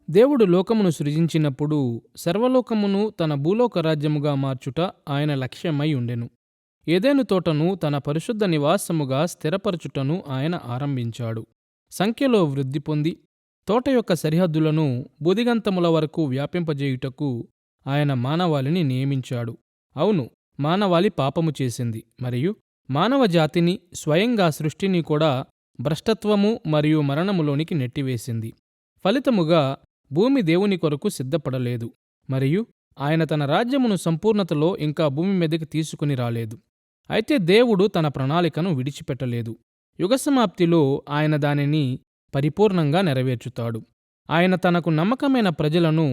దేవుడు లోకమును సృజించినప్పుడు సర్వలోకమును తన భూలోక రాజ్యముగా మార్చుట ఆయన లక్ష్యమై ఉండెను. ఏదెను తోటను తన పరిశుద్ధ నివాసముగా స్థిరపరచుటను ఆయన ఆరంభించాడు. సంఖ్యలో వృద్ధి పొంది తోట యొక్క సరిహద్దులను బుదిగంతముల వరకు వ్యాపింపజేయుటకు ఆయన మానవాళిని నియమించాడు. అవును, మానవాళి పాపము చేసింది మరియు మానవ జాతిని, స్వయంగా సృష్టిని కూడా భ్రష్టత్వము మరియు మరణములోనికి నెట్టివేసింది. ఫలితముగా భూమి దేవుని కొరకు సిద్ధపడలేదు మరియు ఆయన తన రాజ్యమును సంపూర్ణతలో ఇంకా భూమి మీదకి తీసుకుని రాలేదు. అయితే దేవుడు తన ప్రణాళికను విడిచిపెట్టలేదు. యుగసమాప్తిలో ఆయన దానిని పరిపూర్ణంగా నెరవేర్చుతాడు. ఆయన తనకు నమ్మకమైన ప్రజలను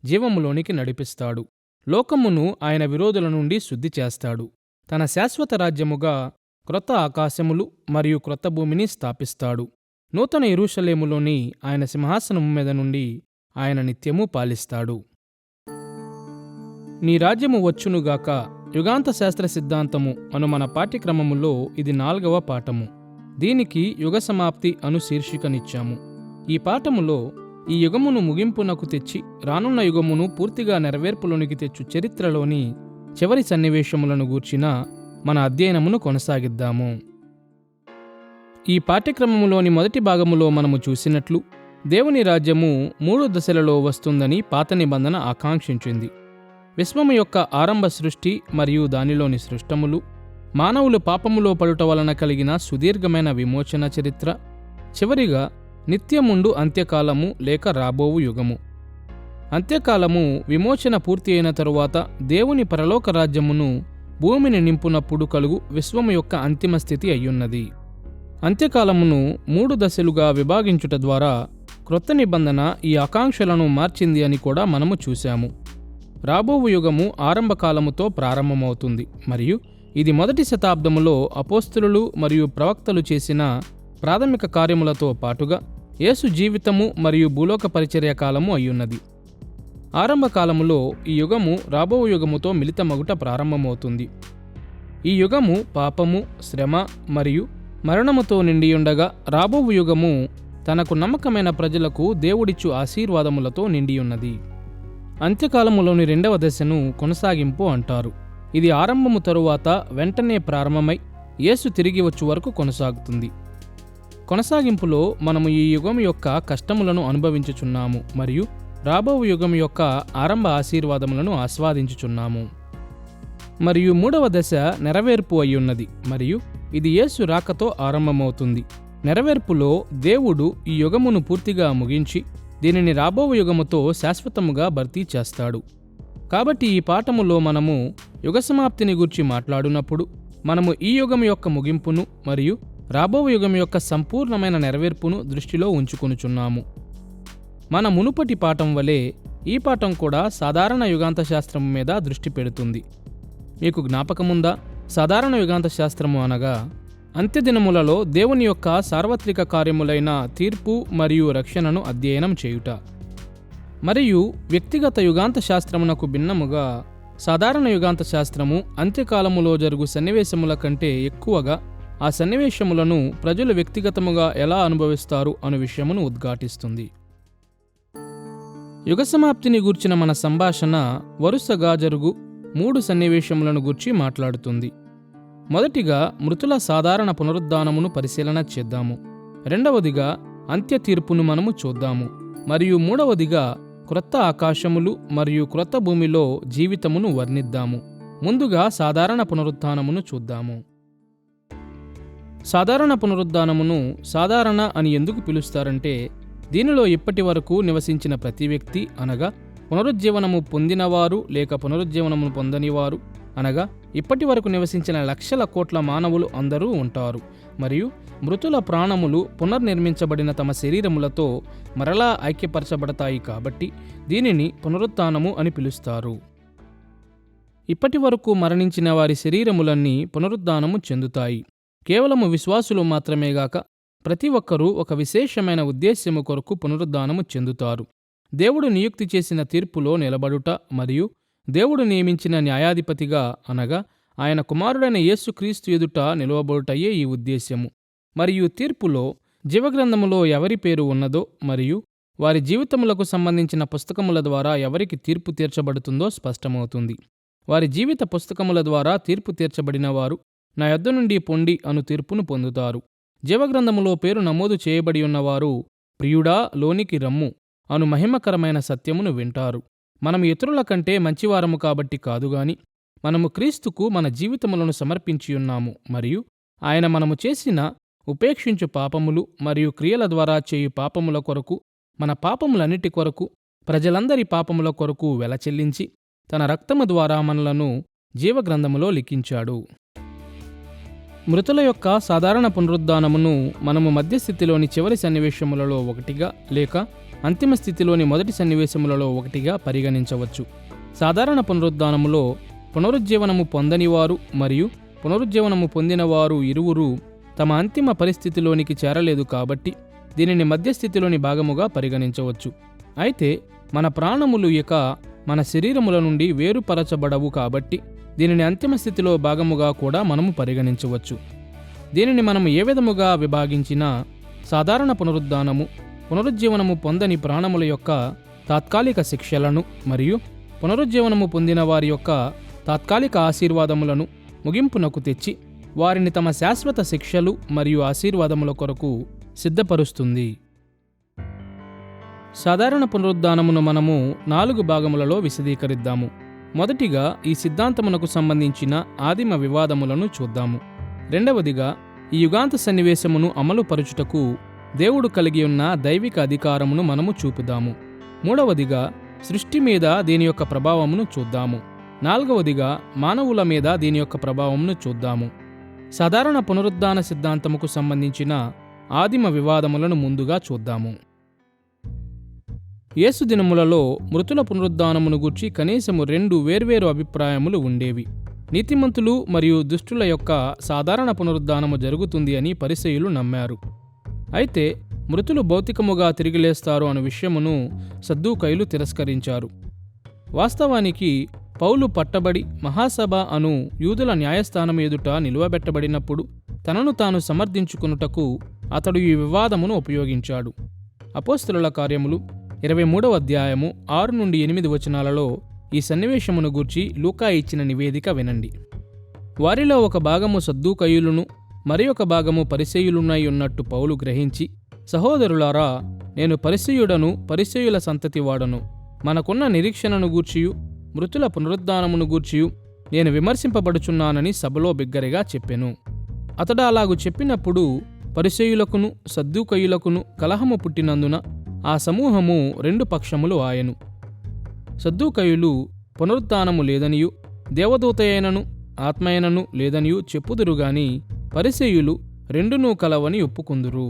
జీవములోనికి నడిపిస్తాడు. లోకమును ఆయన విరోధుల నుండి శుద్ధి చేస్తాడు. తన శాశ్వత రాజ్యముగా క్రొత్త ఆకాశములు మరియు క్రొత్త భూమిని స్థాపిస్తాడు. నూతన యెరూషలేములోని ఆయన సింహాసనము మీద నుండి ఆయన నిత్యము పాలిస్తాడు. నీ రాజ్యము వచ్చునుగాక యుగాంత శాస్త్ర సిద్ధాంతము అను మన పాఠ్యక్రమములో ఇది 4వ పాఠము. దీనికి యుగ సమాప్తి అను శీర్షికనిచ్చాము. ఈ పాఠములో ఈ యుగమును ముగింపునకు తెచ్చి రానున్న యుగమును పూర్తిగా నెరవేర్పులోనికి తెచ్చు చరిత్రలోని చివరి సన్నివేశములను గూర్చిన మన అధ్యయనమును కొనసాగిద్దాము. ఈ పాఠ్యక్రమములోని మొదటి భాగములో మనము చూసినట్లు దేవుని రాజ్యము 3 దశలలో వస్తుందని పాత నిబంధన ఆకాంక్షించింది. విశ్వము యొక్క ఆరంభ సృష్టి మరియు దానిలోని సృష్టములు, మానవులు పాపములో పడుట వలన కలిగిన సుదీర్ఘమైన విమోచన చరిత్ర, చివరిగా నిత్యముండు అంత్యకాలము లేక రాబోవు యుగము. అంత్యకాలము విమోచన పూర్తి అయిన తరువాత దేవుని పరలోక రాజ్యమును భూమిని నింపునప్పుడు కలుగు విశ్వము యొక్క అంతిమ స్థితి అయ్యున్నది. అంత్యకాలమును 3 దశలుగా విభాగించుట ద్వారా క్రొత్త నిబంధన ఈ ఆకాంక్షలను మార్చింది అని కూడా మనము చూశాము. రాబోవు యుగము ఆరంభకాలముతో ప్రారంభమవుతుంది మరియు ఇది మొదటి శతాబ్దములో అపోస్తలులు మరియు ప్రవక్తలు చేసిన ప్రాథమిక కార్యములతో పాటుగా యేసు జీవితము మరియు భూలోక పరిచర్య కాలము అయ్యున్నది. ఆరంభకాలములో ఈ యుగము రాబోవు యుగముతో మిళితమగుట ప్రారంభమవుతుంది. ఈ యుగము పాపము, శ్రమ మరియు మరణముతో నిండియుండగా రాబోవు యుగము తనకు నమ్మకమైన ప్రజలకు దేవుడిచ్చు ఆశీర్వాదములతో నిండియున్నది. అంత్యకాలములోని 2వ దశను కొనసాగింపు అంటారు. ఇది ఆరంభము తరువాత వెంటనే ప్రారంభమై యేసు తిరిగి వచ్చు వరకు కొనసాగుతుంది. కొనసాగింపులో మనము ఈ యుగం యొక్క కష్టములను అనుభవించుచున్నాము మరియు రాబోవు యుగం యొక్క ఆరంభ ఆశీర్వాదములను ఆస్వాదించుచున్నాము. మరియు 3వ దశ నెరవేర్పు అయ్యున్నది మరియు ఇది యేసు రాకతో ఆరంభమవుతుంది. నెరవేర్పులో దేవుడు ఈ యుగమును పూర్తిగా ముగించి దీనిని రాబోవు యుగముతో శాశ్వతముగా భర్తీ చేస్తాడు. కాబట్టి ఈ పాఠములో మనము యుగ సమాప్తిని గూర్చి మాట్లాడునప్పుడు మనము ఈ యుగం యొక్క ముగింపును మరియు రాబోవు యుగం యొక్క సంపూర్ణమైన నెరవేర్పును దృష్టిలో ఉంచుకొనుచున్నాము. మన మునుపటి పాఠం వలె ఈ పాఠం కూడా సాధారణ యుగాంత శాస్త్రము మీద దృష్టి పెడుతుంది. మీకు జ్ఞాపకముందా? సాధారణ యుగాంత శాస్త్రము అనగా అంత్యదినములలో దేవుని యొక్క సార్వత్రిక కార్యములైన తీర్పు మరియు రక్షణను అధ్యయనం చేయుట. మరియు వ్యక్తిగత యుగాంత శాస్త్రమునకు భిన్నముగా సాధారణ యుగాంత శాస్త్రము అంత్యకాలములో జరుగు సన్నివేశముల కంటే ఎక్కువగా ఆ సన్నివేశములను ప్రజలు వ్యక్తిగతముగా ఎలా అనుభవిస్తారు అను విషయమును ఉద్ఘాటిస్తుంది. యుగ సమాప్తిని గూర్చిన మన సంభాషణ వరుసగా జరుగు 3 సన్నివేశములను గూర్చి మాట్లాడుతుంది. మొదటిగా మృతుల సాధారణ పునరుద్ధానమును పరిశీలన చేద్దాము. రెండవదిగా అంత్య తీర్పును మనము చూద్దాము. మరియు మూడవదిగా క్రొత్త ఆకాశములు మరియు క్రొత్త భూమిలో జీవితమును వర్ణిద్దాము. ముందుగా సాధారణ పునరుద్ధానమును చూద్దాము. సాధారణ పునరుద్ధానమును సాధారణ అని ఎందుకు పిలుస్తారంటే దీనిలో ఇప్పటి వరకు నివసించిన ప్రతి వ్యక్తి అనగా పునరుజ్జీవనము పొందినవారు లేక పునరుజ్జీవనము పొందనివారు అనగా ఇప్పటి వరకు నివసించిన లక్షల కోట్ల మానవులు అందరూ ఉంటారు మరియు మృతుల ప్రాణములు పునర్నిర్మించబడిన తమ శరీరములతో మరలా ఐక్యపరచబడతాయి. కాబట్టి దీనిని పునరుత్థానము అని పిలుస్తారు. ఇప్పటి వరకు మరణించిన వారి శరీరములన్నీ పునరుద్ధానము చెందుతాయి. కేవలము విశ్వాసులు మాత్రమే గాక ప్రతి ఒక్కరూ ఒక విశేషమైన ఉద్దేశ్యము కొరకు పునరుద్ధానము చెందుతారు. దేవుడు నియుక్తి చేసిన తీర్పులో నిలబడుట మరియు దేవుడు నియమించిన న్యాయాధిపతిగా అనగా ఆయన కుమారుడైన యేసుక్రీస్తు ఎదుట నిలువబడుటయే ఈ ఉద్దేశ్యము. మరియు తీర్పులో జీవగ్రంథములో ఎవరి పేరు ఉన్నదో మరియు వారి జీవితములకు సంబంధించిన పుస్తకముల ద్వారా ఎవరికి తీర్పు తీర్చబడుతుందో స్పష్టమవుతుంది. వారి జీవిత పుస్తకముల ద్వారా తీర్పు తీర్చబడిన వారు నా యొద్ద నుండి పొండి అను తీర్పును పొందుతారు. జీవగ్రంథములో పేరు నమోదు చేయబడి ఉన్నవారు ప్రియుడా లోనికి రమ్ము అను మహిమకరమైన సత్యమును వింటారు. మనము ఇతరుల కంటే మంచివారము కాబట్టి కాదుగాని మనము క్రీస్తుకు మన జీవితములను సమర్పించియున్నాము మరియు ఆయన మనము చేసిన ఉపేక్షించు పాపములు మరియు క్రియల ద్వారా చేయు పాపముల కొరకు, మన పాపములన్నిటి కొరకు, ప్రజలందరి పాపముల కొరకు వెల చెల్లించి తన రక్తము ద్వారా మనలను జీవగ్రంథములో లిఖించాడు. మృతుల యొక్క సాధారణ పునరుద్ధానమును మనము మధ్యస్థితిలోని చివరి సన్నివేశములలో ఒకటిగా లేక అంతిమ స్థితిలోని మొదటి సన్నివేశములలో ఒకటిగా పరిగణించవచ్చు. సాధారణ పునరుద్ధానములో పునరుజ్జీవనము పొందనివారు మరియు పునరుజ్జీవనము పొందినవారు ఇరువురు తమ అంతిమ పరిస్థితిలోనికి చేరలేదు కాబట్టి దీనిని మధ్యస్థితిలోని భాగముగా పరిగణించవచ్చు. అయితే మన ప్రాణములు ఇక మన శరీరముల నుండి వేరుపరచబడవు కాబట్టి దీనిని అంతిమ స్థితిలో భాగముగా కూడా మనము పరిగణించవచ్చు. దీనిని మనము ఏ విధముగా విభాగించినా సాధారణ పునరుద్ధానము పునరుజ్జీవనము పొందని ప్రాణముల యొక్క తాత్కాలిక శిక్షలను మరియు పునరుజ్జీవనము పొందిన వారి యొక్క తాత్కాలిక ఆశీర్వాదములను ముగింపునకు తెచ్చి వారిని తమ శాశ్వత శిక్షలు మరియు ఆశీర్వాదముల కొరకు సిద్ధపరుస్తుంది. సాధారణ పునరుద్ధానమును మనము 4 భాగములలో విశదీకరిద్దాము. మొదటిగా ఈ సిద్ధాంతమునకు సంబంధించిన ఆదిమ వివాదములను చూద్దాము. రెండవదిగా ఈ యుగాంత సన్నివేశమును అమలుపరుచుటకు దేవుడు కలిగి ఉన్న దైవిక అధికారమును మనము చూపుదాము. మూడవదిగా సృష్టి మీద దీని యొక్క ప్రభావమును చూద్దాము. నాలుగవదిగా మానవుల మీద దీని యొక్క ప్రభావమును చూద్దాము. సాధారణ పునరుద్ధాన సిద్ధాంతముకు సంబంధించిన ఆదిమ వివాదములను ముందుగా చూద్దాము. యేసు దినములలో మృతుల పునరుద్ధానమును గూర్చి కనీసము 2 వేర్వేరు అభిప్రాయములు ఉండేవి. నీతిమంతులు మరియు దుష్టుల యొక్క సాధారణ పునరుద్ధానము జరుగుతుంది అని పరిసయ్యులు నమ్మారు. అయితే మృతులు భౌతికముగా తిరిగి లేస్తారు అను విషయమును సద్దూకయులు తిరస్కరించారు. వాస్తవానికి పౌలు పట్టబడి మహాసభ అను యూదుల న్యాయస్థానం ఎదుట నిలువబెట్టబడినప్పుడు తనను తాను సమర్థించుకునుటకు అతడు ఈ వివాదమును ఉపయోగించాడు. అపోస్తలుల కార్యములు 23వ అధ్యాయము 6 నుండి 8 వచనాలలో ఈ సన్నివేశమును గూర్చి లూకా ఇచ్చిన నివేదిక వినండి. వారిలో ఒక భాగము సద్దూకయులును మరి ఒక భాగము పరిసయ్యులునై ఉన్నట్టు పౌలు గ్రహించి, సహోదరులారా, నేను పరిసయ్యుడను, పరిసయ్యుల సంతతి వాడను. మనకున్న నిరీక్షణను గూర్చియు మృతుల పునరుద్ధానమును గూర్చియు నేను విమర్శింపబడుచున్నానని సభలో బిగ్గరగా చెప్పెను. అతడు అలాగు చెప్పినప్పుడు పరిసయ్యులకును సద్దూకయులకును కలహము పుట్టినందున ఆ సమూహము 2 పక్షములు ఆయను. సద్దూకయులు పునరుత్థానము లేదనియు దేవదూతయైనను ఆత్మయైనను లేదనియు చెప్పుదురుగాని పరిసయ్యులు రెండునూ కలవని ఒప్పుకుందురు.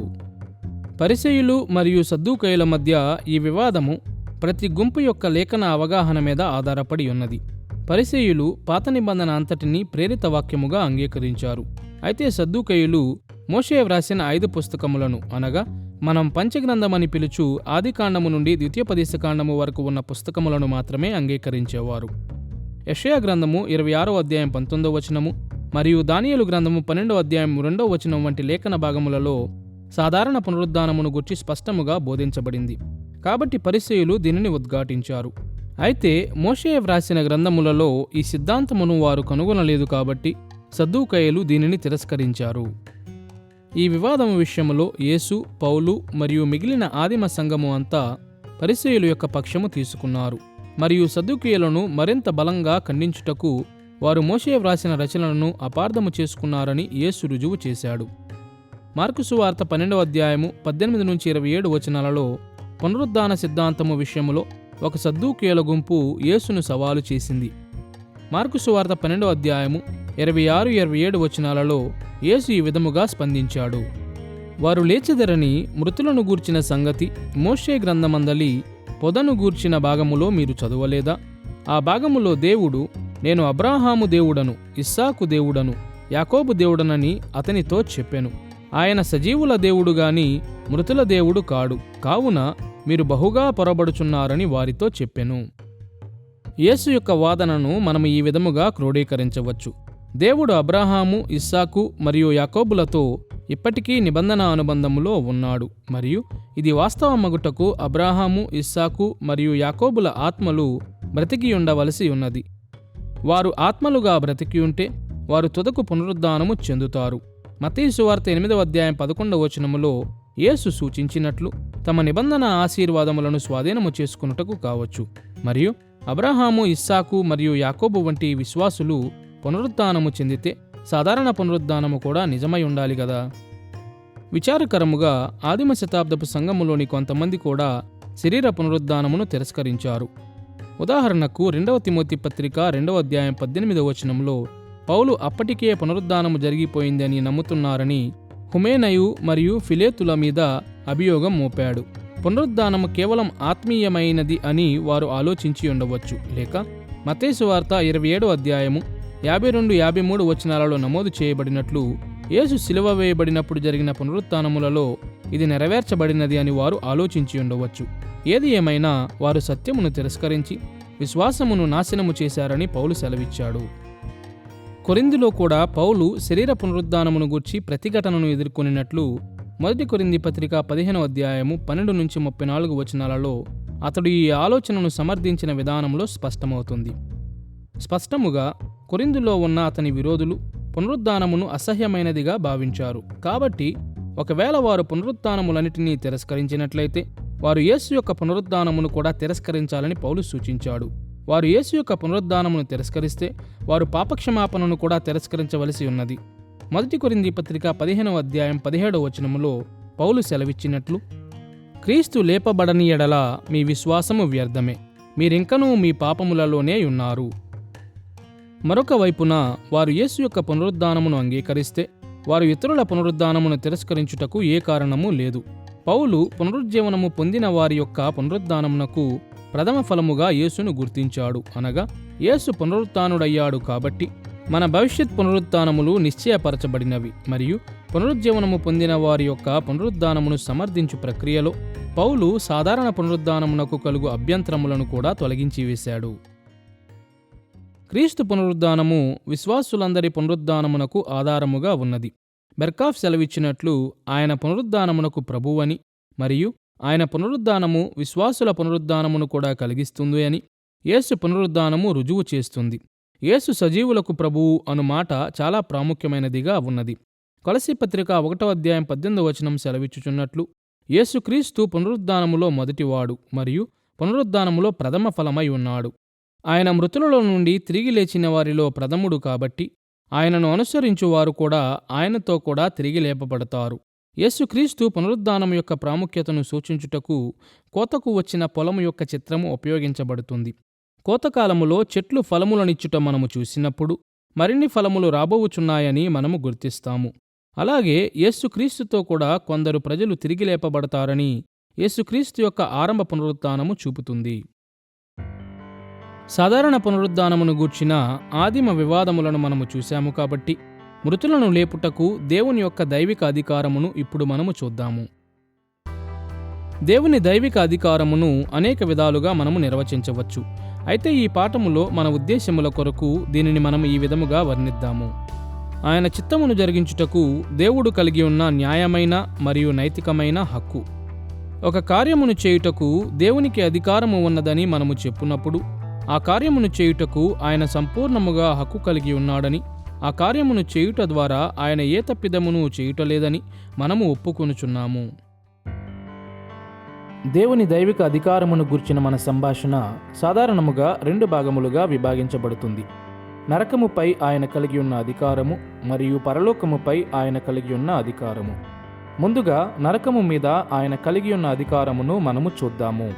పరిసయ్యులు మరియు సద్దూకయుల మధ్య ఈ వివాదము ప్రతి గుంపు యొక్క లేఖన అవగాహన మీద ఆధారపడి ఉన్నది. పరిసయ్యులు పాత నిబంధన అంతటినీ ప్రేరిత వాక్యముగా అంగీకరించారు. అయితే సద్దూకయులు మోషే వ్రాసిన 5 పుస్తకములను అనగా మనం పంచగ్రంథమని పిలుచు ఆదికాండము నుండి ద్వితీయోపదేశకాండము వరకు ఉన్న పుస్తకములను మాత్రమే అంగీకరించేవారు. యెషయా గ్రంథము 26వ అధ్యాయం 19వ వచనము మరియు దానియేలు గ్రంథము 12వ అధ్యాయం 2వ వచనం వంటి లేఖన భాగములలో సాధారణ పునరుద్ధానమును గురించి స్పష్టముగా బోధించబడింది. కాబట్టి పరిసయ్యులు దీనిని ఉద్ఘాటించారు. అయితే మోషే వ్రాసిన గ్రంథములలో ఈ సిద్ధాంతమును వారు కనుగొనలేదు కాబట్టి సద్దూకయులు దీనిని తిరస్కరించారు. ఈ వివాదము విషయములో యేసు, పౌలు మరియు మిగిలిన ఆదిమ సంఘము అంతా పరిసయ్యుల యొక్క పక్షము తీసుకున్నారు మరియు సద్దూకయులను మరింత బలంగా ఖండించుటకు వారు మోషే వ్రాసిన రచనలను అపార్థము చేసుకున్నారని యేసు రుజువు చేశాడు. మార్కు సువార్త 12వ అధ్యాయము 18 నుంచి 27 వచనాలలో పునరుద్ధాన సిద్ధాంతము విషయములో ఒక సద్దూకయుల గుంపు యేసును సవాలు చేసింది. మార్కు సువార్త 12వ అధ్యాయము 26-27 వచనాలలో యేసు ఈ విధముగా స్పందించాడు. వారు లేచెదరని మృతులను గూర్చిన సంగతి మోషే గ్రంథమందలి పొదను గూర్చిన భాగములో మీరు చదవలేదా? ఆ భాగములో దేవుడు, నేను అబ్రాహాము దేవుడను, ఇస్సాకు దేవుడను, యాకోబు దేవుడనని అతనితో చెప్పెను. ఆయన సజీవుల దేవుడు గాని మృతుల దేవుడు కాడు. కావున మీరు బహుగా పొరబడుచున్నారని వారితో చెప్పెను. యేసు యొక్క వాదనను మనం ఈ విధముగా క్రోడీకరించవచ్చు. దేవుడు అబ్రాహాము, ఇస్సాకు మరియు యాకోబులతో ఇప్పటికీ నిబంధన అనుబంధములో ఉన్నాడు మరియు ఇది వాస్తవమగుటకు అబ్రాహాము, ఇస్సాకు మరియు యాకోబుల ఆత్మలు బ్రతికి ఉండవలసి ఉన్నది. వారు ఆత్మలుగా బ్రతికి ఉంటే వారు తుదకు పునరుద్ధానము చెందుతారు. మత్తయి సువార్త 8వ అధ్యాయం 11వ వచనములో యేసు సూచించినట్లు తమ నిబంధన ఆశీర్వాదములను స్వాధీనము చేసుకున్నటకు కావచ్చు. మరియు అబ్రాహాము, ఇస్సాకు మరియు యాకోబు వంటి విశ్వాసులు పునరుద్ధానము చెందితే సాధారణ పునరుద్ధానము కూడా నిజమై ఉండాలి కదా. విచారకరముగా ఆదిమ శతాబ్దపు సంఘములోని కొంతమంది కూడా శరీర పునరుద్ధానమును తిరస్కరించారు. ఉదాహరణకు 2వ తిమోతి పత్రిక 2వ అధ్యాయం 18వ వచనంలో పౌలు అప్పటికే పునరుద్ధానము జరిగిపోయిందని నమ్ముతున్నారని హుమేనయు మరియు ఫిలేతుల మీద అభియోగం మోపాడు. పునరుద్ధానము కేవలం ఆత్మీయమైనది అని వారు ఆలోచించి ఉండవచ్చు. లేక మత్తయి సువార్త 27వ అధ్యాయము 52-53 వచనాలలో నమోదు చేయబడినట్లు యేసు సిలువ వేయబడినప్పుడు జరిగిన పునరుత్థానములలో ఇది నెరవేర్చబడినది అని వారు ఆలోచించి ఉండవచ్చు. ఏది ఏమైనా వారు సత్యమును తిరస్కరించి విశ్వాసమును నాశనము చేశారని పౌలు సెలవిచ్చాడు. కొరింథీలో కూడా పౌలు శరీర పునరుద్ధానమును గూర్చి ప్రతిఘటనను ఎదుర్కొనినట్లు 1 కొరింథీ పత్రిక 15వ అధ్యాయము 12-34 వచనాలలో అతడు ఈ ఆలోచనను సమర్థించిన విధానంలో స్పష్టమవుతుంది. స్పష్టముగా కొరింథీలో ఉన్న అతని విరోధులు పునరుద్ధానమును అసహ్యమైనదిగా భావించారు. కాబట్టి ఒకవేళ వారు పునరుత్థానములన్నిటినీ తిరస్కరించినట్లయితే వారు యేసు యొక్క పునరుద్ధానమును కూడా తిరస్కరించాలని పౌలు సూచించాడు. వారు యేసు యొక్క పునరుద్ధానమును తిరస్కరిస్తే వారు పాపక్షమాపణను కూడా తిరస్కరించవలసి ఉన్నది. 1 కొరింథీ పత్రిక 15వ అధ్యాయం 17వ వచనములో పౌలు సెలవిచ్చినట్లు, క్రీస్తు లేపబడని ఎడల మీ విశ్వాసము వ్యర్థమే, మీరింకనూ మీ పాపములలోనే ఉన్నారు. మరొక వైపున వారు యేసు యొక్క పునరుద్ధానమును అంగీకరిస్తే వారు ఇతరుల పునరుద్ధానమును తిరస్కరించుటకు ఏ కారణమూ లేదు. పౌలు పునరుజ్జీవనము పొందిన వారి యొక్క పునరుద్ధానమునకు ప్రథమ ఫలముగా యేసును గుర్తించాడు. అనగా యేసు పునరుత్థానుడయ్యాడు కాబట్టి మన భవిష్యత్ పునరుత్థానములు నిశ్చయపరచబడినవి. మరియు పునరుజ్జీవనము పొందిన వారి యొక్క పునరుద్ధానమును సమర్థించు ప్రక్రియలో పౌలు సాధారణ పునరుద్ధానమునకు కలుగు అభ్యంతరములను కూడా తొలగించి వేశాడు. క్రీస్తు పునరుద్ధానము విశ్వాసులందరి పునరుద్ధానమునకు ఆధారముగా ఉన్నది. బెర్కాఫ్ సెలవిచ్చినట్లు ఆయన పునరుద్ధానమునకు ప్రభువని మరియు ఆయన పునరుద్ధానము విశ్వాసుల పునరుద్ధానమును కూడా కలిగిస్తుంది అని యేసు పునరుద్ధానము రుజువు చేస్తుంది. యేసు సజీవులకు ప్రభువు అను మాట చాలా ప్రాముఖ్యమైనదిగా ఉన్నది. కొలసీ పత్రిక 1వ అధ్యాయం 18వ వచనం సెలవిచ్చుచున్నట్లు యేసుక్రీస్తు పునరుద్ధానములో మొదటివాడు మరియు పునరుద్ధానములో ప్రథమ ఫలమై ఉన్నాడు. ఆయన మృతులలో నుండి తిరిగి లేచిన వారిలో ప్రథముడు కాబట్టి ఆయనను అనుసరించువారు కూడా ఆయనతో కూడా తిరిగి లేపబడతారు. యేసుక్రీస్తు పునరుద్ధానం యొక్క ప్రాముఖ్యతను సూచించుటకు కోతకు వచ్చిన పొలము యొక్క చిత్రము ఉపయోగించబడుతుంది. కోతకాలములో చెట్లు ఫలములనిచ్చుట మనము చూసినప్పుడు మరిన్ని ఫలములు రాబోవుచున్నాయని మనము గుర్తిస్తాము. అలాగే యేసుక్రీస్తుతో కూడా కొందరు ప్రజలు తిరిగి లేపబడతారని యేసుక్రీస్తు యొక్క ఆరంభ పునరుత్థానము చూపుతుంది. సాధారణ పునరుద్ధానమును గూర్చిన ఆదిమ వివాదములను మనము చూశాము కాబట్టి మృతులను లేపుటకు దేవుని యొక్క దైవిక అధికారమును ఇప్పుడు మనము చూద్దాము. దేవుని దైవిక అధికారమును అనేక విధాలుగా మనము నిర్వచించవచ్చు. అయితే ఈ పాఠములో మన ఉద్దేశ్యముల కొరకు దీనిని మనం ఈ విధముగా వర్ణిద్దాము. ఆయన చిత్తమును జరిగించుటకు దేవుడు కలిగి ఉన్న న్యాయమైన మరియు నైతికమైన హక్కు. ఒక కార్యమును చేయుటకు దేవునికి అధికారము ఉన్నదని మనము చెప్పునప్పుడు ఆ కార్యమును చేయుటకు ఆయన సంపూర్ణముగా హక్కు కలిగి ఉన్నాడని, ఆ కార్యమును చేయుట ద్వారా ఆయన ఏ తప్పిదమును చేయుటలేదని మనము ఒప్పుకొనుచున్నాము. దేవుని దైవిక అధికారమును గుర్చిన మన సంభాషణ సాధారణముగా 2 భాగములుగా విభాగించబడుతుంది. నరకముపై ఆయన కలిగి ఉన్న అధికారము మరియు పరలోకముపై ఆయన కలిగి ఉన్న అధికారము. ముందుగా నరకము మీద ఆయన కలిగి ఉన్న అధికారమును మనము చూద్దాము.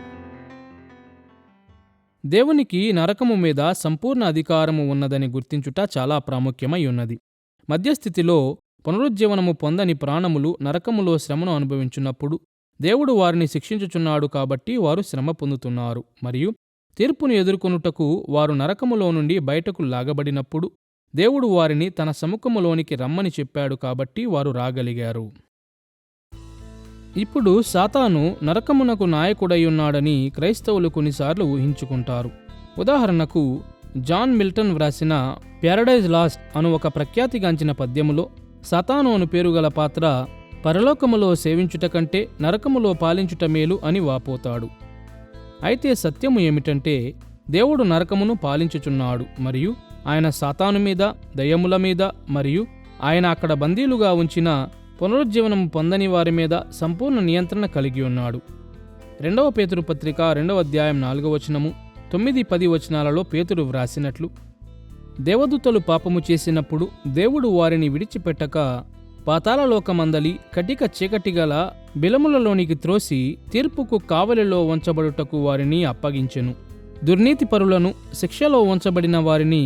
దేవునికి నరకము మీద సంపూర్ణ అధికారము ఉన్నదని గుర్తించుట చాలా ప్రాముఖ్యమై ఉన్నది. మధ్యస్థితిలో పునరుజ్జీవనము పొందని ప్రాణములు నరకములో శ్రమను అనుభవించున్నప్పుడు దేవుడు వారిని శిక్షించుచున్నాడు కాబట్టి వారు శ్రమ పొందుతున్నారు. మరియు తీర్పును ఎదుర్కొనుటకు వారు నరకములో నుండి బయటకు లాగబడినప్పుడు దేవుడు వారిని తన సముఖములోనికి రమ్మని చెప్పాడు కాబట్టి వారు రాగలిగారు. ఇప్పుడు సాతాను నరకమునకు నాయకుడై ఉన్నాడని క్రైస్తవులు కొన్నిసార్లు ఊహించుకుంటారు. ఉదాహరణకు జాన్ మిల్టన్ వ్రాసిన ప్యారడైజ్ లాస్ట్ అను ఒక ప్రఖ్యాతిగాంచిన పద్యములో సాతాను అను పేరుగల పాత్ర పరలోకములో సేవించుట కంటే నరకములో పాలించుట మేలు అని వాపోతాడు. అయితే సత్యము ఏమిటంటే దేవుడు నరకమును పాలించుచున్నాడు మరియు ఆయన సాతాను మీద, దయ్యముల మీద మరియు ఆయన అక్కడ బందీలుగా ఉంచిన పునరుజ్జీవనము పొందని వారి మీద సంపూర్ణ నియంత్రణ కలిగి ఉన్నాడు. 2వ పేతురు పత్రిక 2వ అధ్యాయం 4వ వచనము 9-10 వచనాలలో పేతురు వ్రాసినట్లు, దేవదూతలు పాపము చేసినప్పుడు దేవుడు వారిని విడిచిపెట్టక పాతాళలోకమందలి కటిక చీకటిగల బిలములలోనికి త్రోసి తీర్పుకు కావలిలో ఉంచబడుటకు వారిని అప్పగించెను. దుర్నీతిపరులను, శిక్షలో ఉంచబడిన వారిని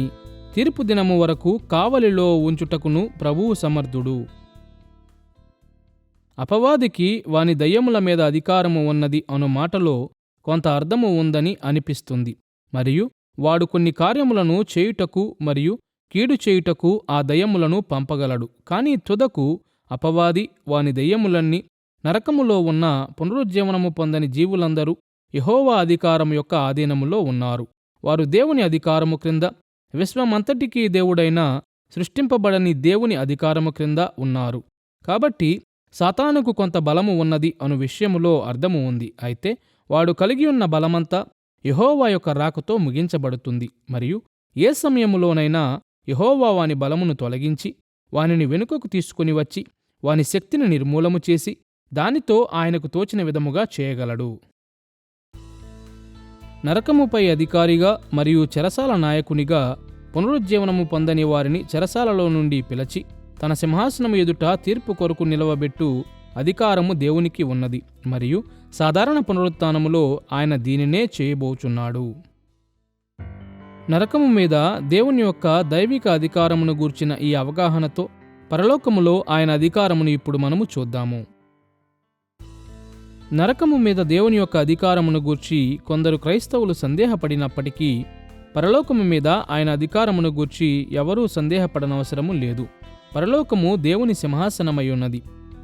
తీర్పు దినము వరకు కావలిలో ఉంచుటకును ప్రభువు సమర్థుడు. అపవాదికి వాని దయ్యముల మీద అధికారము ఉన్నది అను మాటలో కొంత అర్థము ఉందని అనిపిస్తుంది మరియు వాడు కొన్ని కార్యములను చేయుటకు మరియు కీడు చేయుటకు ఆ దయ్యములను పంపగలడు. కానీ తుదకు అపవాది, వాని దయ్యములన్నీ, నరకములో ఉన్న పునరుజ్జీవనము పొందని జీవులందరూ యెహోవా అధికారం యొక్క ఆధీనములో ఉన్నారు. వారు దేవుని అధికారము క్రింద, విశ్వమంతటికీ దేవుడైన సృష్టింపబడని దేవుని అధికారము క్రింద ఉన్నారు. కాబట్టి సాతానుకు కొంత బలము ఉన్నది అను విషయములో అర్థము ఉంది. అయితే వాడు కలిగి ఉన్న బలమంతా యెహోవా యొక్క రాకతో ముగించబడుతుంది మరియు ఏ సమయములోనైనా యెహోవా వాని బలమును తొలగించి వానిని వెనుకకు తీసుకుని వచ్చి వాని శక్తిని నిర్మూలము చేసి దానితో ఆయనకు తోచిన విధముగా చేయగలడు. నరకముపై అధికారిగా మరియు చెరసాల నాయకునిగా పునరుజ్జీవనము పొందని వారిని చెరసాలలో నుండి పిలిచి తన సింహాసనము ఎదుట తీర్పు కొరకు నిలవబెట్టు అధికారము దేవునికి ఉన్నది మరియు సాధారణ పునరుత్థానములో ఆయన దీనినే చేయబోచున్నాడు. నరకము మీద దేవుని యొక్క దైవిక అధికారమును గూర్చిన ఈ అవగాహనతో పరలోకములో ఆయన అధికారమును ఇప్పుడు మనము చూద్దాము. నరకము మీద దేవుని యొక్క అధికారమును గూర్చి కొందరు క్రైస్తవులు సందేహపడినప్పటికీ పరలోకము మీద ఆయన అధికారమును గూర్చి ఎవరూ సందేహపడనవసరము లేదు. పరలోకము దేవుని సింహాసనమై ఉన్నది.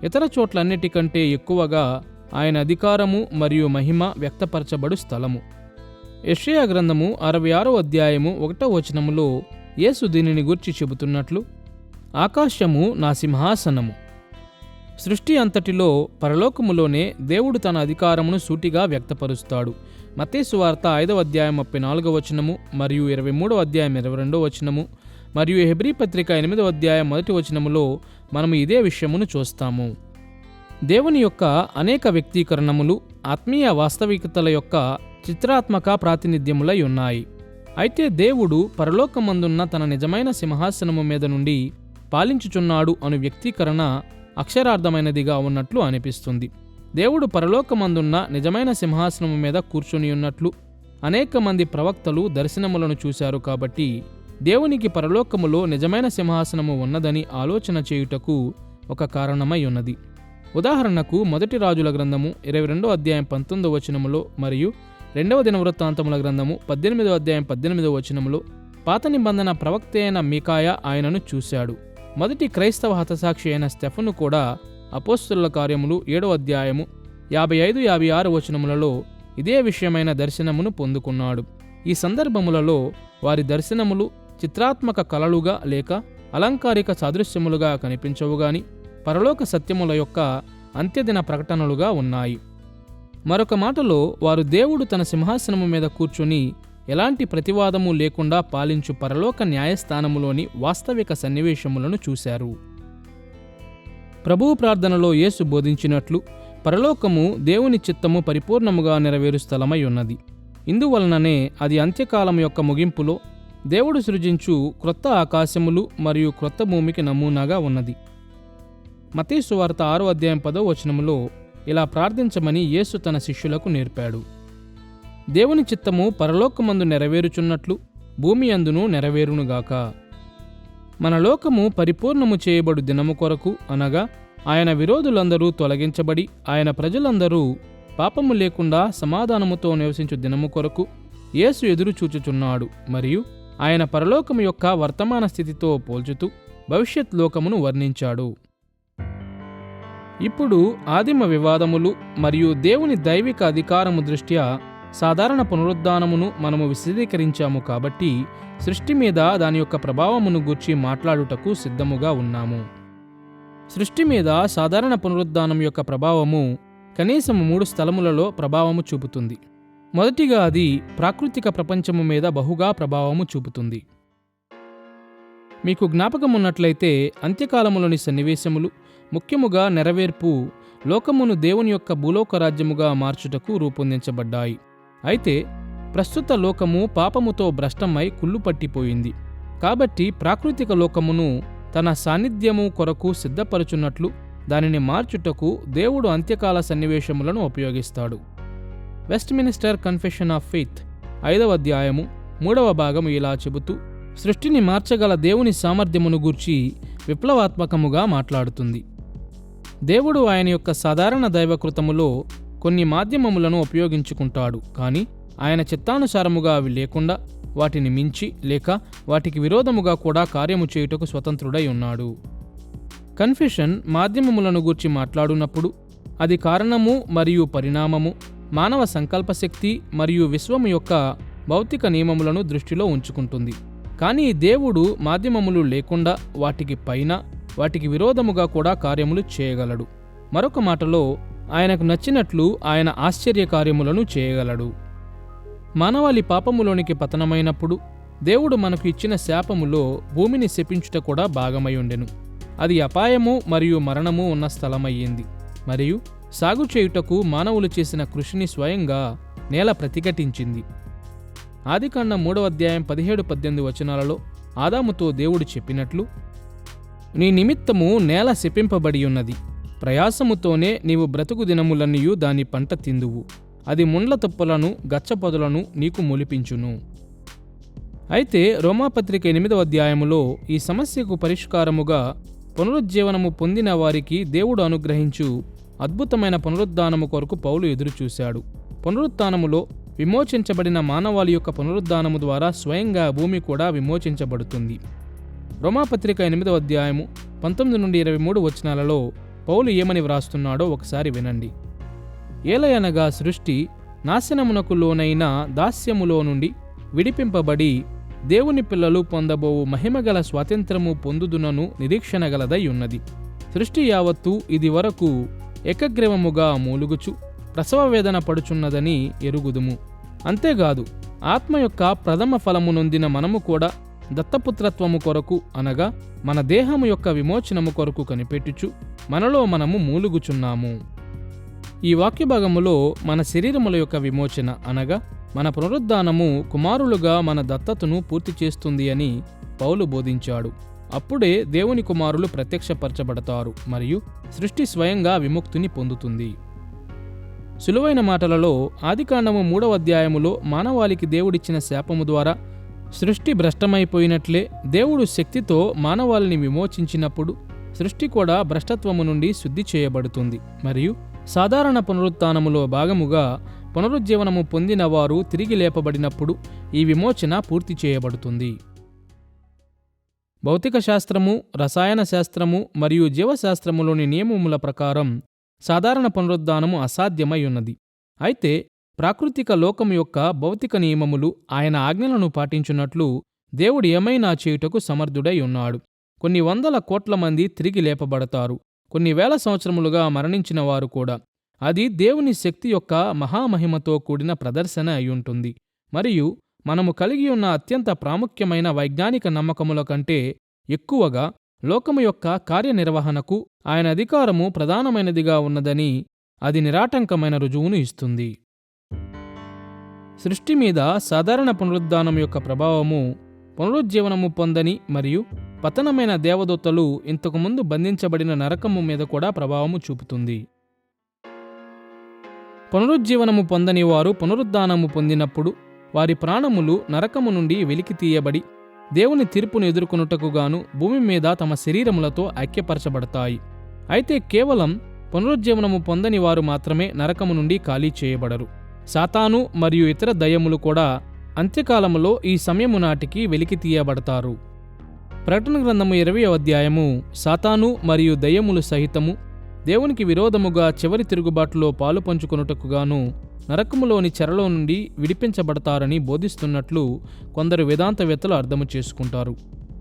ఇతర చోట్లన్నిటికంటే ఎక్కువగా ఆయన అధికారము మరియు మహిమ వ్యక్తపరచబడు స్థలము. యెషయా గ్రంథము 66వ అధ్యాయము 1వ వచనములో యేసు దీనిని గూర్చి చెబుతున్నట్లు, ఆకాశము నా సింహాసనము. సృష్టి అంతటిలో పరలోకములోనే దేవుడు తన అధికారమును సూటిగా వ్యక్తపరుస్తాడు. మత్తయి సువార్త 5వ అధ్యాయం 34వ వచనము మరియు 23వ అధ్యాయం 22వ వచనము మరియు హెబ్రీ పత్రిక 8వ అధ్యాయం 1వ వచనములో మనము ఇదే విషయమును చూస్తాము. దేవుని యొక్క అనేక వ్యక్తీకరణములు ఆత్మీయ వాస్తవికతల యొక్క చిత్రాత్మక ప్రాతినిధ్యములై ఉన్నాయి. అయితే దేవుడు పరలోకమందున్న తన నిజమైన సింహాసనము మీద నుండి పాలించుచున్నాడు అను వ్యక్తీకరణ అక్షరార్థమైనదిగా ఉన్నట్లు అనిపిస్తుంది. దేవుడు పరలోకమందున్న నిజమైన సింహాసనము మీద కూర్చుని ఉన్నట్లు అనేక మంది ప్రవక్తలు దర్శనములను చూశారు. కాబట్టి దేవునికి పరలోకములో నిజమైన సింహాసనము ఉన్నదని ఆలోచన చేయుటకు ఒక కారణమై ఉన్నది. ఉదాహరణకు 1 రాజుల గ్రంథము 22వ అధ్యాయం 19వ వచనములో మరియు 2వ దినవృత్తాంతముల గ్రంథము 18వ అధ్యాయం 18వ వచనములో పాత నిబంధన ప్రవక్త అయిన మీకాయా ఆయనను చూశాడు. మొదటి క్రైస్తవ హతసాక్షి అయిన స్టెఫను కూడా అపోస్తలుల కార్యములు 7వ అధ్యాయము 55-56 వచనములలో ఇదే విషయమైన దర్శనమును పొందుకున్నాడు. ఈ సందర్భములలో వారి దర్శనములు చిత్రాత్మక కళలుగా లేక అలంకారిక సాదృశ్యములుగా కనిపించవుగాని పరలోక సత్యముల యొక్క అంత్యదిన ప్రకటనలుగా ఉన్నాయి. మరొక మాటలో వారు దేవుడు తన సింహాసనము మీద కూర్చుని ఎలాంటి ప్రతివాదము లేకుండా పాలించు పరలోక న్యాయస్థానములోని వాస్తవిక సన్నివేశములను చూశారు. ప్రభువు ప్రార్థనలో యేసు బోధించినట్లు పరలోకము దేవుని చిత్తము పరిపూర్ణముగా నెరవేరు స్థలమై ఉన్నది. ఇందువలననే అది అంత్యకాలం యొక్క ముగింపులో దేవుడు సృజించు క్రొత్త ఆకాశములు మరియు క్రొత్త భూమికి నమూనాగా ఉన్నది. మత్తయి సువార్త 6వ అధ్యాయం 10వ వచనములో ఇలా ప్రార్థించమని యేసు తన శిష్యులకు నేర్పాడు. దేవుని చిత్తము పరలోకమందు నెరవేరుచున్నట్లు భూమి అందును నెరవేరునుగాక. మన లోకము పరిపూర్ణము చేయబడు దినము కొరకు, అనగా ఆయన విరోధులందరూ తొలగించబడి ఆయన ప్రజలందరూ పాపము లేకుండా సమాధానముతో నివసించు దినము కొరకు యేసు ఎదురు చూచుచున్నాడు. మరియు ఆయన పరలోకము యొక్క వర్తమాన స్థితితో పోల్చుతూ భవిష్యత్ లోకమును వర్ణించాడు. ఇప్పుడు ఆదిమ వివాదములు మరియు దేవుని దైవిక అధికారము దృష్ట్యా సాధారణ పునరుద్ధానమును మనము విశదీకరించాము కాబట్టి సృష్టి మీద దాని యొక్క ప్రభావమును గూర్చి మాట్లాడుటకు సిద్ధముగా ఉన్నాము. సృష్టి మీద సాధారణ పునరుద్ధానం యొక్క ప్రభావము కనీసం 3 స్థలములలో ప్రభావము చూపుతుంది. మొదటిగా అది ప్రాకృతిక ప్రపంచము మీద బహుగా ప్రభావము చూపుతుంది. మీకు జ్ఞాపకం ఉన్నట్లయితే అంత్యకాలములోని సన్నివేశములు, ముఖ్యముగా నెరవేర్పు, లోకమును దేవుని యొక్క భూలోక రాజ్యముగా మార్చుటకు రూపొందించబడ్డాయి. అయితే ప్రస్తుత లోకము పాపముతో భ్రష్టమై కుళ్ళుపట్టిపోయింది. కాబట్టి ప్రాకృతిక లోకమును తన సాన్నిధ్యము కొరకు సిద్ధపరచున్నట్లు దానిని మార్చుటకు దేవుడు అంత్యకాల సన్నివేశములను ఉపయోగిస్తాడు. వెస్ట్మినిస్టర్ కన్ఫెషన్ ఆఫ్ ఫెయిత్ 5వ అధ్యాయము 3వ భాగము ఇలా చెబుతూ సృష్టిని మార్చగల దేవుని సామర్థ్యమును గూర్చి విప్లవాత్మకముగా మాట్లాడుతుంది. దేవుడు ఆయన యొక్క సాధారణ దైవకృతములో కొన్ని మాధ్యమములను ఉపయోగించుకుంటాడు, కానీ ఆయన చిత్తానుసారముగా అవి లేకుండా వాటిని మించి లేక వాటికి విరోధముగా కూడా కార్యము చేయుటకు స్వతంత్రుడై ఉన్నాడు. కన్ఫెషన్ మాధ్యమములను గూర్చి మాట్లాడునప్పుడు అది కారణము మరియు పరిణామము, మానవ సంకల్పశక్తి మరియు విశ్వము యొక్క భౌతిక నియమములను దృష్టిలో ఉంచుకుంటుంది. కానీ దేవుడు మాధ్యమములు లేకుండా వాటికి పైన వాటికి విరోధముగా కూడా కార్యములు చేయగలడు. మరొక మాటలో ఆయనకు నచ్చినట్లు ఆయన ఆశ్చర్య కార్యములను చేయగలడు. మానవాళి పాపములోనికి పతనమైనప్పుడు దేవుడు మనకు ఇచ్చిన శాపములో భూమిని శపించుట కూడా భాగమై ఉండెను. అది అపాయము మరియు మరణము ఉన్న స్థలమయ్యింది మరియు సాగు చేయుటకు మానవులు చేసిన కృషిని స్వయంగా నేల ప్రతిఘటించింది. ఆదికాండం 3వ అధ్యాయం 17-18 వచనాలలో ఆదాముతో దేవుడు చెప్పినట్లు, నీ నిమిత్తము నేల శపింపబడి ఉన్నది, ప్రయాసముతోనే నీవు బ్రతుకు దినములన్నీయు దాని పంట తిందువు, అది ముండ్ల తుప్పలను గచ్చపొదలను నీకు మొలిపించును. అయితే రోమాపత్రిక 8వ అధ్యాయములో ఈ సమస్యకు పరిష్కారముగా పునరుజ్జీవనము పొందిన వారికి దేవుడు అనుగ్రహించు అద్భుతమైన పునరుద్ధానము కొరకు పౌలు ఎదురుచూశాడు. పునరుత్థానములో విమోచించబడిన మానవాళి యొక్క పునరుద్ధానము ద్వారా స్వయంగా భూమి కూడా విమోచించబడుతుంది. రోమాపత్రిక 8వ అధ్యాయము 19-23 వచనాలలో పౌలు ఏమని వ్రాస్తున్నాడో ఒకసారి వినండి. ఏలయనగా సృష్టి నాశనమునకు లోనైన దాస్యములో నుండి విడిపింపబడి దేవుని పిల్లలు పొందబోవు మహిమగల స్వాతంత్రము పొందుదునను నిరీక్షణ గలదై ఉన్నది. సృష్టి యావత్తు ఇది వరకు ఏకగ్రీవముగా మూలుగుచు ప్రసవ వేదన పడుచున్నదని ఎరుగుదుము. అంతేకాదు ఆత్మ యొక్క ప్రథమ ఫలము నొందిన మనము కూడా దత్తపుత్రత్వము కొరకు అనగా మన దేహము యొక్క విమోచనము కొరకు కనిపెట్టుచు మనలో మనము మూలుగుచున్నాము. ఈ వాక్యభాగములో మన శరీరముల యొక్క విమోచన అనగా మన పునరుద్ధానము కుమారులుగా మన దత్తతను పూర్తి చేస్తుంది అని పౌలు బోధించాడు. అప్పుడే దేవుని కుమారులు ప్రత్యక్షపరచబడతారు మరియు సృష్టి స్వయంగా విముక్తిని పొందుతుంది. సులువైన మాటలలో ఆదికాండము 3వ అధ్యాయములో మానవాళికి దేవుడిచ్చిన శాపము ద్వారా సృష్టి భ్రష్టమైపోయినట్లే దేవుడు శక్తితో మానవాళిని విమోచించినప్పుడు సృష్టి కూడా భ్రష్టత్వము నుండి శుద్ధి చేయబడుతుంది మరియు సాధారణ పునరుత్థానములో భాగముగా పునరుజ్జీవనము పొందిన వారు తిరిగి లేపబడినప్పుడు ఈ విమోచన పూర్తి చేయబడుతుంది. భౌతిక శాస్త్రము, రసాయన శాస్త్రము మరియు జీవశాస్త్రములోని నియమముల ప్రకారం సాధారణ పునరుద్ధానము అసాధ్యమై ఉన్నది. అయితే ప్రాకృతిక లోకము యొక్క భౌతిక నియమములు ఆయన ఆజ్ఞలను పాటించున్నట్లు దేవుడు ఏమైనా చేయుటకు సమర్థుడై ఉన్నాడు. కొన్ని వందల కోట్ల మంది తిరిగి లేపబడతారు. కొన్ని వేల సంవత్సరములుగా మరణించిన వారు కూడా. అది దేవుని శక్తి యొక్క మహామహిమతో కూడిన ప్రదర్శన అయ్యుంటుంది. మరియు మనము కలిగి ఉన్న అత్యంత ప్రాముఖ్యమైన వైజ్ఞానిక నమ్మకముల కంటే ఎక్కువగా లోకము యొక్క కార్యనిర్వహణకు ఆయన అధికారము ప్రధానమైనదిగా ఉన్నదని అది నిరాటంకమైన రుజువును ఇస్తుంది. సృష్టి మీద సాధారణ పునరుద్ధానం యొక్క ప్రభావము పునరుజ్జీవనము పొందని మరియు పతనమైన దేవదూతలు ఇంతకుముందు బంధించబడిన నరకము మీద కూడా ప్రభావము చూపుతుంది. పునరుజ్జీవనము పొందని వారు పునరుద్ధానము పొందినప్పుడు వారి ప్రాణములు నరకము నుండి వెలికి తీయబడి దేవుని తీర్పును ఎదుర్కొనుటకుగాను భూమి మీద తమ శరీరములతో ఐక్యపరచబడతాయి. అయితే కేవలం పునరుజ్జీవనము పొందని వారు మాత్రమే నరకము నుండి ఖాళీ చేయబడరు. సాతాను మరియు ఇతర దయ్యములు కూడా అంత్యకాలములో ఈ సమయము నాటికి వెలికి తీయబడతారు. ప్రకటన గ్రంథము 20వ అధ్యాయము సాతాను మరియు దయ్యములు సహితము దేవునికి విరోధముగా చివరి తిరుగుబాటులో పాలు పంచుకొనుటకుగాను నరకములోని చెరలో నుండి విడిపించబడతారని బోధిస్తున్నట్లు కొందరు వేదాంతవేత్తలు అర్థము చేసుకుంటారు.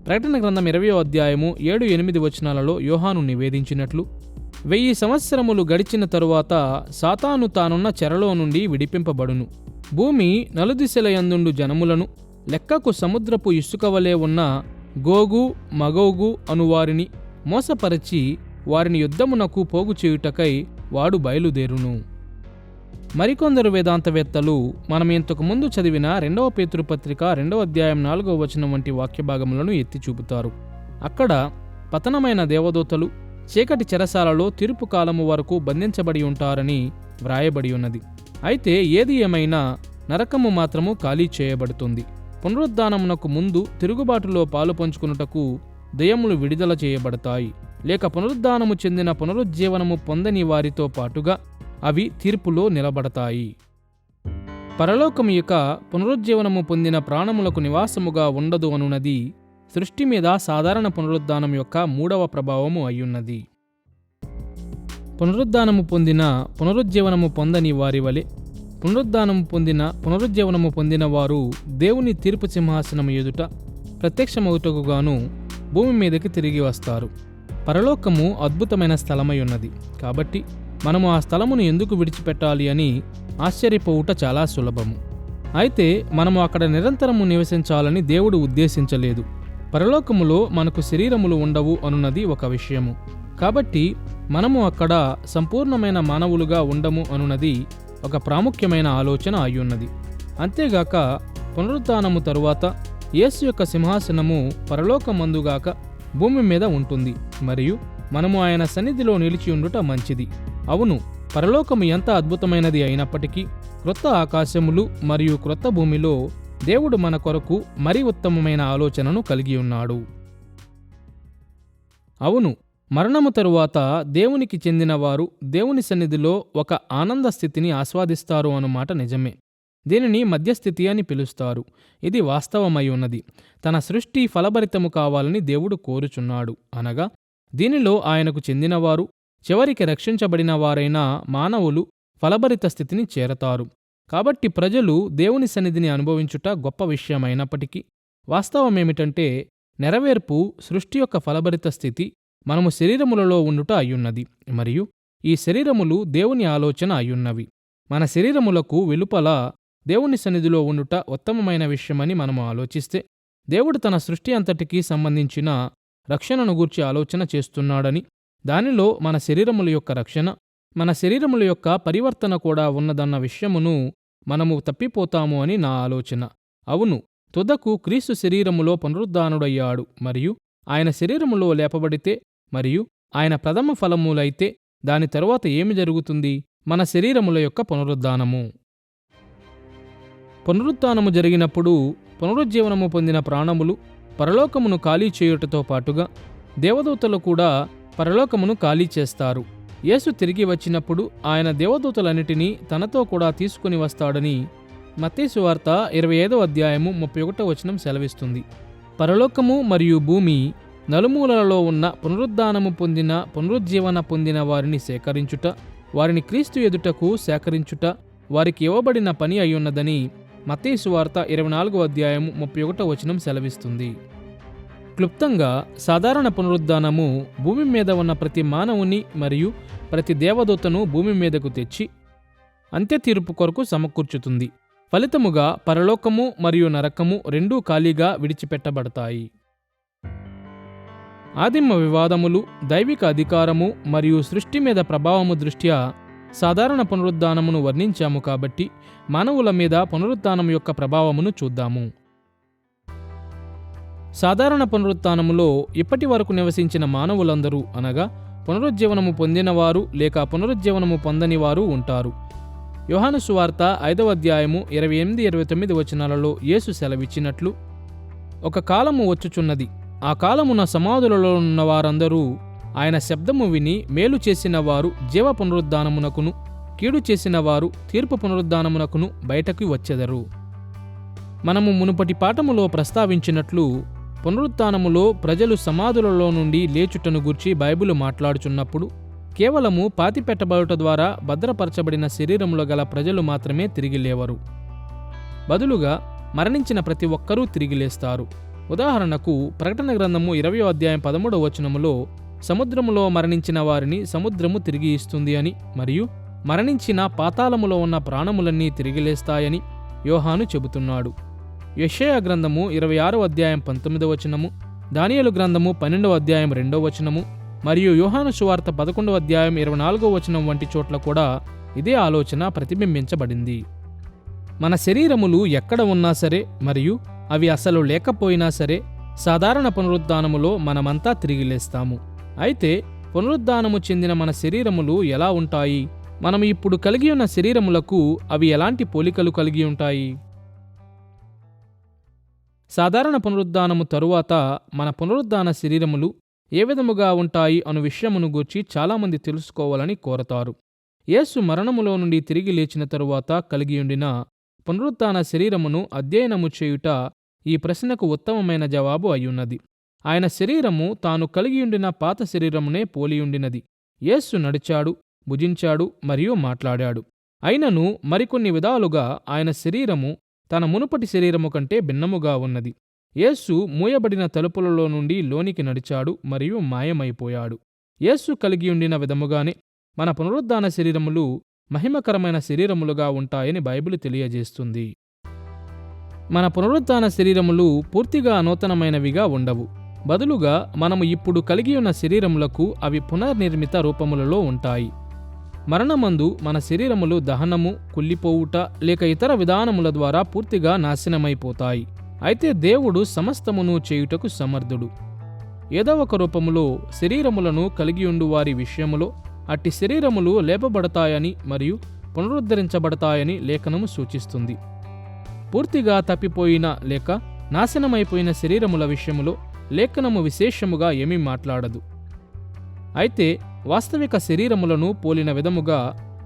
ప్రకటన గ్రంథం 20వ అధ్యాయము 7-8 వచనాలలో యోహాను నివేదించినట్లు 1000 సంవత్సరములు గడిచిన తరువాత సాతాను తానున్న చెరలో నుండి విడిపింపబడును. భూమి నలుదిశల యందుండు జనములను లెక్కకు సముద్రపు ఇసుక వలె ఉన్న గోగు మగోగు అనువారిని మోసపరచి వారిని యుద్ధమునకు పోగు చేయుటకై వాడు బయలుదేరును. మరికొందరు వేదాంతవేత్తలు మనం ఇంతకు ముందు చదివిన 2వ పేతురు పత్రిక 2వ అధ్యాయం 4వ వచనం వంటి వాక్యభాగములను ఎత్తి చూపుతారు. అక్కడ పతనమైన దేవదూతలు చీకటి చెరసాలలో తీర్పు కాలము వరకు బంధించబడి ఉంటారని వ్రాయబడి ఉన్నది. అయితే ఏది ఏమైనా నరకము మాత్రము ఖాళీ చేయబడుతుంది. పునరుద్ధానమునకు ముందు తిరుగుబాటులో పాలు పంచుకున్నటకు దెయ్యములు విడుదల చేయబడతాయి, లేక పునరుద్ధానము చెందిన పునరుజ్జీవనము పొందని వారితో పాటుగా అవి తీర్పులో నిలబడతాయి. పరలోకము యొక్క పునరుజ్జీవనము పొందిన ప్రాణములకు నివాసముగా ఉండదు అనున్నది సృష్టి మీద సాధారణ పునరుద్ధానం యొక్క 3వ ప్రభావము అయ్యున్నది. పునరుద్ధానము పొందిన పునరుజ్జీవనము పొందని వారి వలె పునరుజ్జీవనము పొందిన వారు దేవుని తీర్పు సింహాసనము ఎదుట ప్రత్యక్షమవుటకు గాను భూమి మీదకి తిరిగి వస్తారు. పరలోకము అద్భుతమైన స్థలమై ఉన్నది కాబట్టి మనము ఆ స్థలమును ఎందుకు విడిచిపెట్టాలి అని ఆశ్చర్యపోవుట చాలా సులభము. అయితే మనము అక్కడ నిరంతరము నివసించాలని దేవుడు ఉద్దేశించలేదు. పరలోకములో మనకు శరీరములు ఉండవు అనున్నది ఒక విషయము. కాబట్టి మనము అక్కడ సంపూర్ణమైన మానవులుగా ఉండము అనున్నది ఒక ప్రాముఖ్యమైన ఆలోచన అయ్యున్నది. అంతేగాక పునరుత్థానము తరువాత యేసు యొక్క సింహాసనము పరలోకమందుగాక భూమి మీద ఉంటుంది మరియు మనము ఆయన సన్నిధిలో నిలిచి ఉండుట మంచిది. అవును, పరలోకము ఎంత అద్భుతమైనది అయినప్పటికీ క్రొత్త ఆకాశములు మరియు క్రొత్త భూమిలో దేవుడు మన కొరకు మరీ ఉత్తమమైన ఆలోచనను కలిగి ఉన్నాడు. అవును, మరణము తరువాత దేవునికి చెందిన వారు దేవుని సన్నిధిలో ఒక ఆనంద స్థితిని ఆస్వాదిస్తారు అన్నమాట నిజమే. దీనిని మధ్యస్థితి అని పిలుస్తారు. ఇది వాస్తవమై ఉన్నది. తన సృష్టి ఫలభరితము కావాలని దేవుడు కోరుచున్నాడు. అనగా దీనిలో ఆయనకు చెందినవారు, చివరికి రక్షించబడిన వారైన మానవులు ఫలభరిత స్థితిని చేరతారు. కాబట్టి ప్రజలు దేవుని సన్నిధిని అనుభవించుట గొప్ప విషయమైనప్పటికీ వాస్తవమేమిటంటే నెరవేర్పు సృష్టి యొక్క ఫలభరిత స్థితి మనము శరీరములలో ఉండుట అయ్యున్నది మరియు ఈ శరీరములు దేవుని ఆలోచన అయ్యున్నవి. మన శరీరములకు వెలుపల దేవుని సన్నిధిలో ఉండుట ఉత్తమమైన విషయమని మనము ఆలోచిస్తే దేవుడు తన సృష్టి అంతటికీ సంబంధించిన రక్షణను గూర్చి ఆలోచన చేస్తున్నాడని, దానిలో మన శరీరముల యొక్క రక్షణ, మన శరీరముల యొక్క పరివర్తన కూడా ఉన్నదన్న విషయమును మనము తప్పిపోతాము అని నా ఆలోచన. అవును, తుదకు క్రీస్తు శరీరములో పునరుద్ధానుడయ్యాడు మరియు ఆయన శరీరములో లేపబడితే మరియు ఆయన ప్రథమ ఫలములైతే దాని తరువాత ఏమి జరుగుతుంది? మన శరీరముల యొక్క పునరుద్ధానము. పునరుత్థానము జరిగినప్పుడు పునరుజ్జీవనము పొందిన ప్రాణములు పరలోకమును ఖాళీ చేయుటతో పాటుగా దేవదూతలు కూడా పరలోకమును ఖాళీ చేస్తారు. యేసు తిరిగి వచ్చినప్పుడు ఆయన దేవదూతలన్నిటినీ తనతో కూడా తీసుకుని వస్తాడని మత్తయి సువార్త 25వ అధ్యాయము 31వ వచనం సెలవిస్తుంది. పరలోకము మరియు భూమి నలుమూలలలో ఉన్న పునరుద్ధానము పొందిన పునరుజ్జీవన పొందిన వారిని సేకరించుట, వారిని క్రీస్తు ఎదుటకు సేకరించుట వారికి ఇవ్వబడిన పని అయ్యున్నదని మత్తయి సువార్త 24వ అధ్యాయము 31వ వచనం సెలవిస్తుంది. క్లుప్తంగా సాధారణ పునరుద్ధానము భూమి మీద ఉన్న ప్రతి మానవుని మరియు ప్రతి దేవదూతను భూమి మీదకు తెచ్చి అంత్య తీర్పు కొరకు సమకూర్చుతుంది. ఫలితముగా పరలోకము మరియు నరకము రెండూ ఖాళీగా విడిచిపెట్టబడతాయి. ఆదిమ వివాదములు, దైవిక అధికారము మరియు సృష్టి మీద ప్రభావము దృష్ట్యా సాధారణ పునరుద్ధానమును వర్ణించాము కాబట్టి మానవుల మీద పునరుత్థానం యొక్క ప్రభావమును చూద్దాము. సాధారణ పునరుత్థానములో ఇప్పటి వరకు నివసించిన మానవులందరూ అనగా పునరుజ్జీవనము పొందినవారు లేక పునరుజ్జీవనము పొందని వారు ఉంటారు. యోహాను సువార్త 5వ అధ్యాయము 28-29 వచనాలలో యేసు సెలవిచ్చినట్లు, ఒక కాలము వచ్చుచున్నది, ఆ కాలమున సమాధులలో ఉన్న వారందరూ ఆయన శబ్దము విని మేలు చేసిన వారు జీవ పునరుద్ధానమునకును, కీడు చేసిన వారు తీర్పు పునరుద్ధానమునకును బయటకు వచ్చెదరు. మనము మునుపటి పాఠములో ప్రస్తావించినట్లు పునరుత్థానములో ప్రజలు సమాధులలో నుండి లేచుటను గూర్చి బైబిలు మాట్లాడుచున్నప్పుడు కేవలము పాతిపెట్టబడుట ద్వారా భద్రపరచబడిన శరీరములో గల ప్రజలు మాత్రమే తిరిగి లేవరు. బదులుగా మరణించిన ప్రతి ఒక్కరూ తిరిగి లేస్తారు. ఉదాహరణకు ప్రకటన గ్రంథము 20వ అధ్యాయం 13వ వచనములో సముద్రములో మరణించిన వారిని సముద్రము తిరిగి ఇస్తుంది అని, మరియు మరణించిన పాతాళములో ఉన్న ప్రాణములన్నీ తిరిగి లేస్తాయని యోహాను చెబుతున్నాడు. యెషయా గ్రంథము 26వ అధ్యాయం 19వ వచనము, దానియేలు గ్రంథము 12వ అధ్యాయం 2వ వచనము మరియు యోహాను సువార్త 11వ అధ్యాయం 24వ వచనం వంటి చోట్ల కూడా ఇదే ఆలోచన ప్రతిబింబించబడింది. మన శరీరములు ఎక్కడ ఉన్నా సరే మరియు అవి అసలు లేకపోయినా సరే సాధారణ పునరుద్ధానములో మనమంతా తిరిగి లేస్తాము. అయితే పునరుద్ధానము చెందిన మన శరీరములు ఎలా ఉంటాయి? మనం ఇప్పుడు కలిగి ఉన్న శరీరములకు అవి ఎలాంటి పోలికలు కలిగి ఉంటాయి? సాధారణ పునరుద్ధానము తరువాత మన పునరుద్ధాన శరీరములు ఏ విధముగా ఉంటాయి అను విషయమును గూర్చి చాలామంది తెలుసుకోవాలని కోరతారు. యేసు మరణములో నుండి తిరిగి లేచిన తరువాత కలిగియుండిన పునరుత్థాన శరీరమును అధ్యయనము చేయుట ఈ ప్రశ్నకు ఉత్తమమైన జవాబు అయ్యున్నది. ఆయన శరీరము తాను కలిగియుండిన పాత శరీరమునే పోలియుండినది. యేసు నడిచాడు, భుజించాడు మరియు మాట్లాడాడు. అయినను మరికొన్ని విధాలుగా ఆయన శరీరము తన మునుపటి శరీరము కంటే భిన్నముగా ఉన్నది. యేసు మూయబడిన తలుపులలో నుండి లోనికి నడిచాడు మరియు మాయమైపోయాడు. యేసు కలిగియుండిన విధముగానే మన పునరుద్ధాన శరీరములు మహిమకరమైన శరీరములుగా ఉంటాయని బైబిల్ తెలియజేస్తుంది. మన పునరుద్ధాన శరీరములు పూర్తిగా నూతనమైనవిగా ఉండవు. బదులుగా మనము ఇప్పుడు కలిగియున్న శరీరములకు అవి పునర్నిర్మిత రూపములలో ఉంటాయి. మరణమందు మన శరీరములు దహనము, కుళ్ళిపోవుట లేక ఇతర విధానముల ద్వారా పూర్తిగా నాశనమైపోతాయి. అయితే దేవుడు సమస్తమును చేయుటకు సమర్థుడు. ఏదో ఒక రూపములో శరీరములను కలిగియుండు వారి విషయములో అట్టి శరీరములు లేపబడతాయని మరియు పునరుద్ధరించబడతాయని లేఖనము సూచిస్తుంది. పూర్తిగా తప్పిపోయిన లేక నాశనమైపోయిన శరీరముల విషయములో లేఖనము విశేషముగా ఏమీ మాట్లాడదు. అయితే వాస్తవిక శరీరములను పోలిన విధముగా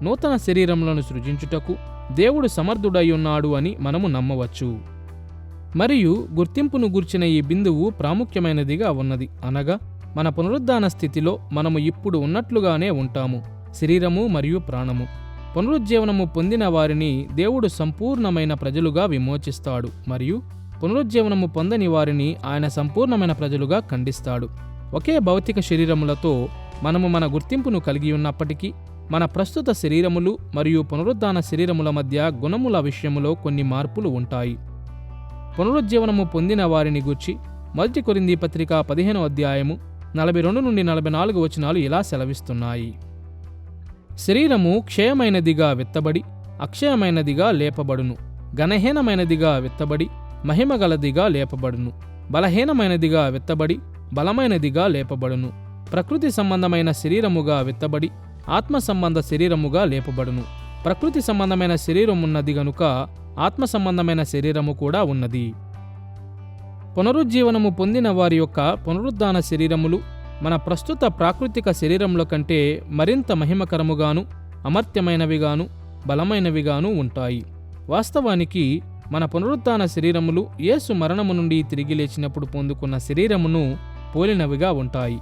నూతన శరీరములను సృజించుటకు దేవుడు సమర్థుడయ్యున్నాడు అని మనము నమ్మవచ్చు. మరియు గుర్తింపును గూర్చిన ఈ బిందువు ప్రాముఖ్యమైనదిగా ఉన్నది. అనగా మన పునరుద్ధాన స్థితిలో మనము ఇప్పుడు ఉన్నట్లుగానే ఉంటాము, శరీరము మరియు ప్రాణము. పునరుజ్జీవనము పొందిన వారిని దేవుడు సంపూర్ణమైన ప్రజలుగా విమోచిస్తాడు మరియు పునరుజ్జీవనము పొందని వారిని ఆయన సంపూర్ణమైన ప్రజలుగా ఖండిస్తాడు. ఒకే భౌతిక శరీరములతో మనము మన గుర్తింపును కలిగి ఉన్నప్పటికీ మన ప్రస్తుత శరీరములు మరియు పునరుద్ధాన శరీరముల మధ్య గుణముల విషయములో కొన్ని మార్పులు ఉంటాయి. పునరుజ్జీవనము పొందిన వారిని గూర్చి 1 కొరింథీ పత్రిక 15వ అధ్యాయము 42 నుండి 44 వచనాలు ఇలా సెలవిస్తున్నాయి. శరీరము క్షయమైనదిగా విత్తబడి అక్షయమైనదిగా లేపబడును, ఘనహీనమైనదిగా విత్తబడి మహిమగలదిగా లేపబడును, బలహీనమైనదిగా విత్తబడి బలమైనదిగా లేపబడును, ప్రకృతి సంబంధమైన శరీరముగా విత్తబడి ఆత్మ సంబంధ శరీరముగా లేపబడును. ప్రకృతి సంబంధమైన శరీరం ఉన్నది గనుక ఆత్మ సంబంధమైన శరీరము కూడా ఉన్నది. పునరుజ్జీవనము పొందిన వారి యొక్క పునరుద్ధాన శరీరములు మన ప్రస్తుత ప్రాకృతిక శరీరముల కంటే మరింత మహిమకరముగాను అమర్త్యమైనవిగాను బలమైనవిగాను ఉంటాయి. వాస్తవానికి మన పునరుద్ధాన శరీరములు యేసు మరణము నుండి తిరిగి లేచినప్పుడు పొందుకున్న శరీరమును పోలినవిగా ఉంటాయి.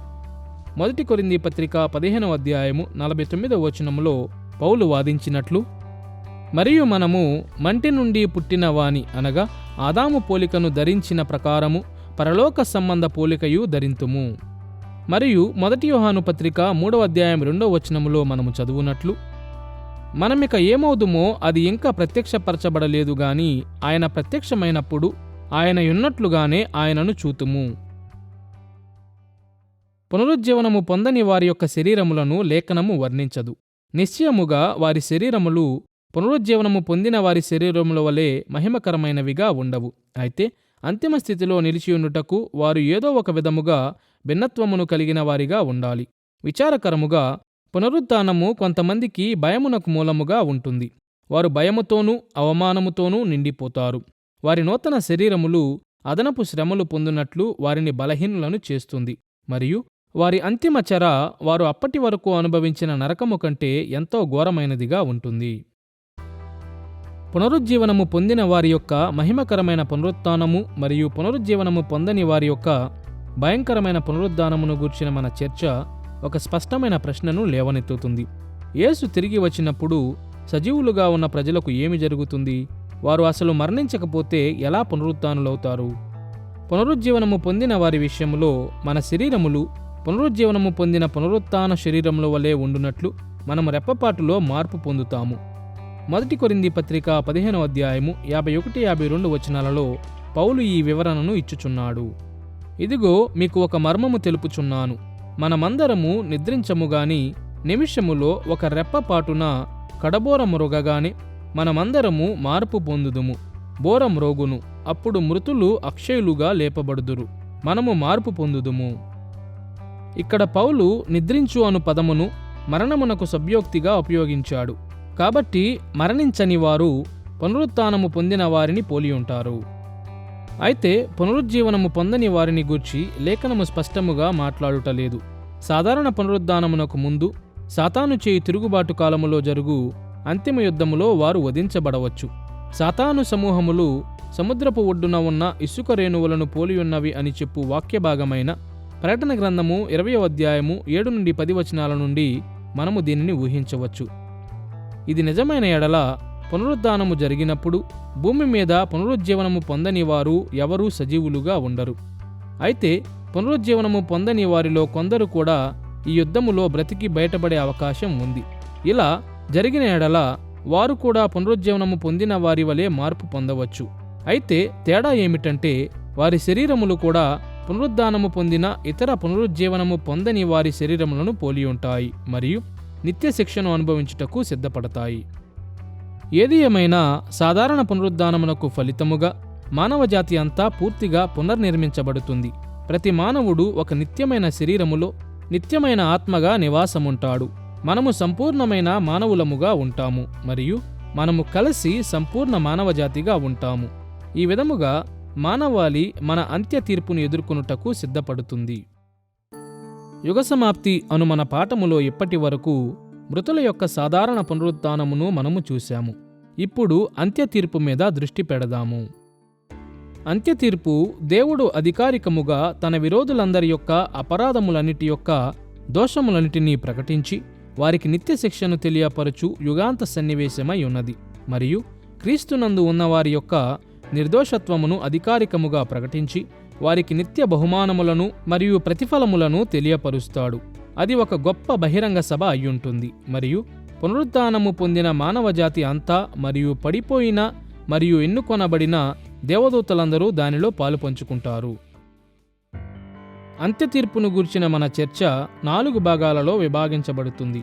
1 కొరింథీ పత్రిక 15వ అధ్యాయము 49వ వచనములో పౌలు వాదించినట్లు, మరియు మనము మంటి నుండి పుట్టిన వాని అనగా ఆదాము పోలికను ధరించిన ప్రకారము పరలోక సంబంధ పోలికయు ధరింతుము. మరియు 1 యోహాను పత్రిక 3వ అధ్యాయం 2వ వచనములో మనము చదువునట్లు, మనమిక ఏమవుదుమో అది ఇంకా ప్రత్యక్షపరచబడలేదు గాని ఆయన ప్రత్యక్షమైనప్పుడు ఆయన యున్నట్లుగానే ఆయనను చూతుము. పునరుజ్జీవనము పొందని వారి యొక్క శరీరములను లేఖనము వర్ణించదు. నిశ్చయముగా వారి శరీరములు పునరుజ్జీవనము పొందిన వారి శరీరముల వలె మహిమకరమైనవిగా ఉండవు. అయితే అంతిమ స్థితిలో నిలిచియుండుటకు వారు ఏదో ఒక విధముగా భిన్నత్వమును కలిగిన వారిగా ఉండాలి. విచారకరముగా పునరుత్థానము కొంతమందికి భయమునకు మూలముగా ఉంటుంది. వారు భయముతోనూ అవమానముతోనూ నిండిపోతారు. వారి నూతన శరీరములు అదనపు శ్రమలు పొందినట్లు వారిని బలహీనులను చేస్తుంది మరియు వారి అంతిమ చెర వారు అప్పటి వరకు అనుభవించిన నరకము కంటే ఎంతో ఘోరమైనదిగా ఉంటుంది. పునరుజ్జీవనము పొందిన వారి యొక్క మహిమకరమైన పునరుత్థానము మరియు పునరుజ్జీవనము పొందని వారి యొక్క భయంకరమైన పునరుద్ధానమును గూర్చిన మన చర్చ ఒక స్పష్టమైన ప్రశ్నను లేవనెత్తుతుంది. యేసు తిరిగి వచ్చినప్పుడు సజీవులుగా ఉన్న ప్రజలకు ఏమి జరుగుతుంది? వారు అసలు మరణించకపోతే ఎలా పునరుత్థానులవుతారు? పునరుజ్జీవనము పొందిన వారి విషయంలో మన శరీరములు పునరుజ్జీవనము పొందిన పునరుత్థాన శరీరముల వలె ఉండునట్లు మనము రెప్పపాటులో మార్పు పొందుతాము. 1 కొరింథీ పత్రిక 15వ అధ్యాయము 51-52 వచనాలలో పౌలు ఈ వివరణను ఇచ్చుచున్నాడు. ఇదిగో మీకు ఒక మర్మము తెలుపుచున్నాను. మనమందరము నిద్రించము గాని నిమిషములో ఒక రెప్పపాటున కడబోర మ్రోగగానే మనమందరము మార్పు పొందుదుము. బోర మ్రోగును, అప్పుడు మృతులు అక్షయులుగా లేపబడుదురు, మనము మార్పు పొందుదుము. ఇక్కడ పౌలు నిద్రించు అను పదమును మరణమునకు సబ్యోక్తిగా ఉపయోగించాడు. కాబట్టి మరణించని వారు పునరుత్థానము పొందిన వారిని పోలియుంటారు. అయితే పునరుజ్జీవనము పొందని వారిని గూర్చి లేఖనము స్పష్టముగా మాట్లాడుటలేదు. సాధారణ పునరుద్ధానమునకు ముందు సాతాను చేయి తిరుగుబాటు కాలములో జరుగు అంతిమ యుద్ధములో వారు వధించబడవచ్చు. సాతాను సమూహములు సముద్రపు ఒడ్డున ఉన్న ఇసుక రేణువులను పోలియున్నవి అని చెప్పు వాక్యభాగమైన ప్రకటన గ్రంథము 20వ అధ్యాయము 7-10 వచనాల నుండి మనము దీనిని ఊహించవచ్చు. ఇది నిజమైన ఎడల పునరుద్ధానము జరిగినప్పుడు భూమి మీద పునరుజ్జీవనము పొందని వారు ఎవరూ సజీవులుగా ఉండరు. అయితే పునరుజ్జీవనము పొందని వారిలో కొందరు కూడా ఈ యుద్ధములో బ్రతికి బయటపడే అవకాశం ఉంది. ఇలా జరిగిన ఎడల వారు కూడా పునరుజ్జీవనము పొందిన వారి వలె మార్పు పొందవచ్చు. అయితే తేడా ఏమిటంటే వారి శరీరములు కూడా పునరుద్ధానము పొందిన ఇతర పునరుజ్జీవనము పొందని వారి శరీరములను పోలియుంటాయి మరియు నిత్య శిక్షను అనుభవించుటకు సిద్ధపడతాయి. ఏది ఏమైనా సాధారణ పునరుద్ధానమునకు ఫలితముగా మానవజాతి అంతా పూర్తిగా పునర్నిర్మించబడుతుంది. ప్రతి మానవుడు ఒక నిత్యమైన శరీరములో నిత్యమైన ఆత్మగా నివాసముంటాడు. మనము సంపూర్ణమైన మానవులముగా ఉంటాము మరియు మనము కలిసి సంపూర్ణ మానవజాతిగా ఉంటాము. ఈ విధముగా మానవాళి మన అంత్య తీర్పును ఎదుర్కొనుటకు సిద్ధపడుతుంది. యుగసమాప్తి అను మన పాఠములో ఇప్పటి వరకు మృతుల యొక్క సాధారణ పునరుత్థానమును మనము చూశాము. ఇప్పుడు అంత్యతీర్పు మీద దృష్టి పెడదాము. అంత్యతీర్పు దేవుడు అధికారికముగా తన విరోధులందరి యొక్క అపరాధములన్నిటి యొక్క దోషములన్నిటినీ ప్రకటించి వారికి నిత్య శిక్షను తెలియపరచు యుగాంత సన్నివేశమై ఉన్నది మరియు క్రీస్తునందు ఉన్నవారి యొక్క నిర్దోషత్వమును అధికారికముగా ప్రకటించి వారికి నిత్య బహుమానములను మరియు ప్రతిఫలములను తెలియపరుస్తాడు. అది ఒక గొప్ప బహిరంగ సభ అయ్యుంటుంది మరియు పునరుత్థానము పొందిన మానవజాతి అంతా మరియు పడిపోయిన మరియు ఎన్నుకొనబడిన దేవదూతలందరూ దానిలో పాలుపంచుకుంటారు. అంత్యతీర్పును గూర్చిన మన చర్చ 4 భాగాలలో విభాగించబడుతుంది.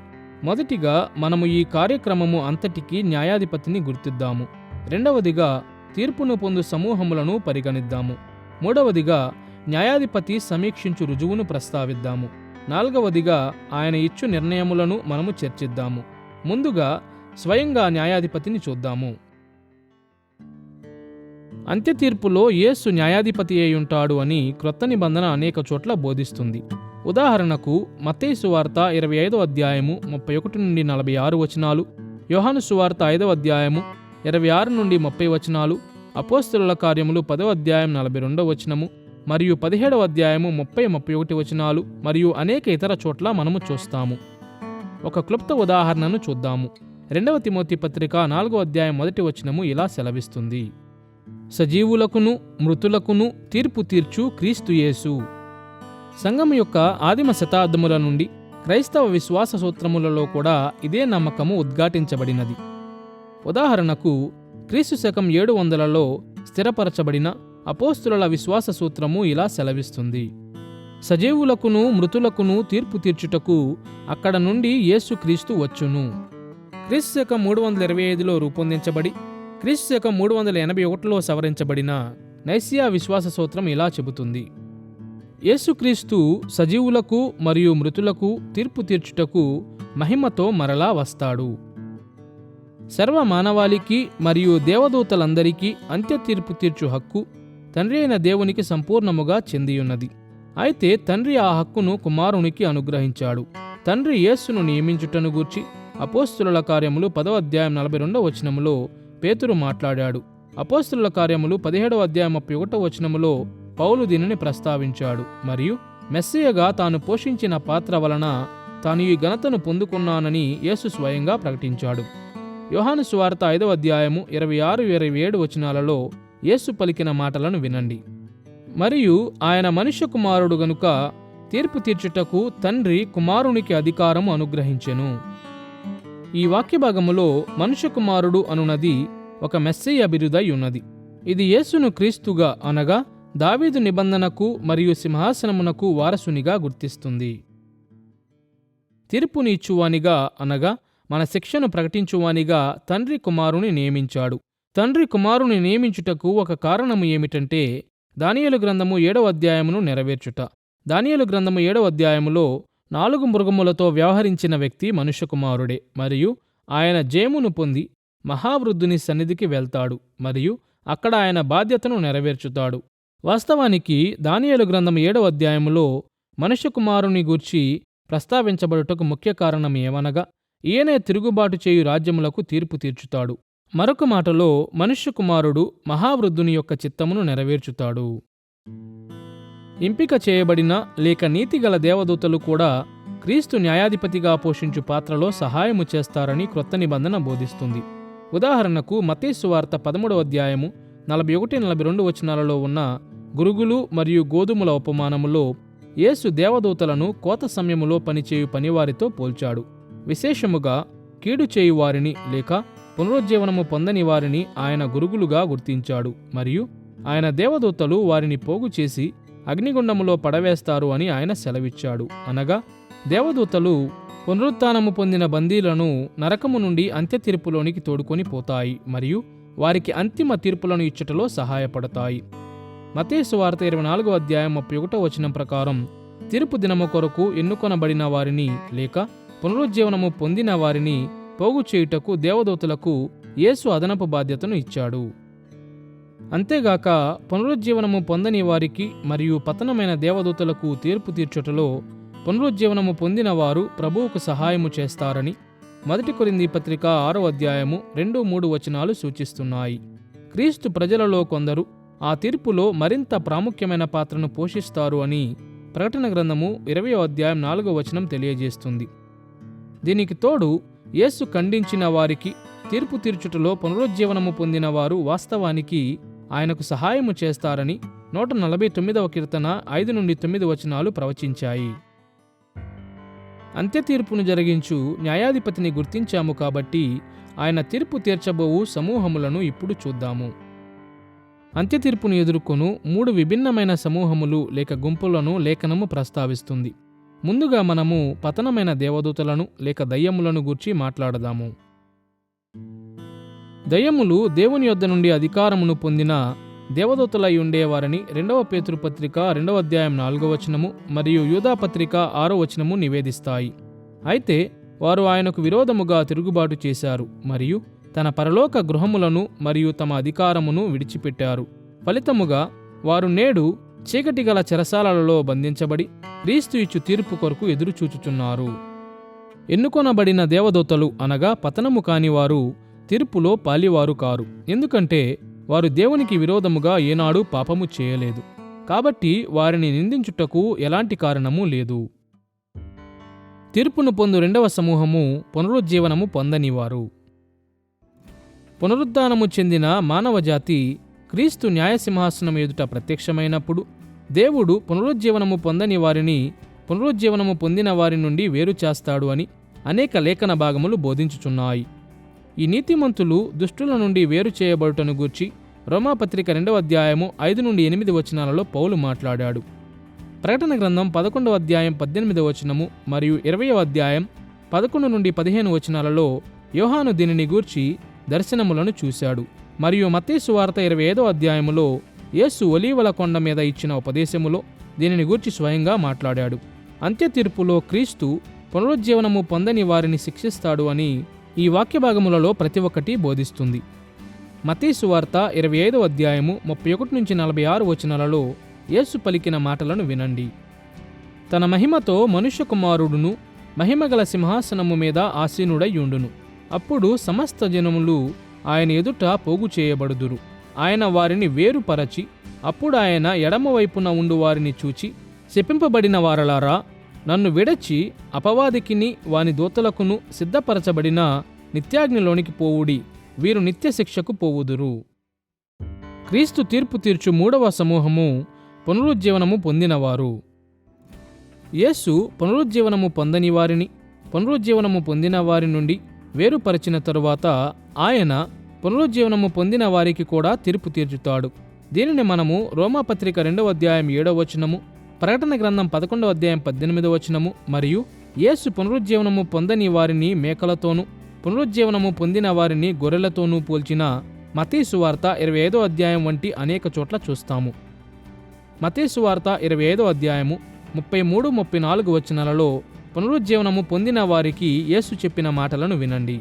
మొదటిగా మనము ఈ కార్యక్రమము అంతటికీ న్యాయాధిపతిని గుర్తిద్దాము. రెండవదిగా తీర్పును పొందు సమూహములను పరిగణిద్దాము. మూడవదిగా న్యాయాధిపతి సమీక్షించు రుజువును ప్రస్తావిద్దాము. నాలుగవదిగా ఆయన ఇచ్చు నిర్ణయములను మనము చర్చిద్దాము. ముందుగా స్వయంగా న్యాయాధిపతిని చూద్దాము. అంత్యతీర్పులో యేసు న్యాయాధిపతి అయ్యుంటాడు అని క్రొత్త నిబంధన అనేక చోట్ల బోధిస్తుంది. ఉదాహరణకు మత్తయి సువార్త 25వ అధ్యాయము 31-46 వచనాలు, యోహాను సువార్త 5వ అధ్యాయము 26-30 వచనాలు, అపోస్తలుల కార్యములు 10వ అధ్యాయం 42వ వచనము మరియు 17వ అధ్యాయము 30-31 వచనాలు మరియు అనేక ఇతర చోట్ల మనము చూస్తాము. ఒక క్లుప్త ఉదాహరణను చూద్దాము. 2వ తిమోతి పత్రిక 4వ అధ్యాయం 1వ వచనము ఇలా సెలవిస్తుంది: సజీవులకును మృతులకును తీర్పు తీర్చు క్రీస్తు యేసు. సంఘం యొక్క ఆదిమ శతాబ్దముల నుండి క్రైస్తవ విశ్వాస సూత్రములలో కూడా ఇదే నమ్మకము ఉద్ఘాటించబడినది. ఉదాహరణకు క్రీస్తు శకం 700లలో స్థిరపరచబడిన అపోస్తుల విశ్వాస సూత్రము ఇలా సెలవిస్తుంది: సజీవులకును మృతులకును తీర్పు తీర్చుటకు అక్కడ నుండి యేసు క్రీస్తు వచ్చును. క్రీస్తు శకం 325లో రూపొందించబడి క్రీస్తు శకం 381లో సవరించబడిన నైసియా విశ్వాస సూత్రం ఇలా చెబుతుంది: యేసుక్రీస్తు సజీవులకు మరియు మృతులకు తీర్పు తీర్చుటకు మహిమతో మరలా వస్తాడు. సర్వ మానవాళికి మరియు దేవదూతలందరికీ అంత్య తీర్పు తీర్చు హక్కు తండ్రి అయిన దేవునికి సంపూర్ణముగా చెందియున్నది. అయితే తండ్రి ఆ హక్కును కుమారునికి అనుగ్రహించాడు. తండ్రి యేసును నియమించుటను గూర్చి అపోస్తుల కార్యములు 10వ అధ్యాయం 42వ వచనములో పేతురు మాట్లాడాడు. అపోస్తుల కార్యములు 17వ అధ్యాయం 31వ వచనములో పౌలు దీనిని ప్రస్తావించాడు మరియు మెస్సియగా తాను పోషించిన పాత్ర వలన తాను ఈ ఘనతను పొందుకున్నానని యేసు స్వయంగా ప్రకటించాడు. యోహాను సువార్త 5వ అధ్యాయము 26-27 వచనాలలో యేసు పలికిన మాటలను వినండి. మరియు ఆయన మనుష్య కుమారుడు గనుక తీర్పు తీర్చుటకు తండ్రి కుమారునికి అధికారము అనుగ్రహించెను. ఈ వాక్య భాగములో మనుష్య కుమారుడు అనున్నది ఒక మెస్సీయ బిరుదై ఉన్నది. ఇది యేసును క్రీస్తుగా అనగా దావీదు నిబంధనకు మరియు సింహాసనమునకు వారసునిగా గుర్తిస్తుంది. తీర్పుని ఇచ్చువానిగా అనగా మన శిక్షను ప్రకటించువానిగా తండ్రి కుమారుని నియమించాడు. తండ్రి కుమారుని నియమించుటకు ఒక కారణము ఏమిటంటే దానియేలు గ్రంథము 7వ అధ్యాయమును నెరవేర్చుట. దానియేలు గ్రంథము 7వ అధ్యాయములో 4 మృగములతో వ్యవహరించిన వ్యక్తి మనుష్య కుమారుడే. మరియు ఆయన జయమును పొంది మహావృద్ధుని సన్నిధికి వెళ్తాడు మరియు అక్కడ ఆయన బాధ్యతను నెరవేర్చుతాడు. వాస్తవానికి దానియేలు గ్రంథము 7వ అధ్యాయములో మనుష్య కుమారుని గూర్చి ప్రస్తావించబడుటకు ముఖ్య కారణం ఏమనగా ఈయనే తిరుగుబాటు చేయు రాజ్యములకు తీర్పు తీర్చుతాడు. మరొక మాటలో మనుష్య కుమారుడు మహావృద్ధుని యొక్క చిత్తమును నెరవేర్చుతాడు. ఎంపిక చేయబడిన లేక నీతిగల దేవదూతలు కూడా క్రీస్తు న్యాయాధిపతిగా పోషించు పాత్రలో సహాయము చేస్తారని క్రొత్త నిబంధన బోధిస్తుంది. ఉదాహరణకు మత్తయి సువార్త 13వ అధ్యాయము 41-42 వచనాలలో ఉన్న గురుగులు మరియు గోధుమల ఉపమానములో యేసు దేవదూతలను కోత సమయములో పనిచేయు పనివారితో పోల్చాడు. విశేషముగా కీడు చేయు వారిని లేక పునరుజ్జీవనము పొందని వారిని ఆయన గురుగులుగా గుర్తించాడు మరియు ఆయన దేవదూతలు వారిని పోగు చేసి అగ్నిగుండములో పడవేస్తారు అని ఆయన సెలవిచ్చాడు. అనగా దేవదూతలు పునరుత్థానము పొందిన బందీలను నరకము నుండి అంత్యతీర్పులోనికి తోడుకొని పోతాయి మరియు వారికి అంతిమ తీర్పులను ఇచ్చుటలో సహాయపడతాయి. మత్తయి సువార్త 24వ అధ్యాయం 31వ వచనం ప్రకారం తీర్పు దినము కొరకు ఎన్నుకొనబడిన వారిని లేక పునరుజ్జీవనము పొందిన వారిని పోగు చేయుటకు దేవదూతలకు యేసు అదనపు బాధ్యతను ఇచ్చాడు. అంతేగాక పునరుజ్జీవనము పొందని వారికి మరియు పతనమైన దేవదూతలకు తీర్పు తీర్చుటలో పునరుజ్జీవనము పొందిన వారు ప్రభువుకు సహాయము చేస్తారని 1 కొరింథీ పత్రిక 6వ అధ్యాయము 2-3 వచనాలు సూచిస్తున్నాయి. క్రీస్తు ప్రజలలో కొందరు ఆ తీర్పులో మరింత ప్రాముఖ్యమైన పాత్రను పోషిస్తారు అని ప్రకటన గ్రంథము 20వ అధ్యాయం 4వ వచనం తెలియజేస్తుంది. దీనికి తోడు యేసు ఖండించిన వారికి తీర్పు తీర్చుటలో పునరుజ్జీవనము పొందిన వారు వాస్తవానికి ఆయనకు సహాయము చేస్తారని 149వ కీర్తన 5-9 వచనాలు ప్రవచించాయి. అంత్యతీర్పును జరిగించు న్యాయాధిపతిని గుర్తించాము కాబట్టి ఆయన తీర్పు తీర్చబోవు సమూహములను ఇప్పుడు చూద్దాము. అంత్యతీర్పును ఎదుర్కొను 3 విభిన్నమైన సమూహములు లేక గుంపులను లేఖనము ప్రస్తావిస్తుంది. ముందుగా మనము పతనమైన దేవదూతలను లేక దయ్యములను గూర్చి మాట్లాడదాము. దయ్యములు దేవుని యొద్ద నుండి అధికారమును పొందిన దేవదూతలై ఉండేవారని 2వ పేతురు పత్రిక 2వ అధ్యాయం 4వ వచనము మరియు యూదా పత్రిక 6వ వచనము నివేదిస్తాయి. అయితే వారు ఆయనకు విరోధముగా తిరుగుబాటు చేశారు మరియు తన పరలోక గృహములను మరియు తమ అధికారమును విడిచిపెట్టారు. ఫలితముగా వారు నేడు చీకటి గల చెరసాలలో బంధించబడి క్రీస్తు ఇచ్చు తీర్పు కొరకు ఎదురుచూచుచున్నారు. ఎన్నుకొనబడిన దేవదూతలు అనగా పతనము కానివారు తీర్పులో పాలివారు కారు. ఎందుకంటే వారు దేవునికి విరోధముగా ఏనాడు పాపము చేయలేదు. కాబట్టి వారిని నిందించుటకు ఎలాంటి కారణము లేదు. తీర్పును పొందు 2వ సమూహము పునరుజ్జీవనము పొందనివారు. పునరుద్ధానము చెందిన మానవజాతి క్రీస్తు న్యాయసింహాసనం ఎదుట ప్రత్యక్షమైనప్పుడు దేవుడు పునరుజ్జీవనము పొందని వారిని పునరుజ్జీవనము పొందిన వారి నుండి వేరు చేస్తాడు అని అనేక లేఖన భాగములు బోధించుచున్నాయి. ఈ నీతిమంతులు దుష్టుల నుండి వేరు చేయబడుటను గూర్చి రోమాపత్రిక 2వ అధ్యాయము 5-8 వచనాలలో పౌలు మాట్లాడాడు. ప్రకటన గ్రంథం 11వ అధ్యాయం 18వ వచనము మరియు 20వ అధ్యాయం 11-15 వచనాలలో యోహాను దీనిని గూర్చి దర్శనములను చూశాడు. మరియు మత్తయి సువార్త 25వ అధ్యాయములో యేసు ఒలీవల కొండ మీద ఇచ్చిన ఉపదేశములో దీనిని గూర్చి స్వయంగా మాట్లాడాడు. అంత్యతీర్పులో క్రీస్తు పునరుజ్జీవనము పొందని వారిని శిక్షిస్తాడు అని ఈ వాక్య భాగములలో ప్రతి ఒక్కటి బోధిస్తుంది. మత్తయి సువార్త 25వ అధ్యాయము 31-46 వచనాలలో యేసు పలికిన మాటలను వినండి. తన మహిమతో మనుష్య కుమారుడును మహిమగల సింహాసనము మీద ఆసీనుడయ్యుండును. అప్పుడు సమస్త జనములు ఆయన ఎదుట పోగు చేయబడుదురు. ఆయన వారిని వేరుపరచి అప్పుడు ఆయన ఎడమవైపున ఉండు వారిని చూచి శపింపబడిన వారలారా, నన్ను విడచి అపవాదికిని వాని దూతలకును సిద్ధపరచబడిన నిత్యాగ్నిలోనికి పోవుడి, వీరు నిత్య శిక్షకు పోవుదురు. క్రీస్తు తీర్పు తీర్చు మూడవ సమూహము పునరుజ్జీవనము పొందినవారు. యేసు పునరుజ్జీవనము పొందని వారిని పునరుజ్జీవనము పొందిన వారి నుండి వేరుపరిచిన తరువాత ఆయన పునరుజ్జీవనము పొందిన వారికి కూడా తీర్పు తీర్చుతాడు. దీనిని మనము రోమాపత్రిక 2వ అధ్యాయం 7వ వచనము, ప్రకటన గ్రంథం 11వ అధ్యాయం 18వ వచనము మరియు యేసు పునరుజ్జీవనము పొందని వారిని మేకలతోనూ పునరుజ్జీవనము పొందిన వారిని గొర్రెలతోనూ పోల్చిన మత్తయి సువార్త 25వ అధ్యాయం వంటి అనేక చోట్ల చూస్తాము. మత్తయి సువార్త 25వ అధ్యాయము 33-34 వచనాలలో పునరుజ్జీవనము పొందిన వారికి యేసు చెప్పిన మాటలను వినండి.